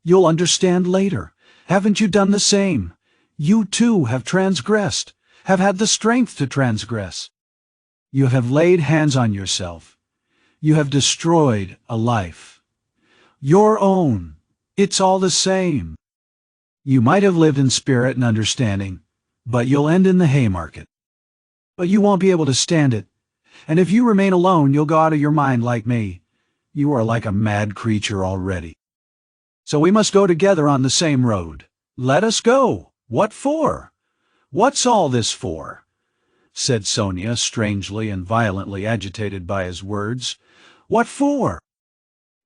You'll understand later. Haven't you done the same? You too have transgressed, have had the strength to transgress. You have laid hands on yourself. You have destroyed a life. Your own. It's all the same. You might have lived in spirit and understanding, but you'll end in the Haymarket. But you won't be able to stand it, and if you remain alone, you'll go out of your mind like me. You are like a mad creature already. So we must go together on the same road. Let us go. What for? What's all this for? Said Sonia, strangely and violently agitated by his words. What for?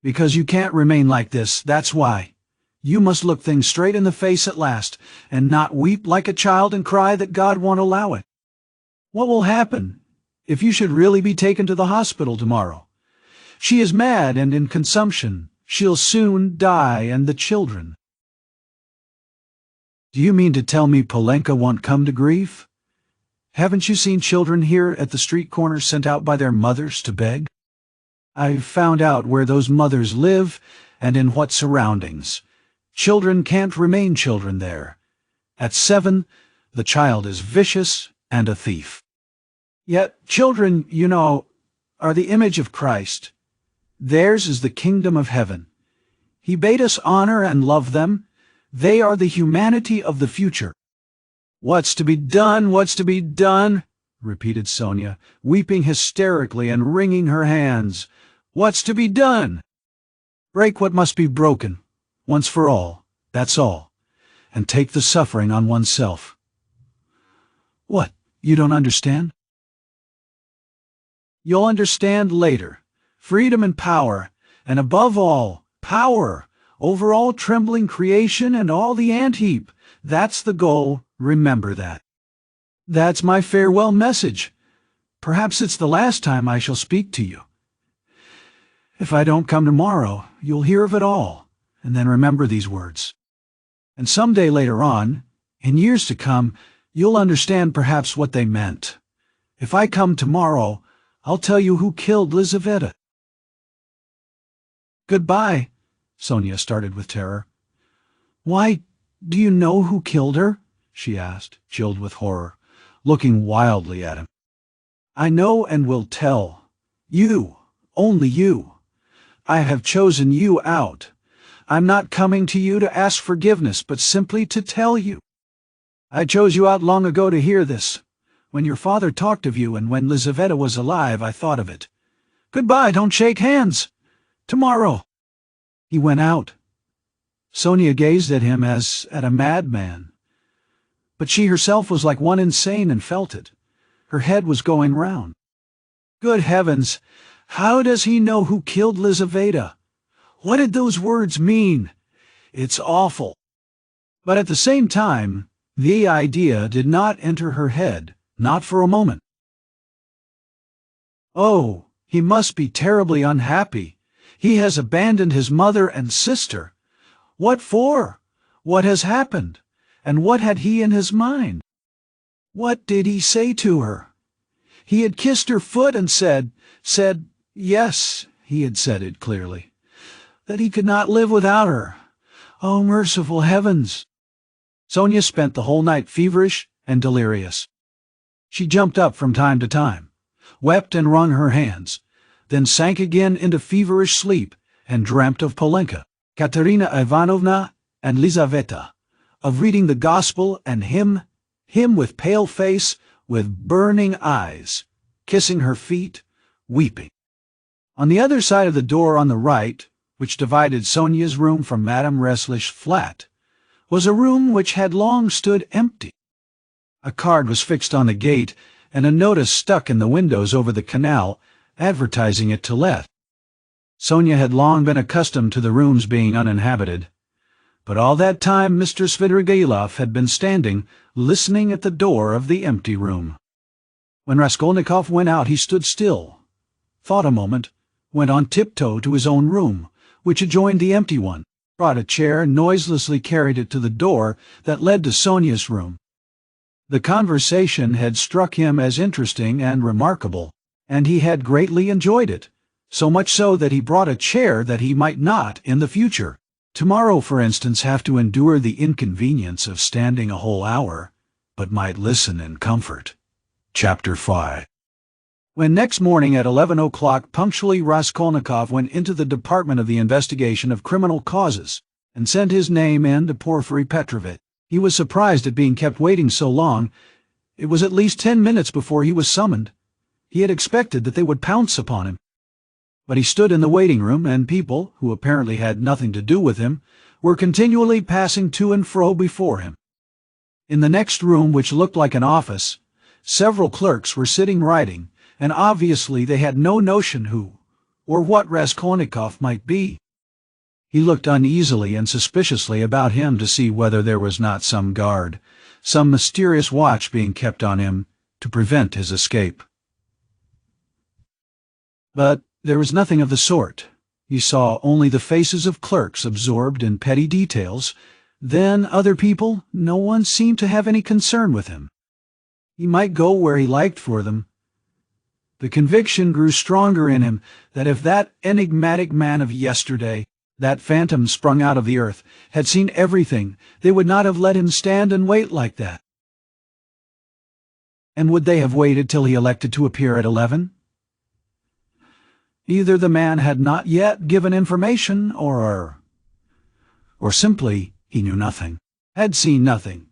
Because you can't remain like this, that's why. You must look things straight in the face at last, and not weep like a child and cry that God won't allow it. What will happen if you should really be taken to the hospital tomorrow? She is mad and in consumption. She'll soon die, and the children. Do you mean to tell me Polenka won't come to grief? Haven't you seen children here at the street corner sent out by their mothers to beg? I've found out where those mothers live and in what surroundings. Children can't remain children there. At 7, the child is vicious and a thief. Yet children, you know, are the image of Christ. Theirs is the kingdom of heaven. He bade us honor and love them. They are the humanity of the future. What's to be done? What's to be done? Repeated Sonia, weeping hysterically and wringing her hands. What's to be done? Break what must be broken, once for all, that's all, and take the suffering on oneself. What, you don't understand? You'll understand later. Freedom and power, and above all, power, over all trembling creation and all the ant-heap. That's the goal, remember that. That's my farewell message. Perhaps it's the last time I shall speak to you. If I don't come tomorrow, you'll hear of it all, and then remember these words. And some day later on, in years to come, you'll understand perhaps what they meant. If I come tomorrow, I'll tell you who killed Lizaveta. Goodbye, Sonia started with terror. Why, do you know who killed her? She asked, chilled with horror, looking wildly at him. I know and will tell. You, only you. I have chosen you out. I'm not coming to you to ask forgiveness, but simply to tell you. I chose you out long ago to hear this. When your father talked of you and when Lizaveta was alive, I thought of it. Goodbye, don't shake hands. Tomorrow. He went out. Sonia gazed at him as at a madman. But she herself was like one insane and felt it. Her head was going round. Good heavens! How does he know who killed Lizaveta? What did those words mean? It's awful. But at the same time, the idea did not enter her head, not for a moment. Oh, he must be terribly unhappy. He has abandoned his mother and sister. What for? What has happened? And what had he in his mind? What did he say to her? He had kissed her foot and said, yes, he had said it clearly, that he could not live without her. Oh, merciful heavens! Sonia spent the whole night feverish and delirious. She jumped up from time to time, wept and wrung her hands, then sank again into feverish sleep and dreamt of Polenka, Katerina Ivanovna, and Lizaveta, of reading the gospel and him with pale face, with burning eyes, kissing her feet, weeping. On the other side of the door on the right, which divided Sonia's room from Madame Reslich's flat, was a room which had long stood empty. A card was fixed on the gate, and a notice stuck in the windows over the canal, advertising it to let. Sonia had long been accustomed to the rooms being uninhabited, but all that time Mr. Svidrigailov had been standing, listening at the door of the empty room. When Raskolnikov went out, he stood still, thought a moment, went on tiptoe to his own room, which adjoined the empty one, brought a chair and noiselessly carried it to the door that led to Sonia's room. The conversation had struck him as interesting and remarkable, and he had greatly enjoyed it, so much so that he brought a chair that he might not, in the future, tomorrow for instance, have to endure the inconvenience of standing a whole hour, but might listen in comfort. Chapter 5. When next morning at 11 o'clock punctually Raskolnikov went into the Department of the Investigation of Criminal Causes and sent his name in to Porfiry Petrovitch, he was surprised at being kept waiting so long. It was at least 10 minutes before he was summoned. He had expected that they would pounce upon him. But he stood in the waiting room, and people, who apparently had nothing to do with him, were continually passing to and fro before him. In the next room, which looked like an office, several clerks were sitting writing, and obviously they had no notion who or what Raskolnikov might be. He looked uneasily and suspiciously about him to see whether there was not some guard, some mysterious watch being kept on him to prevent his escape. But there was nothing of the sort. He saw only the faces of clerks absorbed in petty details. Then other people, no one seemed to have any concern with him. He might go where he liked for them. The conviction grew stronger in him that if that enigmatic man of yesterday, that phantom sprung out of the earth, had seen everything, they would not have let him stand and wait like that. And would they have waited till he elected to appear at 11? Either the man had not yet given information, or simply he knew nothing, had seen nothing.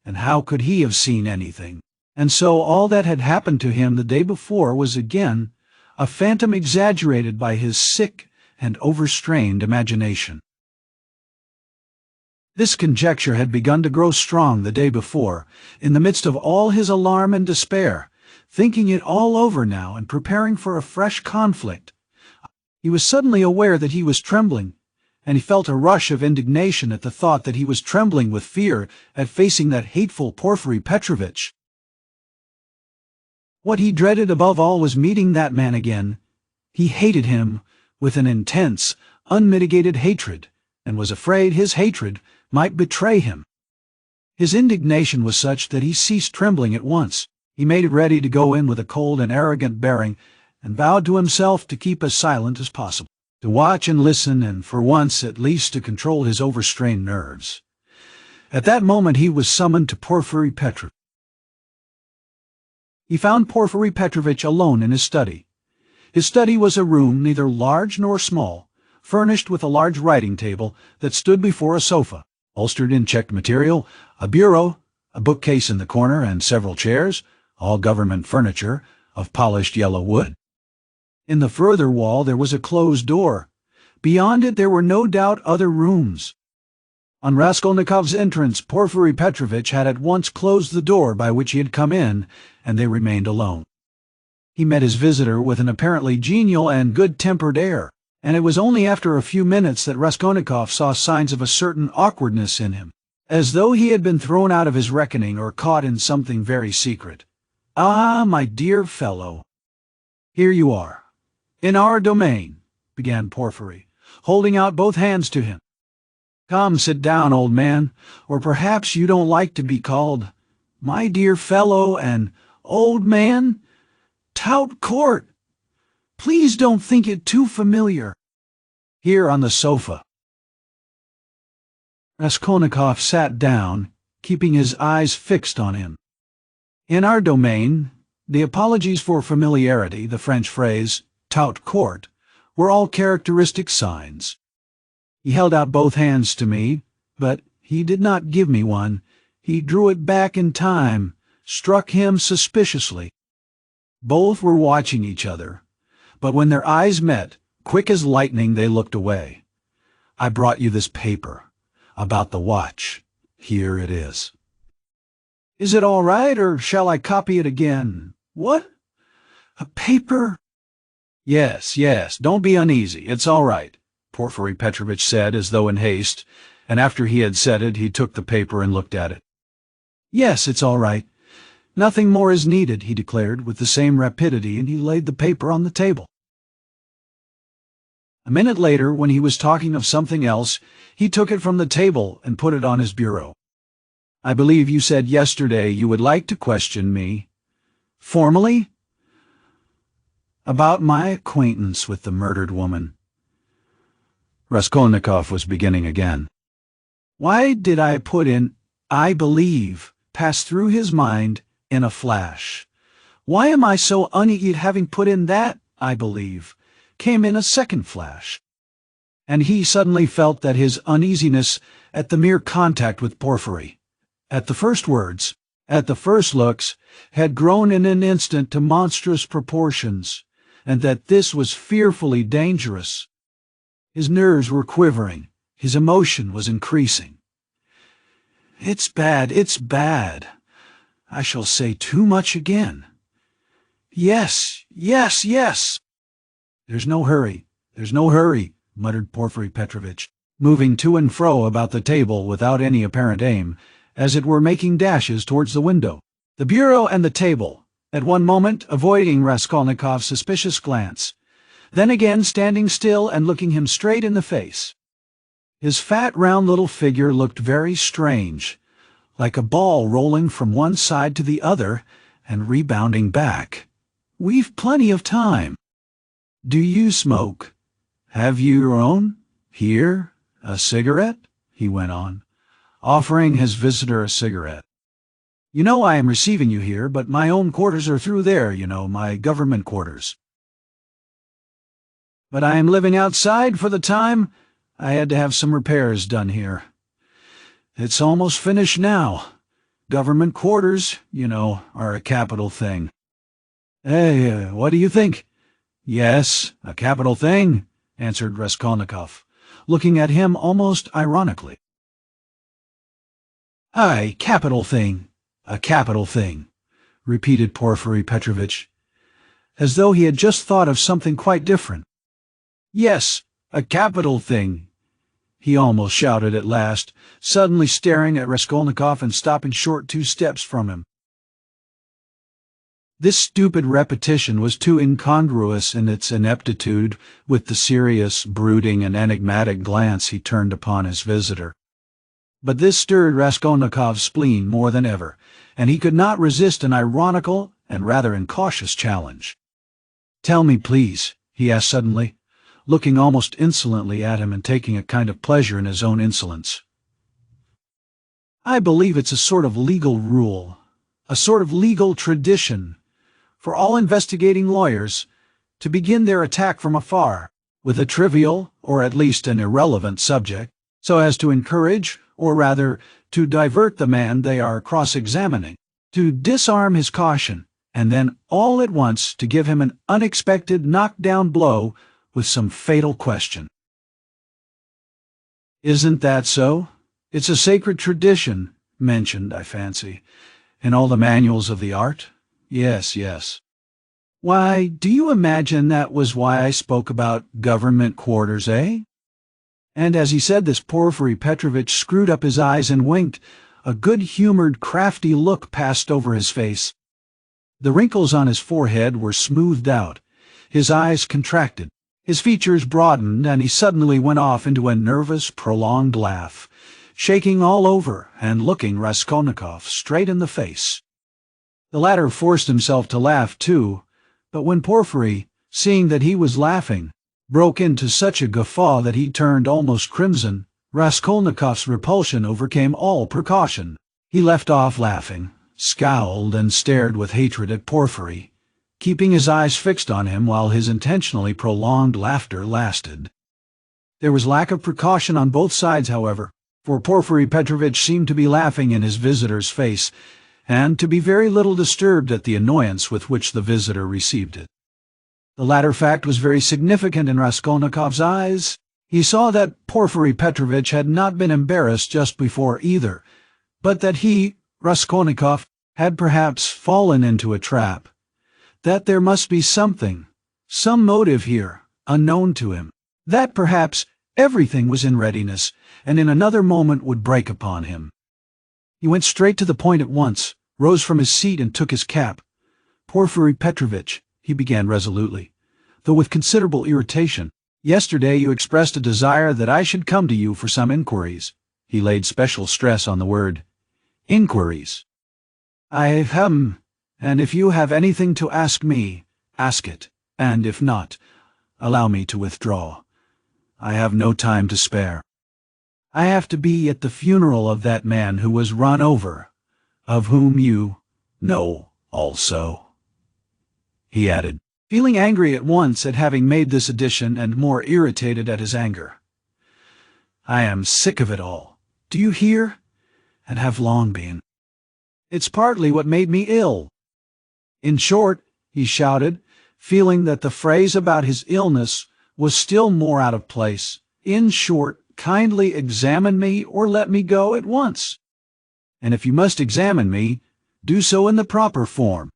And how could he have seen anything? And so all that had happened to him the day before was again a phantom exaggerated by his sick and overstrained imagination. This conjecture had begun to grow strong the day before, in the midst of all his alarm and despair. Thinking it all over now and preparing for a fresh conflict, he was suddenly aware that he was trembling, and he felt a rush of indignation at the thought that he was trembling with fear at facing that hateful Porfiry Petrovitch. What he dreaded above all was meeting that man again. He hated him with an intense, unmitigated hatred, and was afraid his hatred might betray him. His indignation was such that he ceased trembling at once. He made ready to go in with a cold and arrogant bearing, and vowed to himself to keep as silent as possible, to watch and listen, and for once at least to control his overstrained nerves. At that moment he was summoned to Porfiry Petrovitch. He found Porfiry Petrovitch alone in his study. His study was a room neither large nor small, furnished with a large writing table that stood before a sofa, bolstered in checked material, a bureau, a bookcase in the corner, and several chairs, all government furniture, of polished yellow wood. In the further wall there was a closed door. Beyond it there were no doubt other rooms. On Raskolnikov's entrance, Porfiry Petrovitch had at once closed the door by which he had come in, and they remained alone. He met his visitor with an apparently genial and good-tempered air, and it was only after a few minutes that Raskolnikov saw signs of a certain awkwardness in him, as though he had been thrown out of his reckoning or caught in something very secret. "Ah, my dear fellow, here you are, in our domain," began Porfiry, holding out both hands to him. "Come, sit down, old man, or perhaps you don't like to be called my dear fellow and old man. Tout court. Please don't think it too familiar. Here on the sofa." Raskolnikov sat down, keeping his eyes fixed on him. In our domain, the apologies for familiarity, the French phrase, tout court, were all characteristic signs. He held out both hands to me, but he did not give me one. He drew it back in time, struck him suspiciously. Both were watching each other, but when their eyes met, quick as lightning they looked away. "I brought you this paper, about the watch. Here it is." "Is it all right, or shall I copy it again?" "What? A paper?" Yes, don't be uneasy, it's all right," Porfiry Petrovitch said as though in haste, and after he had said it he took the paper and looked at it. "Yes, it's all right. Nothing more is needed," he declared with the same rapidity, and he laid the paper on the table. A minute later, when he was talking of something else, he took it from the table and put it on his bureau. "I believe you said yesterday you would like to question me. Formally?" About my acquaintance with the murdered woman. Raskolnikov was beginning again. Why did I put in "I believe" pass through his mind in a flash? Why am I so uneasy at having put in that "I believe" came in a second flash? And he suddenly felt that his uneasiness at the mere contact with Porphyry, at the first words, at the first looks, had grown in an instant to monstrous proportions, and that this was fearfully dangerous. His nerves were quivering, his emotion was increasing. It's bad. I shall say too much again. Yes. There's no hurry, muttered Porphyry Petrovitch, moving to and fro about the table without any apparent aim, as it were making dashes towards the window, the bureau and the table, at one moment avoiding Raskolnikov's suspicious glance, then again standing still and looking him straight in the face. His fat, round little figure looked very strange, like a ball rolling from one side to the other and rebounding back. We've plenty of time. Do you smoke? Have you your own? Here, a cigarette? He went on, offering his visitor a cigarette. You know I am receiving you here, but my own quarters are through there, my government quarters. But I am living outside for the time. I had to have some repairs done here. It's almost finished now. Government quarters, are a capital thing. Hey, what do you think? Yes, a capital thing, answered Raskolnikov, looking at him almost ironically. Aye, capital thing, a capital thing, repeated Porphyry Petrovitch, as though he had just thought of something quite different. Yes, a capital thing, he almost shouted at last, suddenly staring at Raskolnikov and stopping short 2 steps from him. This stupid repetition was too incongruous in its ineptitude with the serious, brooding, and enigmatic glance he turned upon his visitor. But this stirred Raskolnikov's spleen more than ever, and he could not resist an ironical and rather incautious challenge. "Tell me, please," he asked suddenly, looking almost insolently at him and taking a kind of pleasure in his own insolence. "I believe it's a sort of legal rule, a sort of legal tradition, for all investigating lawyers to begin their attack from afar, with a trivial, or at least an irrelevant subject, so as to encourage, or rather to divert the man they are cross-examining, to disarm his caution, and then all at once to give him an unexpected knock-down blow with some fatal question. Isn't that so? It's a sacred tradition, mentioned, I fancy, in all the manuals of the art. Yes. Why, do you imagine that was why I spoke about government quarters, eh?" And as he said this, Porphyry Petrovitch screwed up his eyes and winked. A good-humored, crafty look passed over his face. The wrinkles on his forehead were smoothed out, his eyes contracted, his features broadened, and he suddenly went off into a nervous, prolonged laugh, shaking all over and looking Raskolnikov straight in the face. The latter forced himself to laugh, too, but when Porphyry, seeing that he was laughing, broke into such a guffaw that he turned almost crimson, Raskolnikov's repulsion overcame all precaution. He left off laughing, scowled, and stared with hatred at Porphyry, keeping his eyes fixed on him while his intentionally prolonged laughter lasted. There was lack of precaution on both sides, however, for Porphyry Petrovitch seemed to be laughing in his visitor's face, and to be very little disturbed at the annoyance with which the visitor received it. The latter fact was very significant in Raskolnikov's eyes. He saw that Porphyry Petrovitch had not been embarrassed just before either, but that he, Raskolnikov, had perhaps fallen into a trap, that there must be something, some motive here, unknown to him, that perhaps everything was in readiness, and in another moment would break upon him. He went straight to the point at once, rose from his seat and took his cap. "Porphyry Petrovitch," he began resolutely, though with considerable irritation, "yesterday you expressed a desire that I should come to you for some inquiries." He laid special stress on the word inquiries. "And if you have anything to ask me, ask it, And if not, allow me to withdraw. I have no time to spare. I have to be at the funeral of that man who was run over, of whom you know also," he added, feeling angry at once at having made this addition and more irritated at his anger. "I am sick of it all. Do you hear? And have long been. It's partly what made me ill. In short," he shouted, feeling that the phrase about his illness was still more out of place, "in short, kindly examine me or let me go at once. And if you must examine me, do so in the proper form.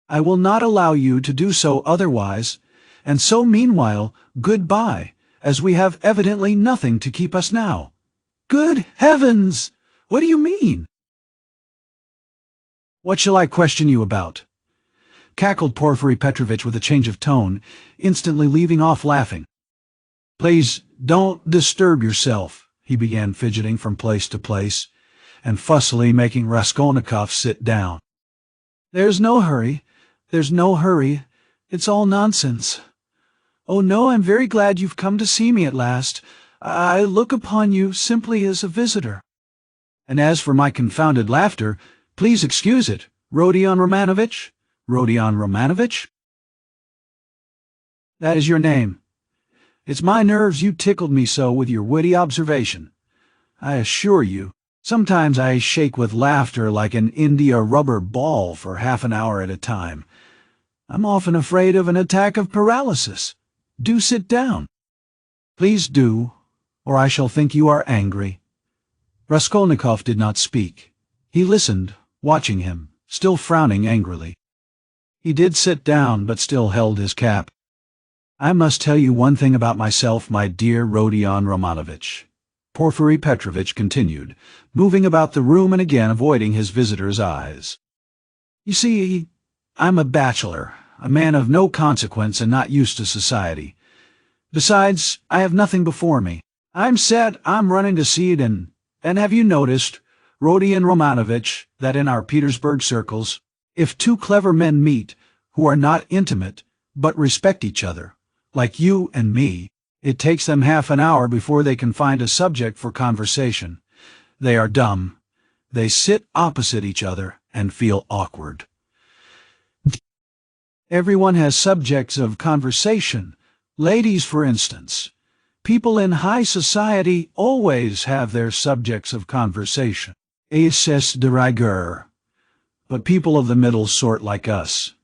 I will not allow you to do so otherwise, and so meanwhile, goodbye, as we have evidently nothing to keep us now." "Good heavens! What do you mean?" "What shall I question you about?" cackled Porfiry Petrovitch with a change of tone, instantly leaving off laughing. "Please don't disturb yourself," he began, fidgeting from place to place, and fussily making Raskolnikov sit down. "There's no hurry. There's no hurry. It's all nonsense. Oh no, I'm very glad you've come to see me at last. I look upon you simply as a visitor. And as for my confounded laughter, please excuse it, Rodion Romanovitch. Rodion Romanovitch? That is your name. It's my nerves you tickled me so with your witty observation. I assure you, sometimes I shake with laughter like an India rubber ball for half an hour at a time. I'm often afraid of an attack of paralysis. Do sit down. Please do, or I shall think you are angry." Raskolnikov did not speak. He listened, watching him, still frowning angrily. He did sit down, but still held his cap. "I must tell you one thing about myself, my dear Rodion Romanovitch," Porfiry Petrovitch continued, moving about the room and again avoiding his visitor's eyes. "You see, I'm a bachelor, a man of no consequence and not used to society. Besides, I have nothing before me. I'm set, I'm running to seed, and have you noticed, Rodion Romanovitch, that in our Petersburg circles, if two clever men meet, who are not intimate, but respect each other, like you and me, it takes them half an hour before they can find a subject for conversation. They are dumb. They sit opposite each other and feel awkward. Everyone has subjects of conversation. Ladies, for instance. People in high society always have their subjects of conversation. C'est de rigueur. But people of the middle sort like us,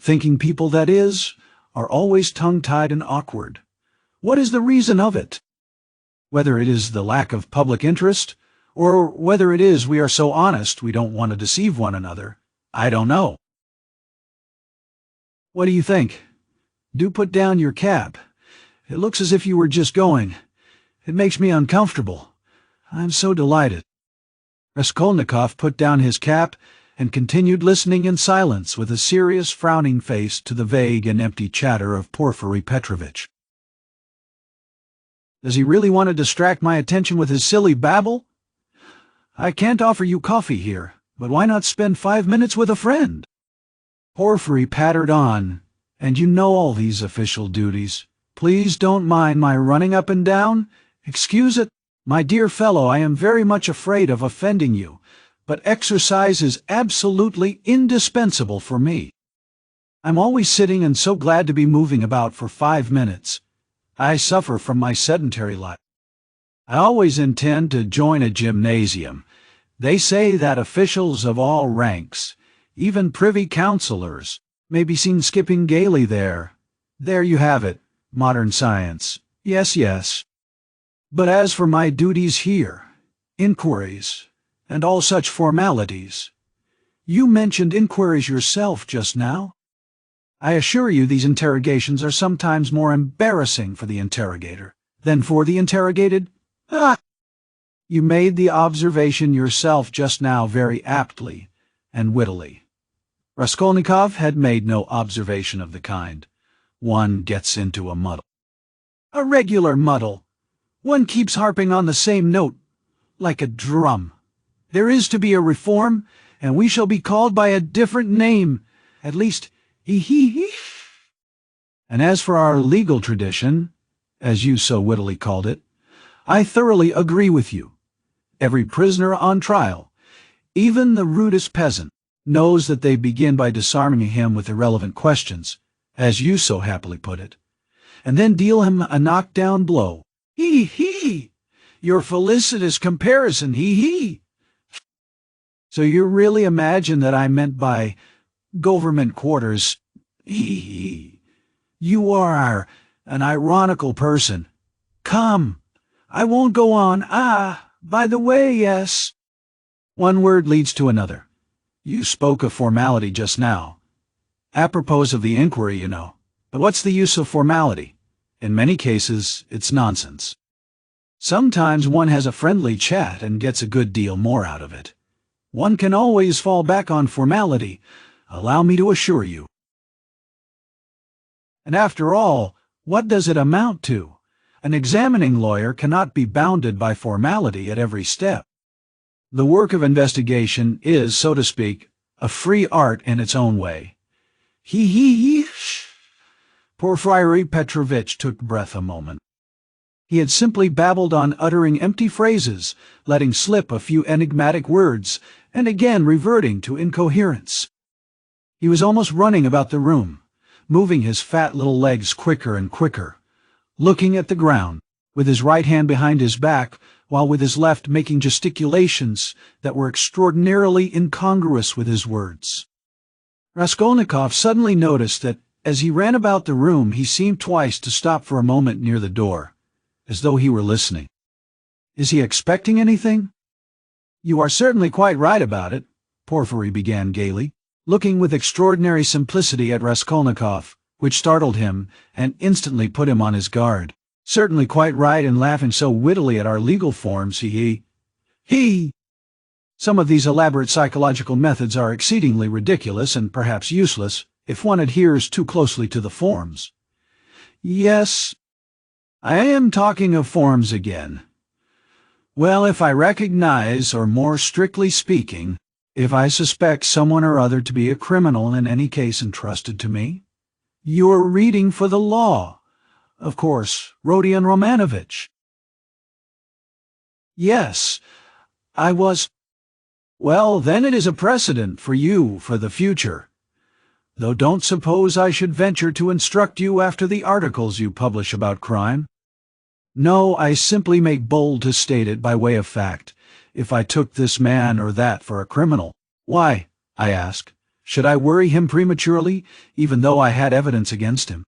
thinking people that is, are always tongue-tied and awkward. What is the reason of it? Whether it is the lack of public interest, or whether it is we are so honest we don't want to deceive one another, I don't know. What do you think? Do put down your cap. It looks as if you were just going. It makes me uncomfortable. I'm so delighted." Raskolnikov put down his cap and continued listening in silence with a serious, frowning face to the vague and empty chatter of Porfiry Petrovitch. Does he really want to distract my attention with his silly babble? I can't offer you coffee here, but why not spend 5 minutes with a friend? Porfiry pattered on, and you know all these official duties. Please don't mind my running up and down. Excuse it. My dear fellow, I am very much afraid of offending you, but exercise is absolutely indispensable for me. I'm always sitting and so glad to be moving about for 5 minutes. I suffer from my sedentary life. I always intend to join a gymnasium. They say that officials of all ranks, even privy councillors, may be seen skipping gaily there. There you have it, modern science. Yes, yes. But as for my duties here, inquiries, and all such formalities, you mentioned inquiries yourself just now. I assure you these interrogations are sometimes more embarrassing for the interrogator than for the interrogated. Ah! You made the observation yourself just now very aptly and wittily. Raskolnikov had made no observation of the kind. One gets into a muddle. A regular muddle. One keeps harping on the same note, like a drum. There is to be a reform, and we shall be called by a different name. At least, he. And as for our legal tradition, as you so wittily called it, I thoroughly agree with you. Every prisoner on trial, even the rudest peasant, knows that they begin by disarming him with irrelevant questions, as you so happily put it, and then deal him a knockdown blow. Hee! Your felicitous comparison, hee! So you really imagine that I meant by government quarters, hee! You are an ironical person. Come, I won't go on. By the way, yes. One word leads to another. You spoke of formality just now. Apropos of the inquiry, you know. But what's the use of formality? In many cases, it's nonsense. Sometimes one has a friendly chat and gets a good deal more out of it. One can always fall back on formality, allow me to assure you. And after all, what does it amount to? An examining lawyer cannot be bounded by formality at every step. The work of investigation is, so to speak, a free art in its own way. Porfiry Petrovitch took breath a moment. He had simply babbled on, uttering empty phrases, letting slip a few enigmatic words, and again reverting to incoherence. He was almost running about the room, moving his fat little legs quicker and quicker, looking at the ground, with his right hand behind his back, while with his left making gesticulations that were extraordinarily incongruous with his words. Raskolnikov suddenly noticed that, as he ran about the room, he seemed twice to stop for a moment near the door, as though he were listening. Is he expecting anything? You are certainly quite right about it, Porfiry began gaily, looking with extraordinary simplicity at Raskolnikov, which startled him and instantly put him on his guard. Certainly quite right in laughing so wittily at our legal forms, he. Some of these elaborate psychological methods are exceedingly ridiculous and perhaps useless if one adheres too closely to the forms. Yes, I am talking of forms again. Well, if I recognize, or more strictly speaking, if I suspect someone or other to be a criminal in any case entrusted to me, you're reading for the law. Of course, Rodion Romanovich. Yes, I was. Well, then it is a precedent for you for the future. Though don't suppose I should venture to instruct you after the articles you publish about crime. No, I simply make bold to state it by way of fact. If I took this man or that for a criminal, why, I ask, should I worry him prematurely, even though I had evidence against him?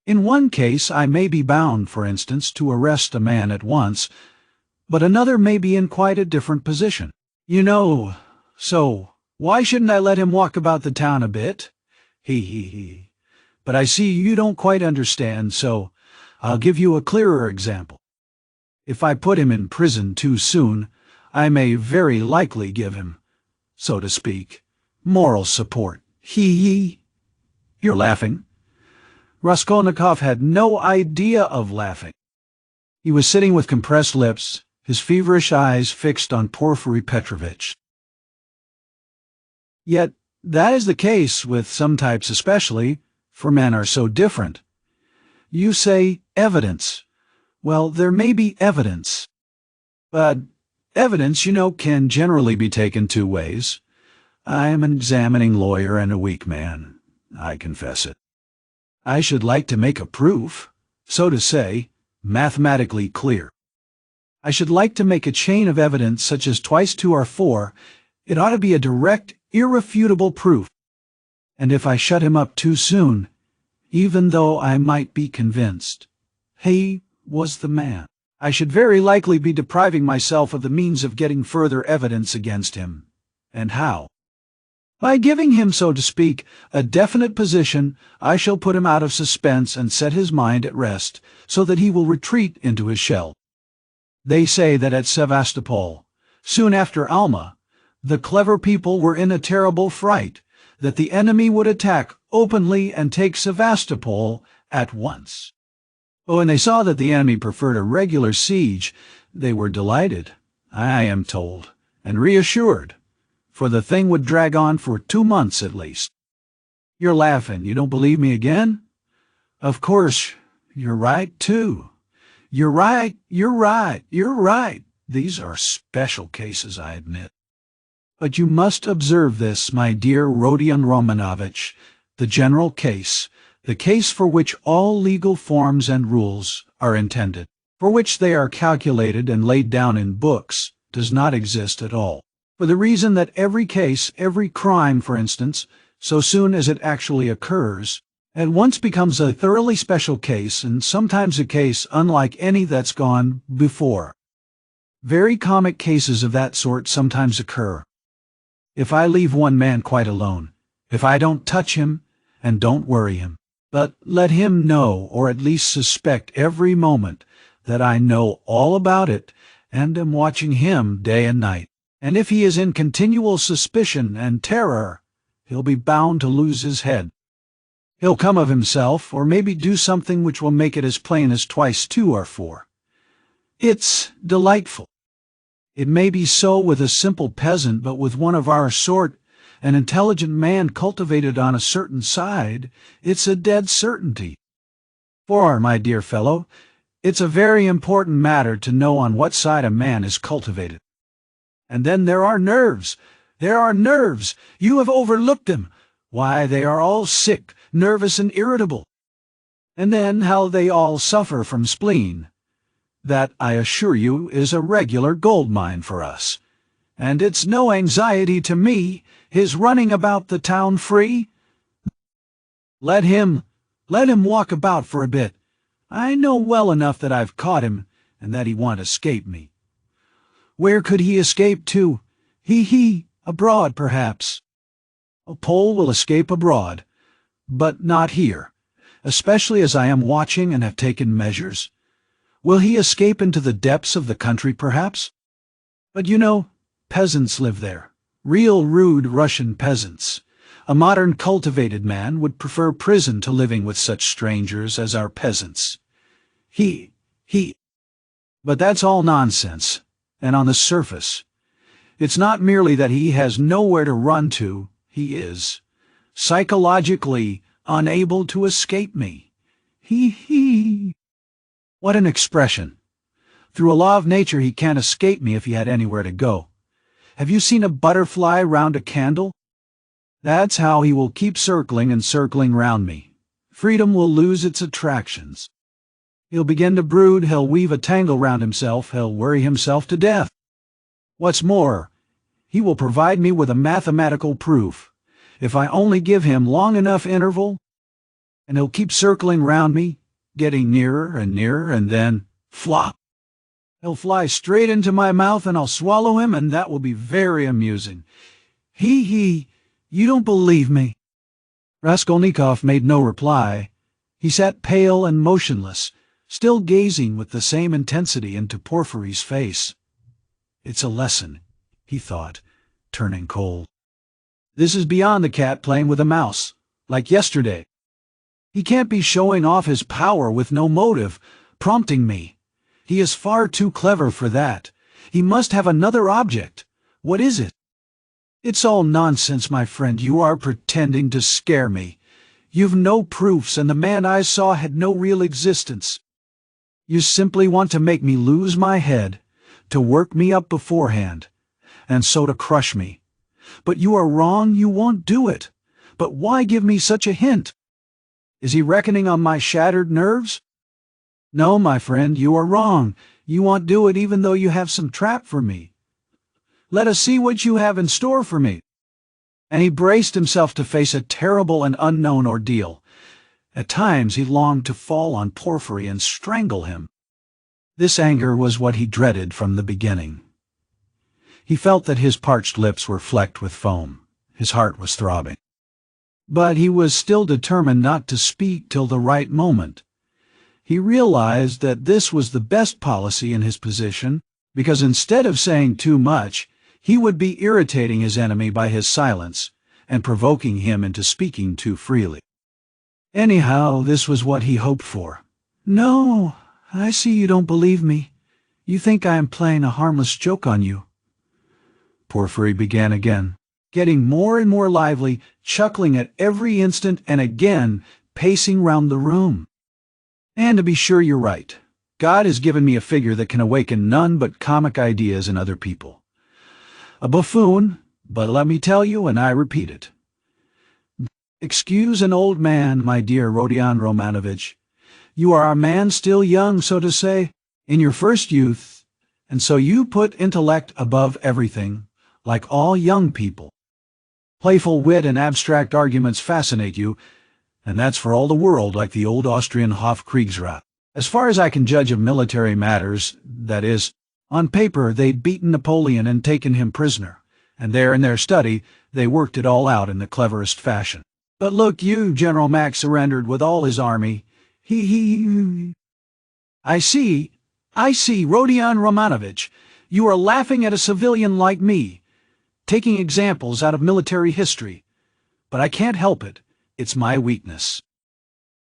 In one case I may be bound, for instance, to arrest a man at once, but another may be in quite a different position. You know, so why shouldn't I let him walk about the town a bit? But I see you don't quite understand, so I'll give you a clearer example. If I put him in prison too soon, I may very likely give him, so to speak, moral support. You're laughing? Raskolnikov had no idea of laughing. He was sitting with compressed lips, his feverish eyes fixed on Porfiry Petrovitch. Yet that is the case with some types especially, for men are so different. You say evidence. Well, there may be evidence. But evidence, you know, can generally be taken two ways. I am an examining lawyer and a weak man. I confess it. I should like to make a proof, so to say, mathematically clear. I should like to make a chain of evidence such as twice two are four. It ought to be a direct, irrefutable proof. And if I shut him up too soon, even though I might be convinced he was the man, I should very likely be depriving myself of the means of getting further evidence against him. And how? By giving him, so to speak, a definite position, I shall put him out of suspense and set his mind at rest, so that he will retreat into his shell. They say that at Sevastopol, soon after Alma, the clever people were in a terrible fright, that the enemy would attack openly and take Sevastopol at once. But when they saw that the enemy preferred a regular siege, they were delighted, I am told, and reassured, for the thing would drag on for 2 months at least. You're laughing, you don't believe me again? Of course, you're right, too. You're right, you're right, you're right. These are special cases, I admit. But you must observe this, my dear Rodion Romanovich, the general case, the case for which all legal forms and rules are intended, for which they are calculated and laid down in books, does not exist at all. For the reason that every case, every crime, for instance, so soon as it actually occurs, at once becomes a thoroughly special case, and sometimes a case unlike any that's gone before. Very comic cases of that sort sometimes occur. If I leave one man quite alone, if I don't touch him and don't worry him, but let him know, or at least suspect every moment, that I know all about it and am watching him day and night, and if he is in continual suspicion and terror, he'll be bound to lose his head. He'll come of himself, or maybe do something which will make it as plain as twice two are four. It's delightful. It may be so with a simple peasant, but with one of our sort, an intelligent man cultivated on a certain side, it's a dead certainty. For, my dear fellow, it's a very important matter to know on what side a man is cultivated. And then there are nerves. There are nerves. You have overlooked them. Why, they are all sick, nervous, and irritable. And then how they all suffer from spleen. That, I assure you, is a regular gold mine for us. And it's no anxiety to me, his running about the town free. Let him walk about for a bit. I know well enough that I've caught him, and that he won't escape me. Where could he escape to? Abroad, perhaps. A Pole will escape abroad, but not here, especially as I am watching and have taken measures. Will he escape into the depths of the country, perhaps? But you know, peasants live there, real rude Russian peasants. A modern cultivated man would prefer prison to living with such strangers as our peasants. But that's all nonsense, and on the surface. It's not merely that he has nowhere to run to, he is psychologically unable to escape me. What an expression! Through a law of nature he can't escape me if he had anywhere to go. Have you seen a butterfly round a candle? That's how he will keep circling and circling round me. Freedom will lose its attractions. He'll begin to brood, he'll weave a tangle round himself, he'll worry himself to death. What's more, he will provide me with a mathematical proof, if I only give him long enough interval, and he'll keep circling round me, getting nearer, and then, flop! He'll fly straight into my mouth, and I'll swallow him, and that will be very amusing. You don't believe me. Raskolnikov made no reply. He sat pale and motionless, still gazing with the same intensity into Porfiry's face. It's a lesson, he thought, turning cold. This is beyond the cat playing with a mouse, like yesterday. He can't be showing off his power with no motive, prompting me. He is far too clever for that. He must have another object. What is it? It's all nonsense, my friend. You are pretending to scare me. You've no proofs, and the man I saw had no real existence. You simply want to make me lose my head, to work me up beforehand, and so to crush me. But you are wrong, you won't do it. But why give me such a hint? Is he reckoning on my shattered nerves? No, my friend, you are wrong. You won't do it even though you have some trap for me. Let us see what you have in store for me. And he braced himself to face a terrible and unknown ordeal. At times he longed to fall on Porfiry and strangle him. This anger was what he dreaded from the beginning. He felt that his parched lips were flecked with foam. His heart was throbbing. But he was still determined not to speak till the right moment. He realized that this was the best policy in his position, because instead of saying too much, he would be irritating his enemy by his silence and provoking him into speaking too freely. Anyhow, this was what he hoped for. No, I see you don't believe me. You think I am playing a harmless joke on you. Porfiry began again, getting more and more lively, chuckling at every instant, and again pacing round the room. And to be sure, you're right. God has given me a figure that can awaken none but comic ideas in other people. A buffoon, but let me tell you, and I repeat it. Excuse an old man, my dear Rodion Romanovich. You are a man still young, so to say, in your first youth, and so you put intellect above everything, like all young people. Playful wit and abstract arguments fascinate you, and that's for all the world like the old Austrian Hofkriegsrat. As far as I can judge of military matters, that is, on paper they'd beaten Napoleon and taken him prisoner, and there in their study they worked it all out in the cleverest fashion. But look you, General Mack surrendered with all his army. I see, Rodion Romanovich, you are laughing at a civilian like me, taking examples out of military history. But I can't help it. It's my weakness.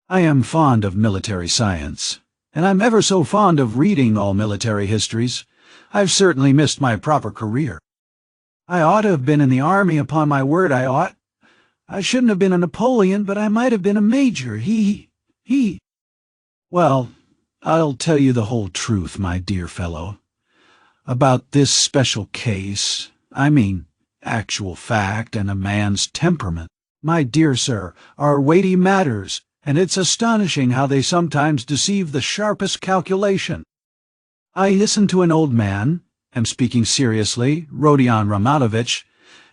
I am fond of military science, and I'm ever so fond of reading all military histories. I've certainly missed my proper career. I ought to have been in the army, upon my word I ought. I shouldn't have been a Napoleon, but I might have been a major. Well, I'll tell you the whole truth, my dear fellow. About this special case, I mean actual fact and a man's temperament, my dear sir, are weighty matters, and it's astonishing how they sometimes deceive the sharpest calculation. I listened to an old man, am speaking seriously, Rodion Romanovich,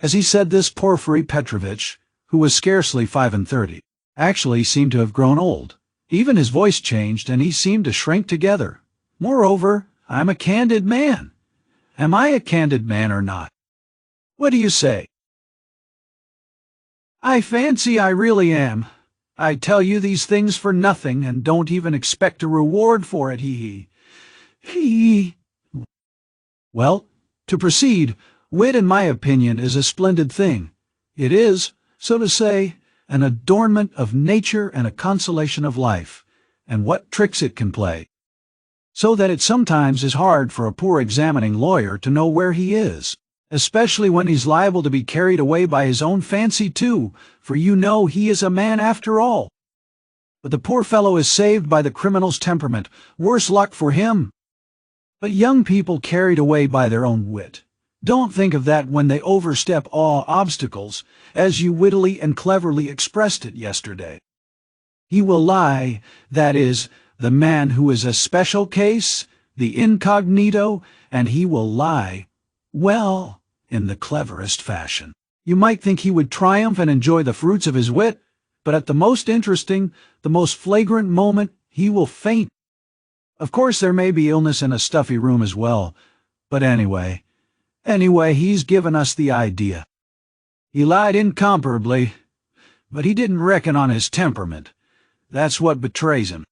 as he said this Porfiry Petrovitch, who was scarcely 35, actually seemed to have grown old. Even his voice changed, and he seemed to shrink together. Moreover, I'm a candid man. Am I a candid man or not? What do you say? I fancy I really am. I tell you these things for nothing, and don't even expect a reward for it, Well, to proceed, wit, in my opinion, is a splendid thing. It is, so to say, an adornment of nature and a consolation of life, and what tricks it can play, so that it sometimes is hard for a poor examining lawyer to know where he is, especially when he's liable to be carried away by his own fancy too, for you know he is a man after all. But the poor fellow is saved by the criminal's temperament, worse luck for him. But young people carried away by their own wit, don't think of that when they overstep all obstacles, as you wittily and cleverly expressed it yesterday. He will lie, that is, the man who is a special case, the incognito, and he will lie, well, in the cleverest fashion. You might think he would triumph and enjoy the fruits of his wit, but at the most interesting, the most flagrant moment, he will faint. Of course there may be illness in a stuffy room as well, but anyway, he's given us the idea. He lied incomparably, but he didn't reckon on his temperament. That's what betrays him.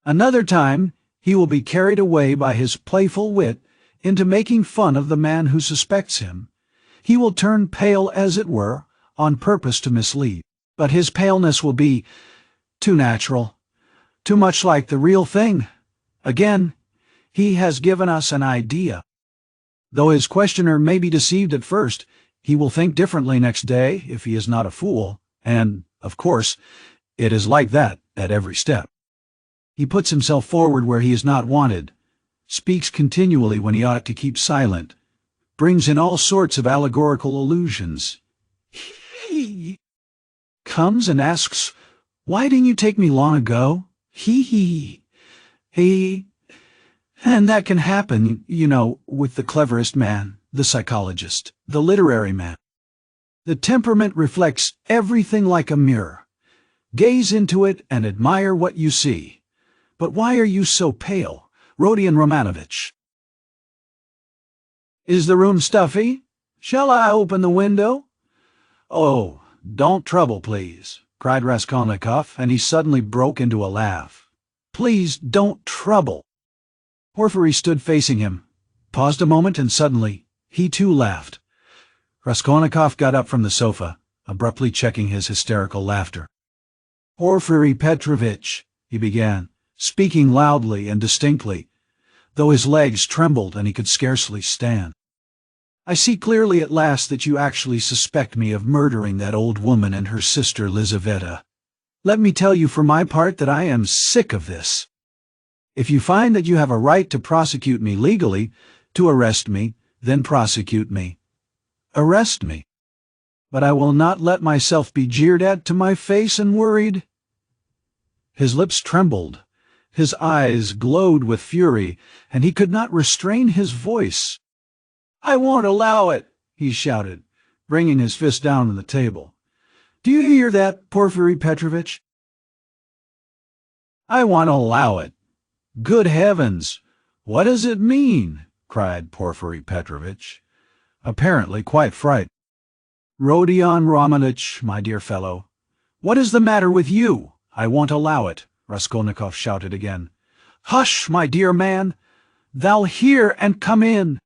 Another time, he will be carried away by his playful wit into making fun of the man who suspects him. He will turn pale, as it were, on purpose to mislead, but his paleness will be too natural, too much like the real thing. Again, he has given us an idea. Though his questioner may be deceived at first, he will think differently next day if he is not a fool, and, of course, it is like that at every step. He puts himself forward where he is not wanted, speaks continually when he ought to keep silent, brings in all sorts of allegorical allusions. He comes and asks, "Why didn't you take me long ago?" And that can happen, you know, with the cleverest man, the psychologist, the literary man. The temperament reflects everything like a mirror. Gaze into it and admire what you see. But why are you so pale, Rodion Romanovich? Is the room stuffy? Shall I open the window? Oh, don't trouble, please, cried Raskolnikov, and he suddenly broke into a laugh. Please don't trouble. Porfiry stood facing him, paused a moment, and suddenly he too laughed. Raskolnikov got up from the sofa, abruptly checking his hysterical laughter. Porfiry Petrovitch, he began, speaking loudly and distinctly, though his legs trembled and he could scarcely stand. I see clearly at last that you actually suspect me of murdering that old woman and her sister Lizaveta. Let me tell you for my part that I am sick of this. If you find that you have a right to prosecute me legally, to arrest me, then prosecute me. Arrest me. But I will not let myself be jeered at to my face and worried." His lips trembled, his eyes glowed with fury, and he could not restrain his voice. "I won't allow it," he shouted, bringing his fist down on the table. "Do you hear that, Porfiry Petrovitch? I won't allow it. Good heavens, what does it mean?" cried Porfiry Petrovitch, apparently quite frightened. "Rodion Romanovich, my dear fellow, what is the matter with you? I won't allow it," Raskolnikov shouted again. "Hush, my dear man! They'll hear and come in.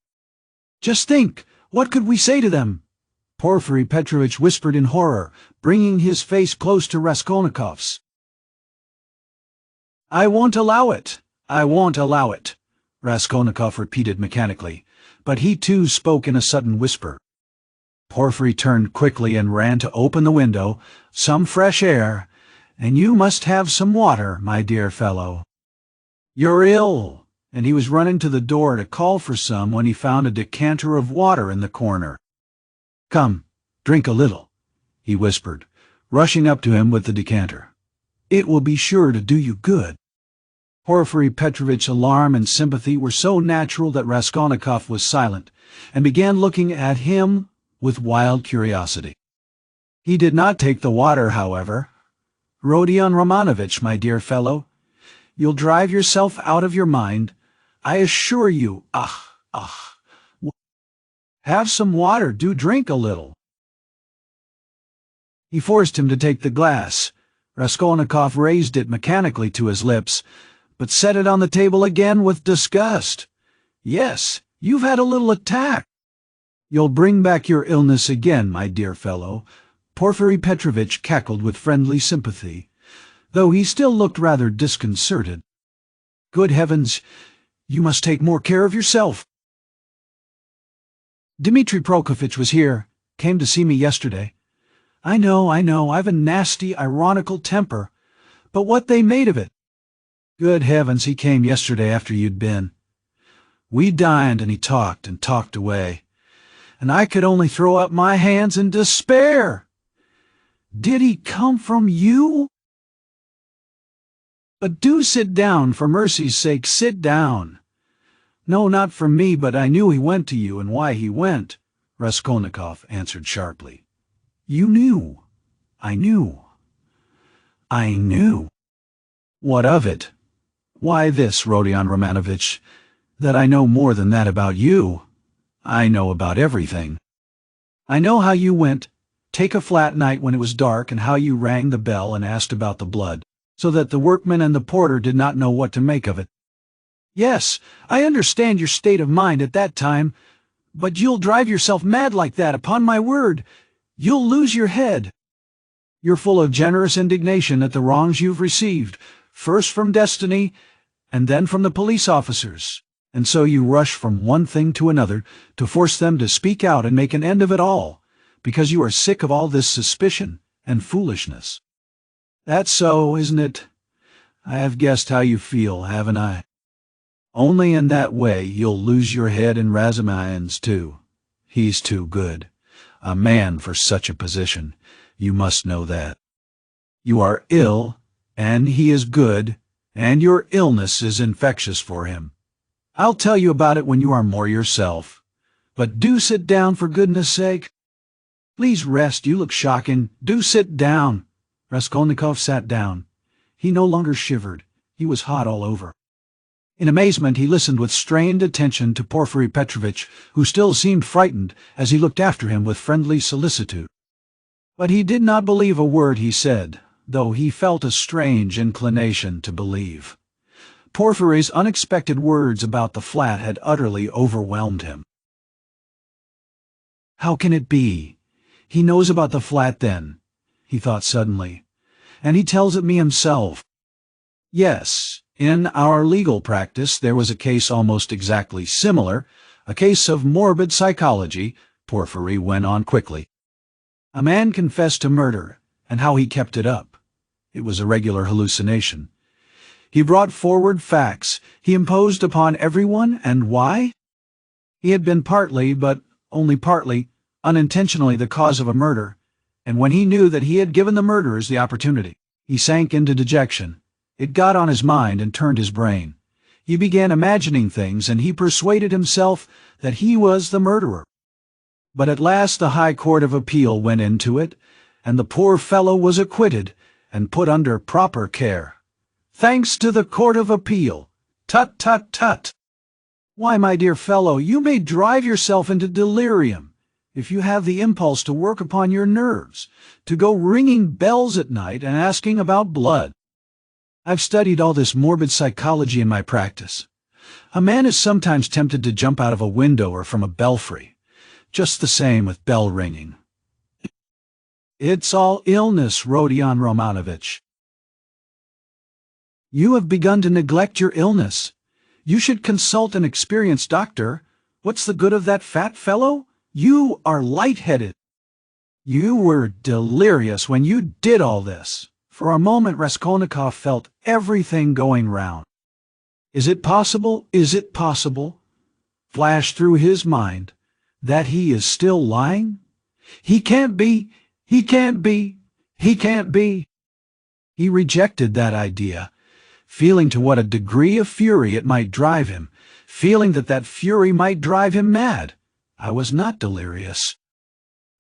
Just think, what could we say to them?" Porfiry Petrovitch whispered in horror, bringing his face close to Raskolnikov's. "I won't allow it. I won't allow it," Raskolnikov repeated mechanically, but he too spoke in a sudden whisper. Porfiry turned quickly and ran to open the window. "Some fresh air, and you must have some water, my dear fellow. You're ill," and he was running to the door to call for some when he found a decanter of water in the corner. "Come, drink a little," he whispered, rushing up to him with the decanter. "It will be sure to do you good." Porfiry Petrovitch's alarm and sympathy were so natural that Raskolnikov was silent, and began looking at him with wild curiosity. He did not take the water, however. "Rodion Romanovich, my dear fellow, you'll drive yourself out of your mind, I assure you. Have some water, do drink a little." He forced him to take the glass. Raskolnikov raised it mechanically to his lips, but set it on the table again with disgust. "Yes, you've had a little attack. You'll bring back your illness again, my dear fellow." Porfiry Petrovitch cackled with friendly sympathy, though he still looked rather disconcerted. "Good heavens, you must take more care of yourself." "Dmitri Prokofitch was here, came to see me yesterday. I know, I've a nasty, ironical temper, but what they made of it. Good heavens, he came yesterday after you'd been. We dined and he talked and talked away, and I could only throw up my hands in despair. Did he come from you? But do sit down, for mercy's sake, sit down." "No, not from me, but I knew he went to you and why he went," Raskolnikov answered sharply. "You knew. I knew. I knew." "What of it?" "Why this, Rodion Romanovich, that I know more than that about you. I know about everything. I know how you went, take a flat night when it was dark, and how you rang the bell and asked about the blood, so that the workman and the porter did not know what to make of it. Yes, I understand your state of mind at that time, but you'll drive yourself mad like that, upon my word. You'll lose your head. You're full of generous indignation at the wrongs you've received, first from destiny, and then from the police officers, and so you rush from one thing to another to force them to speak out and make an end of it all, because you are sick of all this suspicion and foolishness. That's so, isn't it? I have guessed how you feel, haven't I? Only in that way you'll lose your head in Razumihin's too. He's too good. A man for such a position. You must know that. You are ill, and he is good, and your illness is infectious for him. I'll tell you about it when you are more yourself. But do sit down, for goodness sake. Please rest, you look shocking. Do sit down." Raskolnikov sat down. He no longer shivered. He was hot all over. In amazement he listened with strained attention to Porfiry Petrovitch, who still seemed frightened as he looked after him with friendly solicitude. But he did not believe a word he said, though he felt a strange inclination to believe. Porfiry's unexpected words about the flat had utterly overwhelmed him. How can it be? He knows about the flat then, he thought suddenly, and he tells it me himself. Yes, in our legal practice there was a case almost exactly similar, a case of morbid psychology, Porfiry went on quickly. A man confessed to murder, and how he kept it up. It was a regular hallucination. He brought forward facts. He imposed upon everyone, and why? He had been partly, but only partly, unintentionally the cause of a murder, and when he knew that he had given the murderers the opportunity, he sank into dejection. It got on his mind and turned his brain. He began imagining things, and he persuaded himself that he was the murderer. But at last the High Court of Appeal went into it, and the poor fellow was acquitted and put under proper care. Thanks to the Court of Appeal. Tut, tut, tut. Why, my dear fellow, you may drive yourself into delirium if you have the impulse to work upon your nerves, to go ringing bells at night and asking about blood. I've studied all this morbid psychology in my practice. A man is sometimes tempted to jump out of a window or from a belfry. Just the same with bell ringing. It's all illness, Rodion Romanovich. You have begun to neglect your illness. You should consult an experienced doctor. What's the good of that fat fellow? You are lightheaded. You were delirious when you did all this. For a moment Raskolnikov felt everything going round. Is it possible, flashed through his mind, that he is still lying? He can't be. He rejected that idea, feeling to what a degree of fury it might drive him, feeling that that fury might drive him mad. I was not delirious.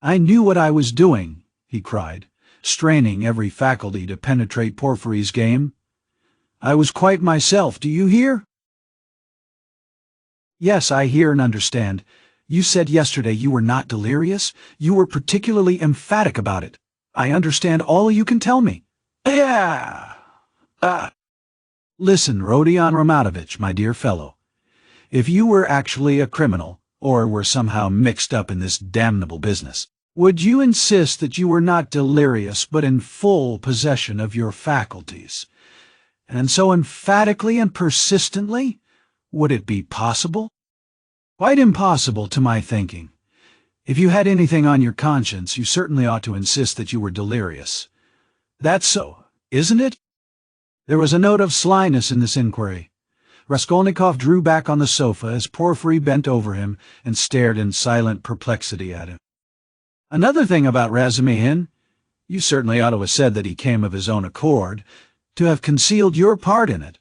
I knew what I was doing, he cried, straining every faculty to penetrate Porfiry's game. I was quite myself, do you hear? Yes, I hear and understand. You said yesterday you were not delirious. You were particularly emphatic about it. I understand all you can tell me. Listen, Rodion Romanovich, my dear fellow. If you were actually a criminal, or were somehow mixed up in this damnable business, would you insist that you were not delirious but in full possession of your faculties? And so emphatically and persistently? Would it be possible? Quite impossible to my thinking. If you had anything on your conscience, you certainly ought to insist that you were delirious. That's so, isn't it? There was a note of slyness in this inquiry. Raskolnikov drew back on the sofa as Porfiry bent over him and stared in silent perplexity at him. Another thing about Razumihin, you certainly ought to have said that he came of his own accord, to have concealed your part in it.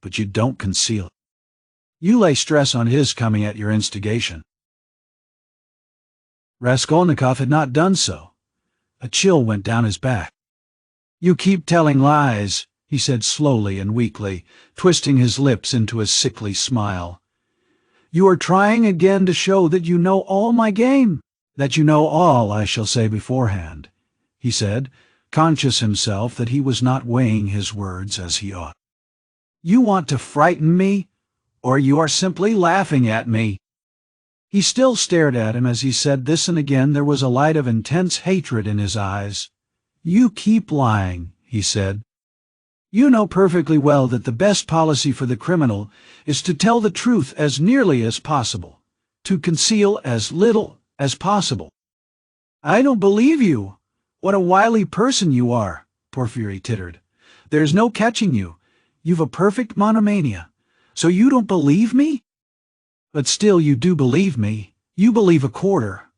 But you don't conceal it. You lay stress on his coming at your instigation. Raskolnikov had not done so. A chill went down his back. You keep telling lies, he said slowly and weakly, twisting his lips into a sickly smile. You are trying again to show that you know all my game, that you know all I shall say beforehand, he said, conscious himself that he was not weighing his words as he ought. You want to frighten me, or you are simply laughing at me. He still stared at him as he said this, and again there was a light of intense hatred in his eyes. You keep lying, he said. You know perfectly well that the best policy for the criminal is to tell the truth as nearly as possible, to conceal as little as possible. I don't believe you. What a wily person you are, Porfiry tittered. There's no catching you. You've a perfect monomania. So you don't believe me? But still you do believe me. You believe a quarter.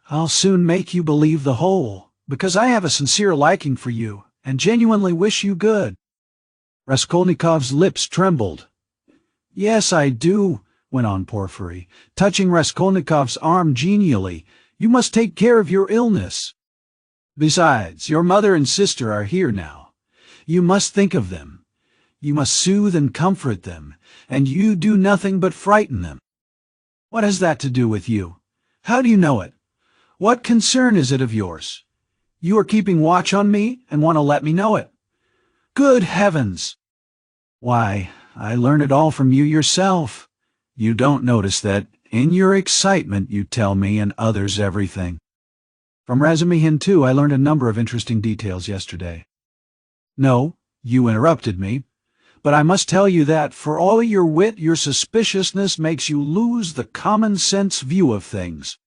I'll soon make you believe the whole, because I have a sincere liking for you, and genuinely wish you good. Raskolnikov's lips trembled. Yes, I do, went on Porfiry, touching Raskolnikov's arm genially. You must take care of your illness. Besides, your mother and sister are here now. You must think of them. You must soothe and comfort them, and you do nothing but frighten them. What has that to do with you? How do you know it? What concern is it of yours? You are keeping watch on me and want to let me know it. Good heavens! Why, I learn it all from you yourself. You don't notice that, in your excitement, you tell me and others everything. From Razumihin, too, I learned a number of interesting details yesterday. No, you interrupted me. But I must tell you that, for all your wit, your suspiciousness makes you lose the common-sense view of things.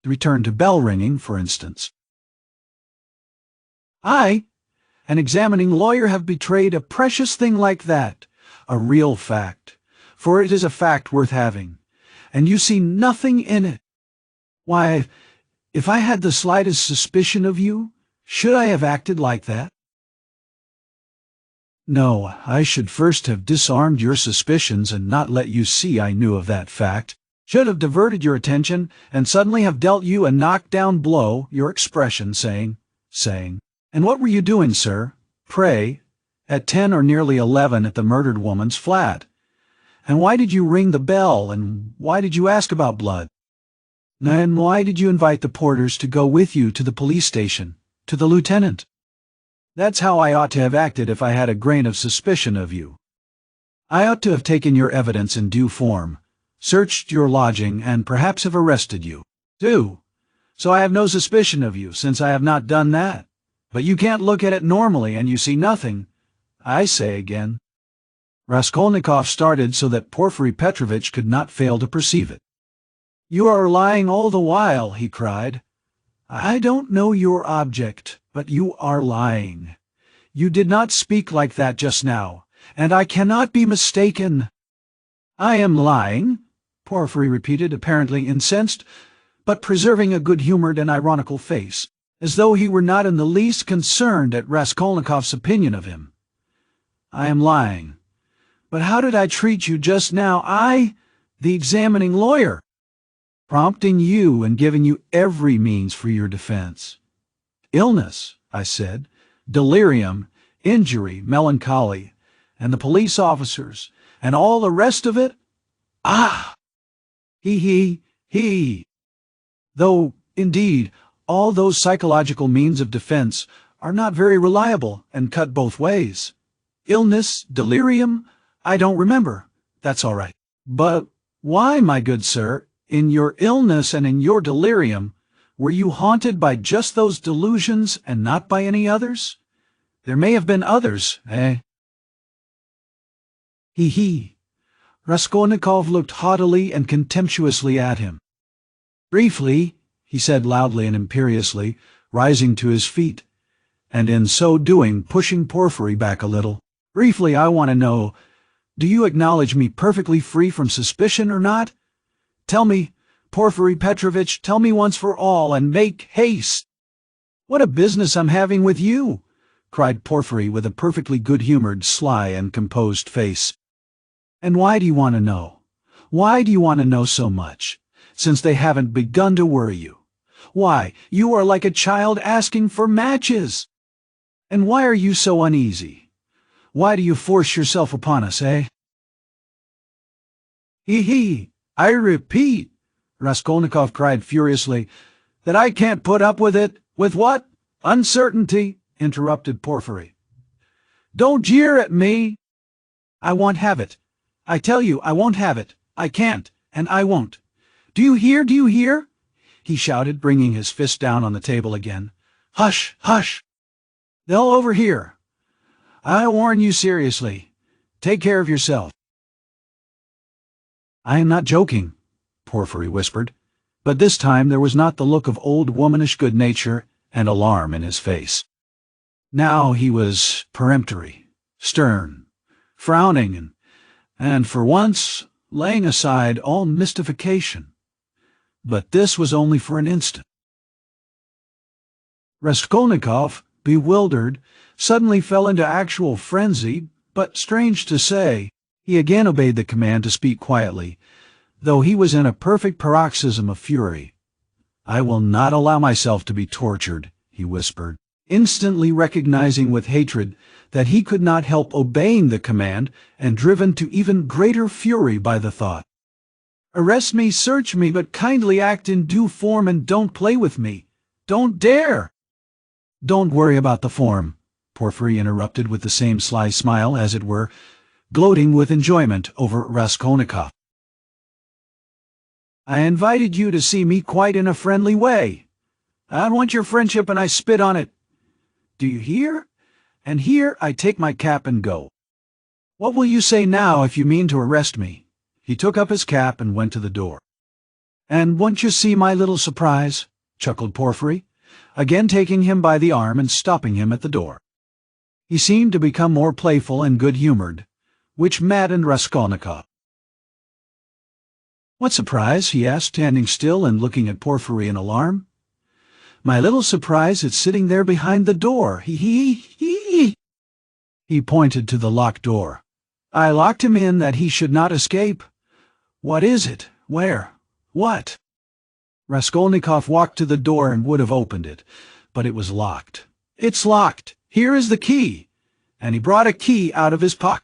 Return to bell-ringing, for instance. And an examining lawyer have betrayed a precious thing like that, a real fact, for it is a fact worth having, and you see nothing in it? Why, if I had the slightest suspicion of you, should I have acted like that? No, I should first have disarmed your suspicions and not let you see I knew of that fact. Should have diverted your attention and suddenly have dealt you a knockdown blow, your expression saying, and what were you doing, sir, pray, at 10 or nearly 11 at the murdered woman's flat? And why did you ring the bell, and why did you ask about blood? And why did you invite the porters to go with you to the police station, to the lieutenant? That's how I ought to have acted if I had a grain of suspicion of you. I ought to have taken your evidence in due form, searched your lodging, and perhaps have arrested you, too. So I have no suspicion of you, since I have not done that. But you can't look at it normally, and you see nothing. I say again. Raskolnikov started so that Porfiry Petrovitch could not fail to perceive it. You are lying all the while, he cried. I don't know your object, but you are lying. You did not speak like that just now, and I cannot be mistaken. I am lying, Porfiry repeated, apparently incensed, but preserving a good-humored and ironical face, as though he were not in the least concerned at Raskolnikov's opinion of him. I am lying. But how did I treat you just now? I, the examining lawyer, prompting you and giving you every means for your defense. Illness, I said, delirium, injury, melancholy, and the police officers, and all the rest of it? Ah! He. Though, indeed, all those psychological means of defense are not very reliable and cut both ways. Illness, delirium, I don't remember. That's all right. But why, my good sir, in your illness and in your delirium, were you haunted by just those delusions and not by any others? There may have been others, eh? He. Raskolnikov looked haughtily and contemptuously at him. Briefly, he said loudly and imperiously, rising to his feet, and in so doing pushing Porfiry back a little. Briefly, I want to know, do you acknowledge me perfectly free from suspicion or not? Tell me, Porfiry Petrovitch, tell me once for all, and make haste. What a business I'm having with you, cried Porfiry with a perfectly good-humored, sly, and composed face. And why do you want to know? Why do you want to know so much, since they haven't begun to worry you? Why, you are like a child asking for matches. And why are you so uneasy? Why do you force yourself upon us, eh? I repeat, Raskolnikov cried furiously, that I can't put up with it. With what? Uncertainty, interrupted Porfiry. Don't jeer at me. I won't have it. I tell you, I won't have it. I can't, and I won't. Do you hear? Do you hear? He shouted, bringing his fist down on the table again. Hush, hush. They'll overhear. I warn you seriously. Take care of yourself. I am not joking, Porfiry whispered, but this time there was not the look of old womanish good nature and alarm in his face. Now he was peremptory, stern, frowning, and for once laying aside all mystification. But this was only for an instant. Raskolnikov, bewildered, suddenly fell into actual frenzy, but strange to say, he again obeyed the command to speak quietly, though he was in a perfect paroxysm of fury. I will not allow myself to be tortured, he whispered, instantly recognizing with hatred that he could not help obeying the command and driven to even greater fury by the thought. Arrest me, search me, but kindly act in due form and don't play with me. Don't dare! Don't worry about the form, Porfiry interrupted with the same sly smile, as it were, gloating with enjoyment over Raskolnikov. I invited you to see me quite in a friendly way. I want your friendship and I spit on it. Do you hear? And here I take my cap and go. What will you say now if you mean to arrest me? He took up his cap and went to the door. And won't you see my little surprise? Chuckled Porfiry, again taking him by the arm and stopping him at the door. He seemed to become more playful and good-humored, which maddened Raskolnikov. "What surprise?" he asked, standing still and looking at Porfiry in alarm. "My little surprise is sitting there behind the door. He pointed to the locked door. "I locked him in that he should not escape." "What is it? Where? What?" Raskolnikov walked to the door and would have opened it, but it was locked. "It's locked. Here is the key." And he brought a key out of his pocket.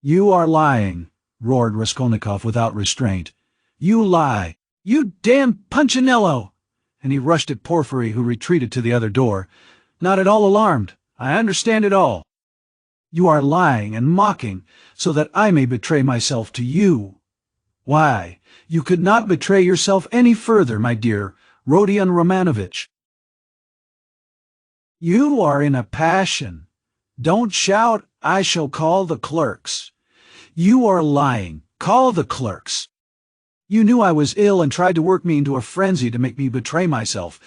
"You are lying," roared Raskolnikov without restraint. "You lie. You damn Punchinello!" And he rushed at Porfiry, who retreated to the other door, not at all alarmed. "I understand it all. You are lying and mocking so that I may betray myself to you. Why, you could not betray yourself any further, my dear Rodion Romanovitch." "You are in a passion. Don't shout. I shall call the clerks." "You are lying. Call the clerks. You knew I was ill and tried to work me into a frenzy to make me betray myself.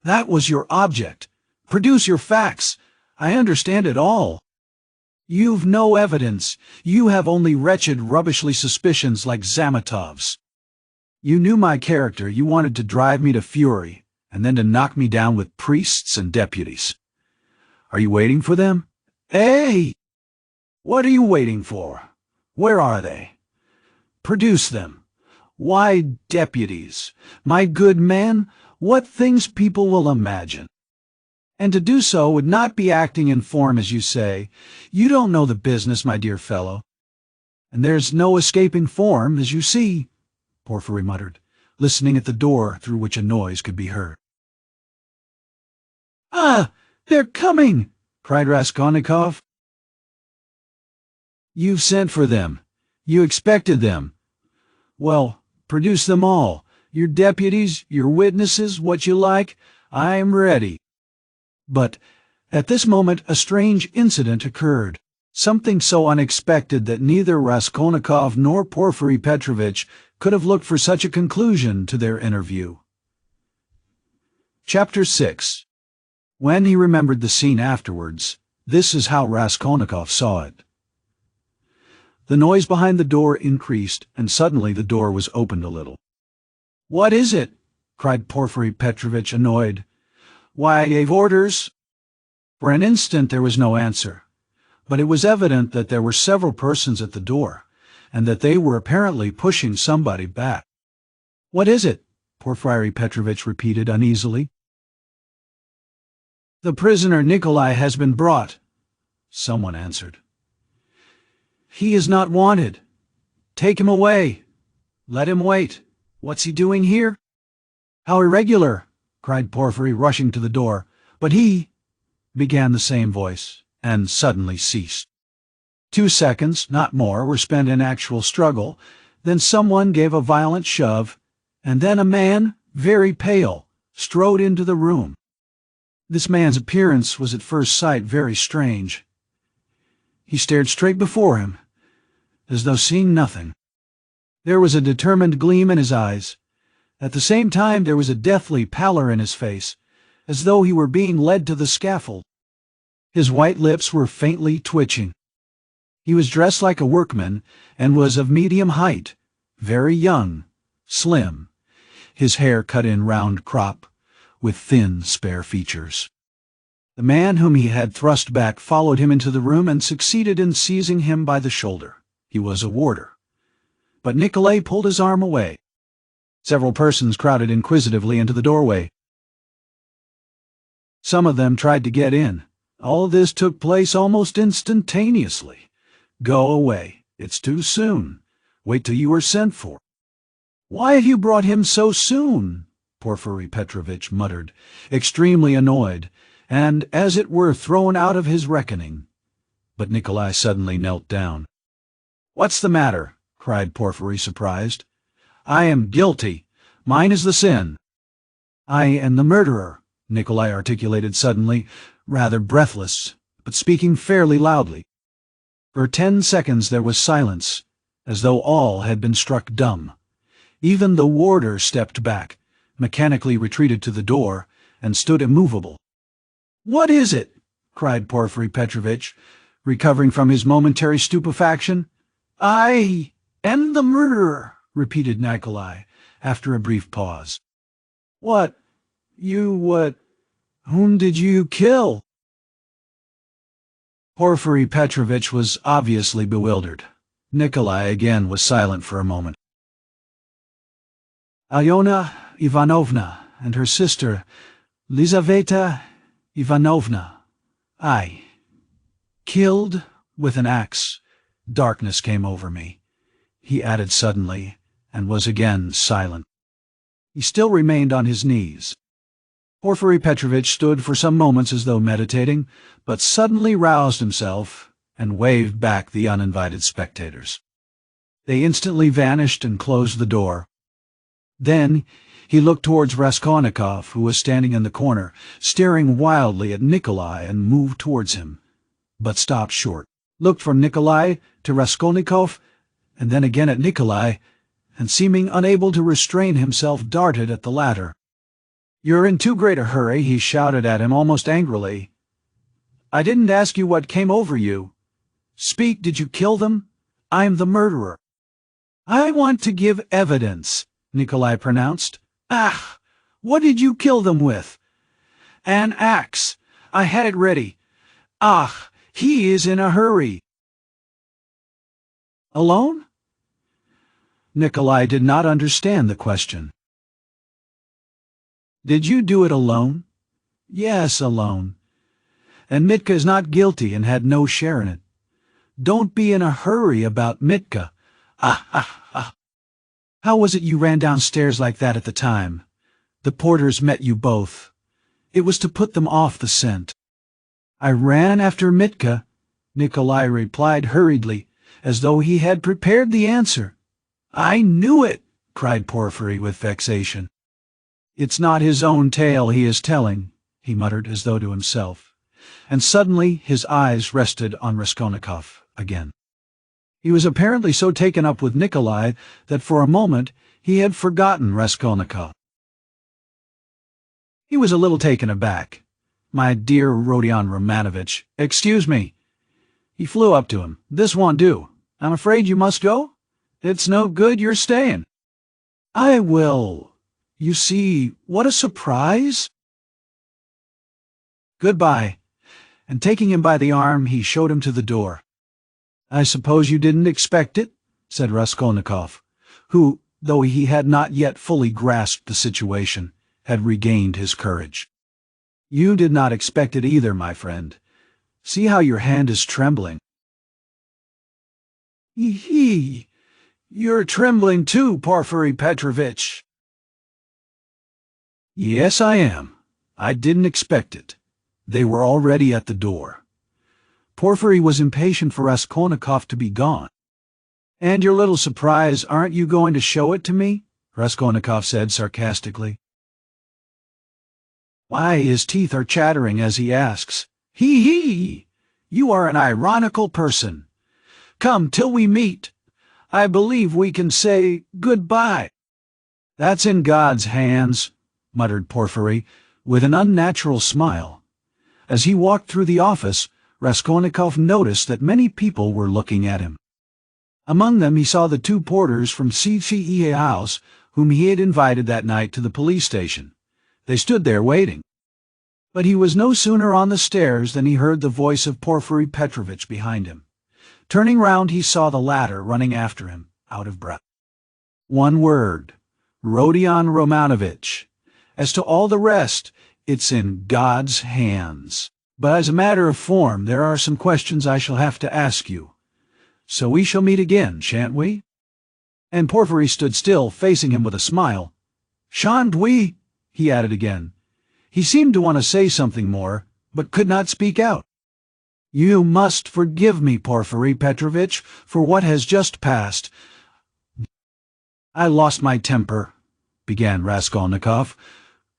That was your object. Produce your facts. I understand it all. You've no evidence. You have only wretched, rubbishly suspicions like Zamatov's. You knew my character. You wanted to drive me to fury, and then to knock me down with priests and deputies. Are you waiting for them? Eh? What are you waiting for? Where are they? Produce them. Why, deputies, my good man, what things people will imagine. And to do so would not be acting in form, as you say. You don't know the business, my dear fellow. And there's no escaping form, as you see," Porfiry muttered, listening at the door through which a noise could be heard. "Ah, they're coming!" cried Raskolnikov. "You've sent for them. You expected them. Well, produce them all. Your deputies, your witnesses, what you like. I am ready." But at this moment a strange incident occurred, something so unexpected that neither Raskolnikov nor Porfiry Petrovitch could have looked for such a conclusion to their interview. Chapter 6. When he remembered the scene afterwards, this is how Raskolnikov saw it. The noise behind the door increased, and suddenly the door was opened a little. "What is it?" cried Porfiry Petrovitch, annoyed. "Why, I've orders." For an instant there was no answer, but it was evident that there were several persons at the door, and that they were apparently pushing somebody back. "What is it?" Porfiry Petrovitch repeated uneasily. "The prisoner Nikolai has been brought," someone answered. "He is not wanted. Take him away. Let him wait. What's he doing here?" "How irregular!" cried Porfiry, rushing to the door. "But he—" began the same voice, and suddenly ceased. 2 seconds, not more, were spent in actual struggle, then someone gave a violent shove, and then a man, very pale, strode into the room. This man's appearance was at first sight very strange. He stared straight before him, as though seeing nothing. There was a determined gleam in his eyes. At the same time there was a deathly pallor in his face, as though he were being led to the scaffold. His white lips were faintly twitching. He was dressed like a workman, and was of medium height, very young, slim, his hair cut in round crop, with thin, spare features. The man whom he had thrust back followed him into the room and succeeded in seizing him by the shoulder. He was a warder. But Nikolai pulled his arm away. Several persons crowded inquisitively into the doorway. Some of them tried to get in. All this took place almost instantaneously. "Go away. It's too soon. Wait till you are sent for." "Why have you brought him so soon?" Porfiry Petrovitch muttered, extremely annoyed, and as it were thrown out of his reckoning. But Nikolai suddenly knelt down. "What's the matter?" cried Porfiry, surprised. "I am guilty. Mine is the sin." "I am the murderer," Nikolai articulated suddenly, rather breathless, but speaking fairly loudly. For 10 seconds there was silence, as though all had been struck dumb. Even the warder stepped back, mechanically retreated to the door, and stood immovable. "What is it?" cried Porfiry Petrovitch, recovering from his momentary stupefaction. "I am the murderer," repeated Nikolai, after a brief pause. What? Whom did you kill?" Porfiry Petrovitch was obviously bewildered. Nikolai again was silent for a moment. "Alyona Ivanovna and her sister, Lizaveta Ivanovna. I killed with an axe." Darkness came over me, he added suddenly, and was again silent. He still remained on his knees. Porfiry Petrovitch stood for some moments as though meditating, but suddenly roused himself and waved back the uninvited spectators. They instantly vanished and closed the door. Then he looked towards Raskolnikov, who was standing in the corner, staring wildly at Nikolai, and moved towards him, but stopped short, looked from Nikolai to Raskolnikov, and then again at Nikolai, and seeming unable to restrain himself, darted at the latter. "You're in too great a hurry," he shouted at him almost angrily. "I didn't ask you what came over you. Speak, did you kill them? I'm the murderer." "I want to give evidence," Nikolai pronounced. "Ah, what did you kill them with?" "An axe. I had it ready. Ah, he is in a hurry." "Alone?" Nikolai did not understand the question. "Did you do it alone?" "Yes, alone. And Mitka is not guilty and had no share in it. Don't be in a hurry about Mitka. Ah. How was it you ran downstairs like that at the time? The porters met you both. It was to put them off the scent." "I ran after Mitka," Nikolai replied hurriedly, as though he had prepared the answer. "I knew it!" cried Porfiry with vexation. "It's not his own tale he is telling," he muttered as though to himself, and suddenly his eyes rested on Raskolnikov again. He was apparently so taken up with Nikolai that for a moment he had forgotten Raskolnikov. He was a little taken aback. "My dear Rodion Romanovitch, excuse me." He flew up to him. "This won't do. I'm afraid you must go? It's no good your staying." "I will. You see, what a surprise." "Goodbye." And taking him by the arm, he showed him to the door. "I suppose you didn't expect it?" said Raskolnikov, who, though he had not yet fully grasped the situation, had regained his courage. "You did not expect it either, my friend. See how your hand is trembling." "Hee! You're trembling too, Porfiry Petrovitch." "Yes, I am. I didn't expect it." They were already at the door. Porfiry was impatient for Raskolnikov to be gone. "And your little surprise, aren't you going to show it to me?" Raskolnikov said sarcastically. Why, his teeth are chattering as he asks. "Hee! You are an ironical person. Come, till we meet. I believe we can say goodbye." "That's in God's hands," muttered Porfiry, with an unnatural smile. As he walked through the office, Raskolnikov noticed that many people were looking at him. Among them he saw the two porters from CCEA House whom he had invited that night to the police station. They stood there waiting. But he was no sooner on the stairs than he heard the voice of Porfiry Petrovitch behind him. Turning round, he saw the latter running after him, out of breath. "One word, Rodion Romanovitch. As to all the rest, it's in God's hands. But as a matter of form, there are some questions I shall have to ask you. So we shall meet again, shan't we?" And Porfiry stood still, facing him with a smile. "Shan't we?" he added again. He seemed to want to say something more, but could not speak out. "You must forgive me, Porfiry Petrovitch, for what has just passed." "I lost my temper," began Raskolnikov,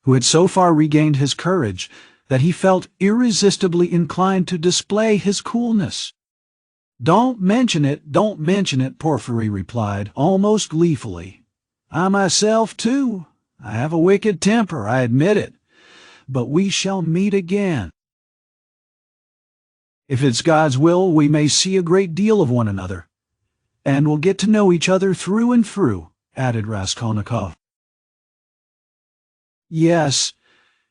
who had so far regained his courage that he felt irresistibly inclined to display his coolness. Don't mention it, Porfiry replied, almost gleefully. "I myself, too. I have a wicked temper, I admit it. But we shall meet again." If it's God's will, we may see a great deal of one another, and we'll get to know each other through and through," added Raskolnikov. "Yes,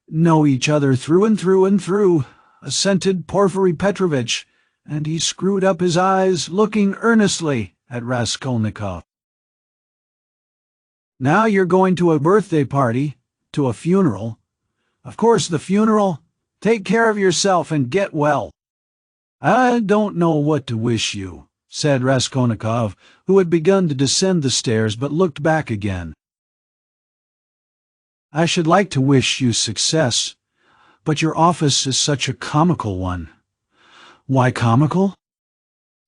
know each other through and through and through," assented Porfiry Petrovitch, and he screwed up his eyes, looking earnestly at Raskolnikov. "Now you're going to a birthday party, to a funeral. Of course, the funeral. Take care of yourself and get well." "I don't know what to wish you," said Raskolnikov, who had begun to descend the stairs but looked back again. "I should like to wish you success, but your office is such a comical one." "Why comical?"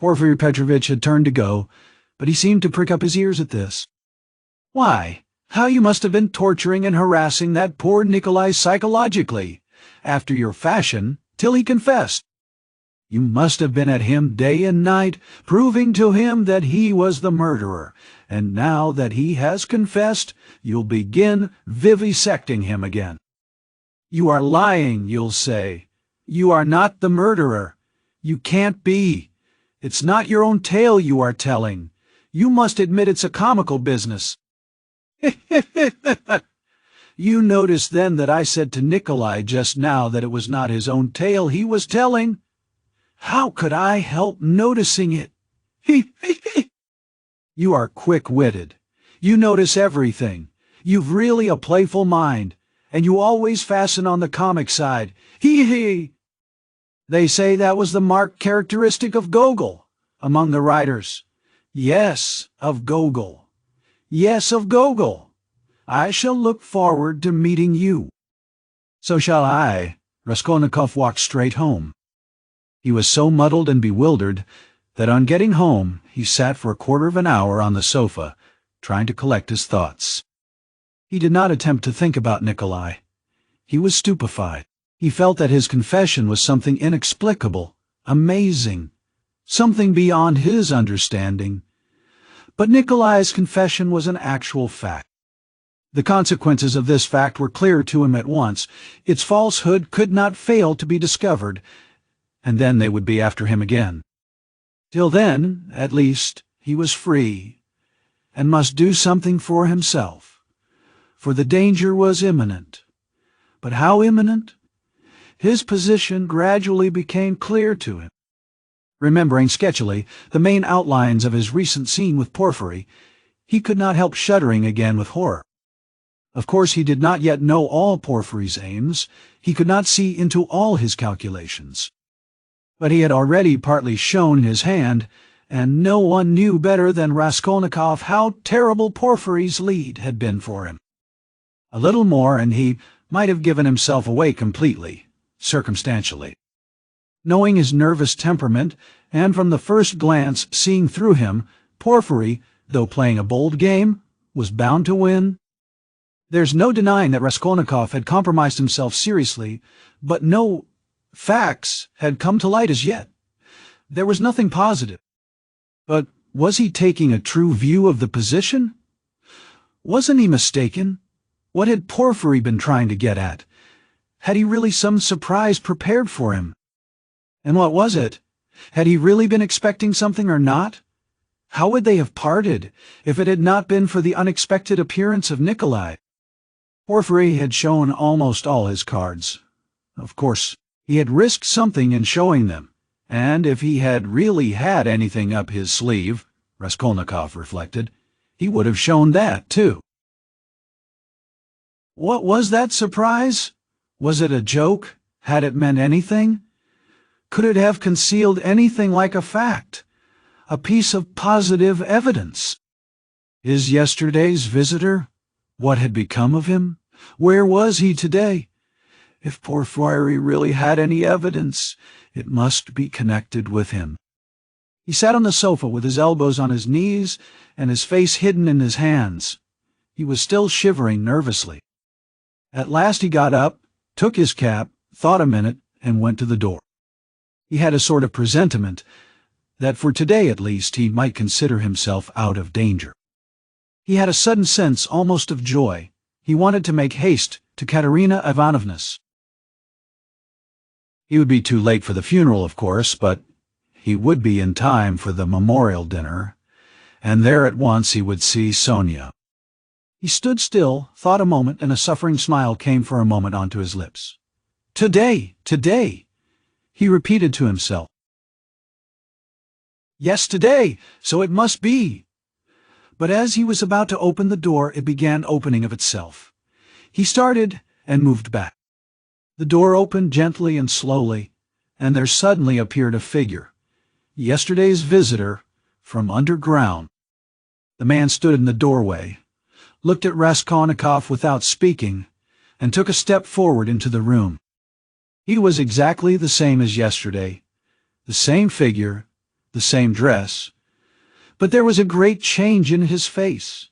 Porfiry Petrovitch had turned to go, but he seemed to prick up his ears at this. "Why, how you must have been torturing and harassing that poor Nikolai psychologically, after your fashion, till he confessed. You must have been at him day and night, proving to him that he was the murderer, and now that he has confessed, you'll begin vivisecting him again. 'You are lying,' you'll say. 'You are not the murderer. You can't be. It's not your own tale you are telling. You must admit it's a comical business.' You noticed then that I said to Nikolai just now that it was not his own tale he was telling? How could I help noticing it? You are quick-witted. You notice everything. You've really a playful mind, and you always fasten on the comic side. Hee. They say that was the marked characteristic of Gogol, among the writers. Yes, of Gogol. Yes, of Gogol. I shall look forward to meeting you." "So shall I." Raskolnikov walked straight home. He was so muddled and bewildered that on getting home he sat for a quarter of an hour on the sofa, trying to collect his thoughts. He did not attempt to think about Nikolai. He was stupefied. He felt that his confession was something inexplicable, amazing, something beyond his understanding. But Nikolai's confession was an actual fact. The consequences of this fact were clear to him at once. Its falsehood could not fail to be discovered, and then they would be after him again. Till then, at least, he was free, and must do something for himself, for the danger was imminent. But how imminent? His position gradually became clear to him. Remembering sketchily the main outlines of his recent scene with Porfiry, he could not help shuddering again with horror. Of course he did not yet know all Porfiry's aims, he could not see into all his calculations. But he had already partly shown his hand, and no one knew better than Raskolnikov how terrible Porfiry's lead had been for him. A little more and he might have given himself away completely, circumstantially. Knowing his nervous temperament, and from the first glance seeing through him, Porfiry, though playing a bold game, was bound to win. There's no denying that Raskolnikov had compromised himself seriously, but no facts had come to light as yet. There was nothing positive. But was he taking a true view of the position? Wasn't he mistaken? What had Porfiry been trying to get at? Had he really some surprise prepared for him? And what was it? Had he really been expecting something or not? How would they have parted if it had not been for the unexpected appearance of Nikolai? Porfiry had shown almost all his cards. Of course, he had risked something in showing them, and if he had really had anything up his sleeve, Raskolnikov reflected, he would have shown that, too. What was that surprise? Was it a joke? Had it meant anything? Could it have concealed anything like a fact? A piece of positive evidence? His yesterday's visitor? What had become of him? Where was he today? If Porfiry really had any evidence, it must be connected with him. He sat on the sofa with his elbows on his knees and his face hidden in his hands. He was still shivering nervously. At last he got up, took his cap, thought a minute, and went to the door. He had a sort of presentiment that for today at least he might consider himself out of danger. He had a sudden sense almost of joy. He wanted to make haste to Katerina Ivanovna's. He would be too late for the funeral, of course, but he would be in time for the memorial dinner, and there at once he would see Sonia. He stood still, thought a moment, and a suffering smile came for a moment onto his lips. Today, today, he repeated to himself. Yes, today, so it must be. But as he was about to open the door, it began opening of itself. He started and moved back. The door opened gently and slowly, and there suddenly appeared a figure. Yesterday's visitor from underground. The man stood in the doorway, looked at Raskolnikov without speaking, and took a step forward into the room. He was exactly the same as yesterday, the same figure, the same dress, but there was a great change in his face.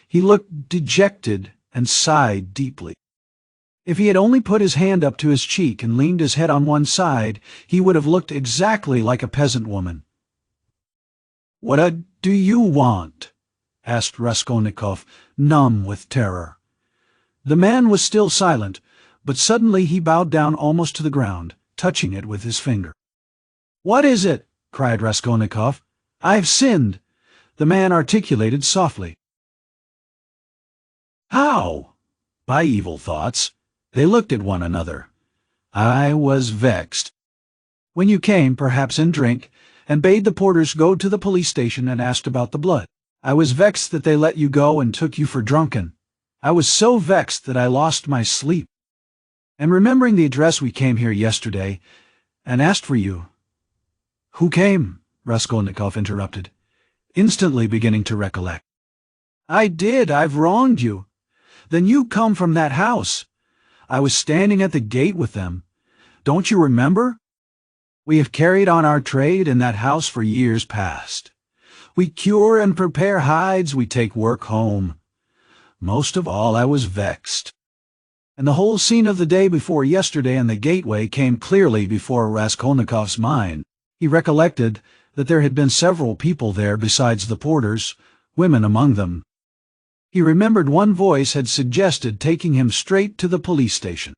He looked dejected and sighed deeply. If he had only put his hand up to his cheek and leaned his head on one side, he would have looked exactly like a peasant woman. "What do you want?" asked Raskolnikov, numb with terror. The man was still silent, but suddenly he bowed down almost to the ground, touching it with his finger. "What is it?" cried Raskolnikov. "I've sinned," the man articulated softly. "How?" "By evil thoughts." They looked at one another. "I was vexed. When you came, perhaps in drink, and bade the porters go to the police station and asked about the blood. I was vexed that they let you go and took you for drunken. I was so vexed that I lost my sleep. And remembering the address, we came here yesterday and asked for you." "Who came?" Raskolnikov interrupted, instantly beginning to recollect. "I did. I've wronged you. Then you come from that house. I was standing at the gate with them. Don't you remember? We have carried on our trade in that house for years past. We cure and prepare hides, we take work home. Most of all, I was vexed." And the whole scene of the day before yesterday in the gateway came clearly before Raskolnikov's mind. He recollected that there had been several people there besides the porters, women among them. He remembered one voice had suggested taking him straight to the police station.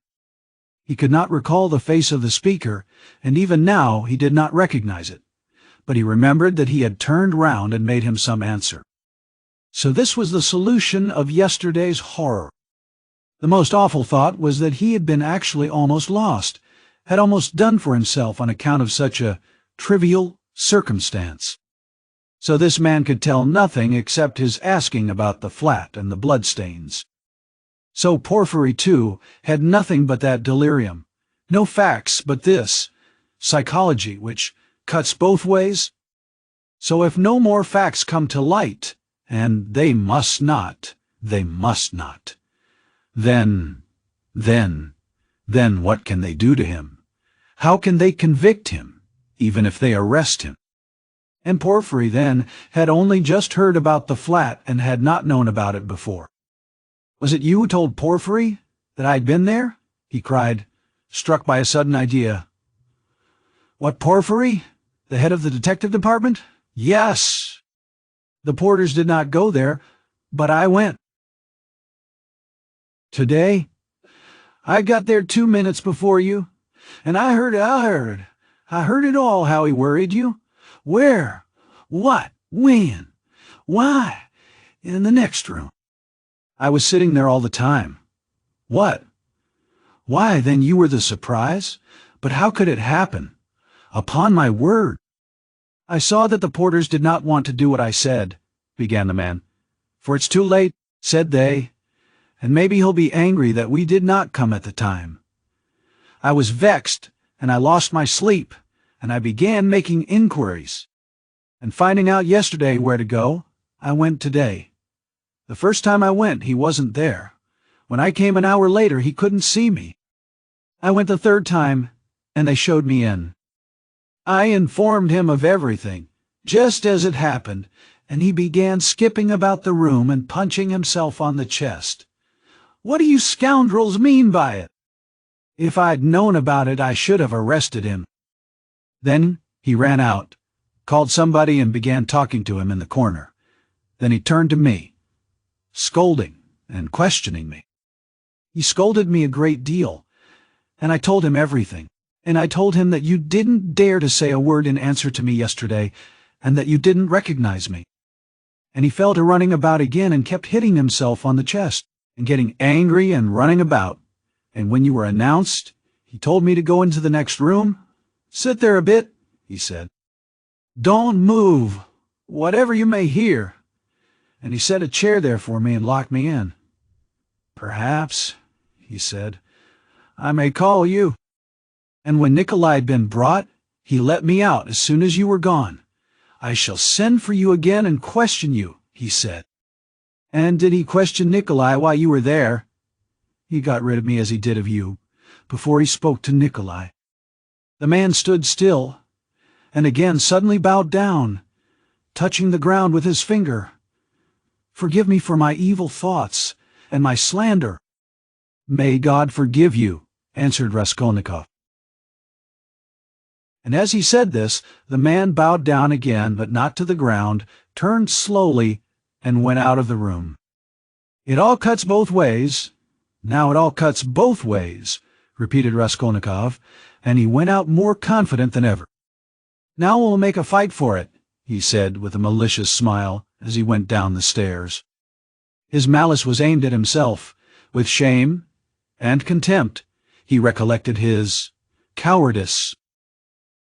He could not recall the face of the speaker, and even now he did not recognize it, but he remembered that he had turned round and made him some answer. So this was the solution of yesterday's horror. The most awful thought was that he had been actually almost lost, had almost done for himself on account of such a trivial circumstance. So this man could tell nothing except his asking about the flat and the bloodstains. So Porphyry, too, had nothing but that delirium, no facts but this, psychology, which cuts both ways. So if no more facts come to light, and they must not, then what can they do to him? How can they convict him, even if they arrest him? And Porphyry, then, had only just heard about the flat and had not known about it before. "Was it you who told Porphyry that I'd been there?" he cried, struck by a sudden idea. "What, Porphyry? The head of the detective department?" "Yes. The porters did not go there, but I went." "Today?" "I got there 2 minutes before you, and I heard it all, how he worried you. Where? What? When? Why? In the next room." "I was sitting there all the time." "What? Why, then you were the surprise? But how could it happen? Upon my word." "I saw that the porters did not want to do what I said," began the man. "For it's too late," said they, "and maybe he'll be angry that we did not come at the time. I was vexed, and I lost my sleep, and I began making inquiries. And finding out yesterday where to go, I went today. The first time I went, he wasn't there. When I came an hour later, he couldn't see me. I went the third time, and they showed me in. I informed him of everything, just as it happened, and he began skipping about the room and punching himself on the chest. What do you scoundrels mean by it? If I'd known about it, I should have arrested him." Then he ran out, called somebody and began talking to him in the corner. Then he turned to me, scolding and questioning me. He scolded me a great deal, and I told him everything. And I told him that you didn't dare to say a word in answer to me yesterday, and that you didn't recognize me. And he fell to running about again and kept hitting himself on the chest, and getting angry and running about. And when you were announced, he told me to go into the next room. Sit there a bit, he said. Don't move, whatever you may hear. And he set a chair there for me and locked me in. Perhaps, he said, I may call you. And when Nikolai had been brought, he let me out as soon as you were gone. I shall send for you again and question you, he said. And did he question Nikolai while you were there? He got rid of me as he did of you, before he spoke to Nikolai. The man stood still, and again suddenly bowed down, touching the ground with his finger. Forgive me for my evil thoughts and my slander. May God forgive you, answered Raskolnikov. And as he said this, the man bowed down again, but not to the ground, turned slowly, and went out of the room. It all cuts both ways. Now it all cuts both ways, repeated Raskolnikov, and he went out more confident than ever. Now we'll make a fight for it, he said with a malicious smile as he went down the stairs. His malice was aimed at himself. With shame and contempt, he recollected his cowardice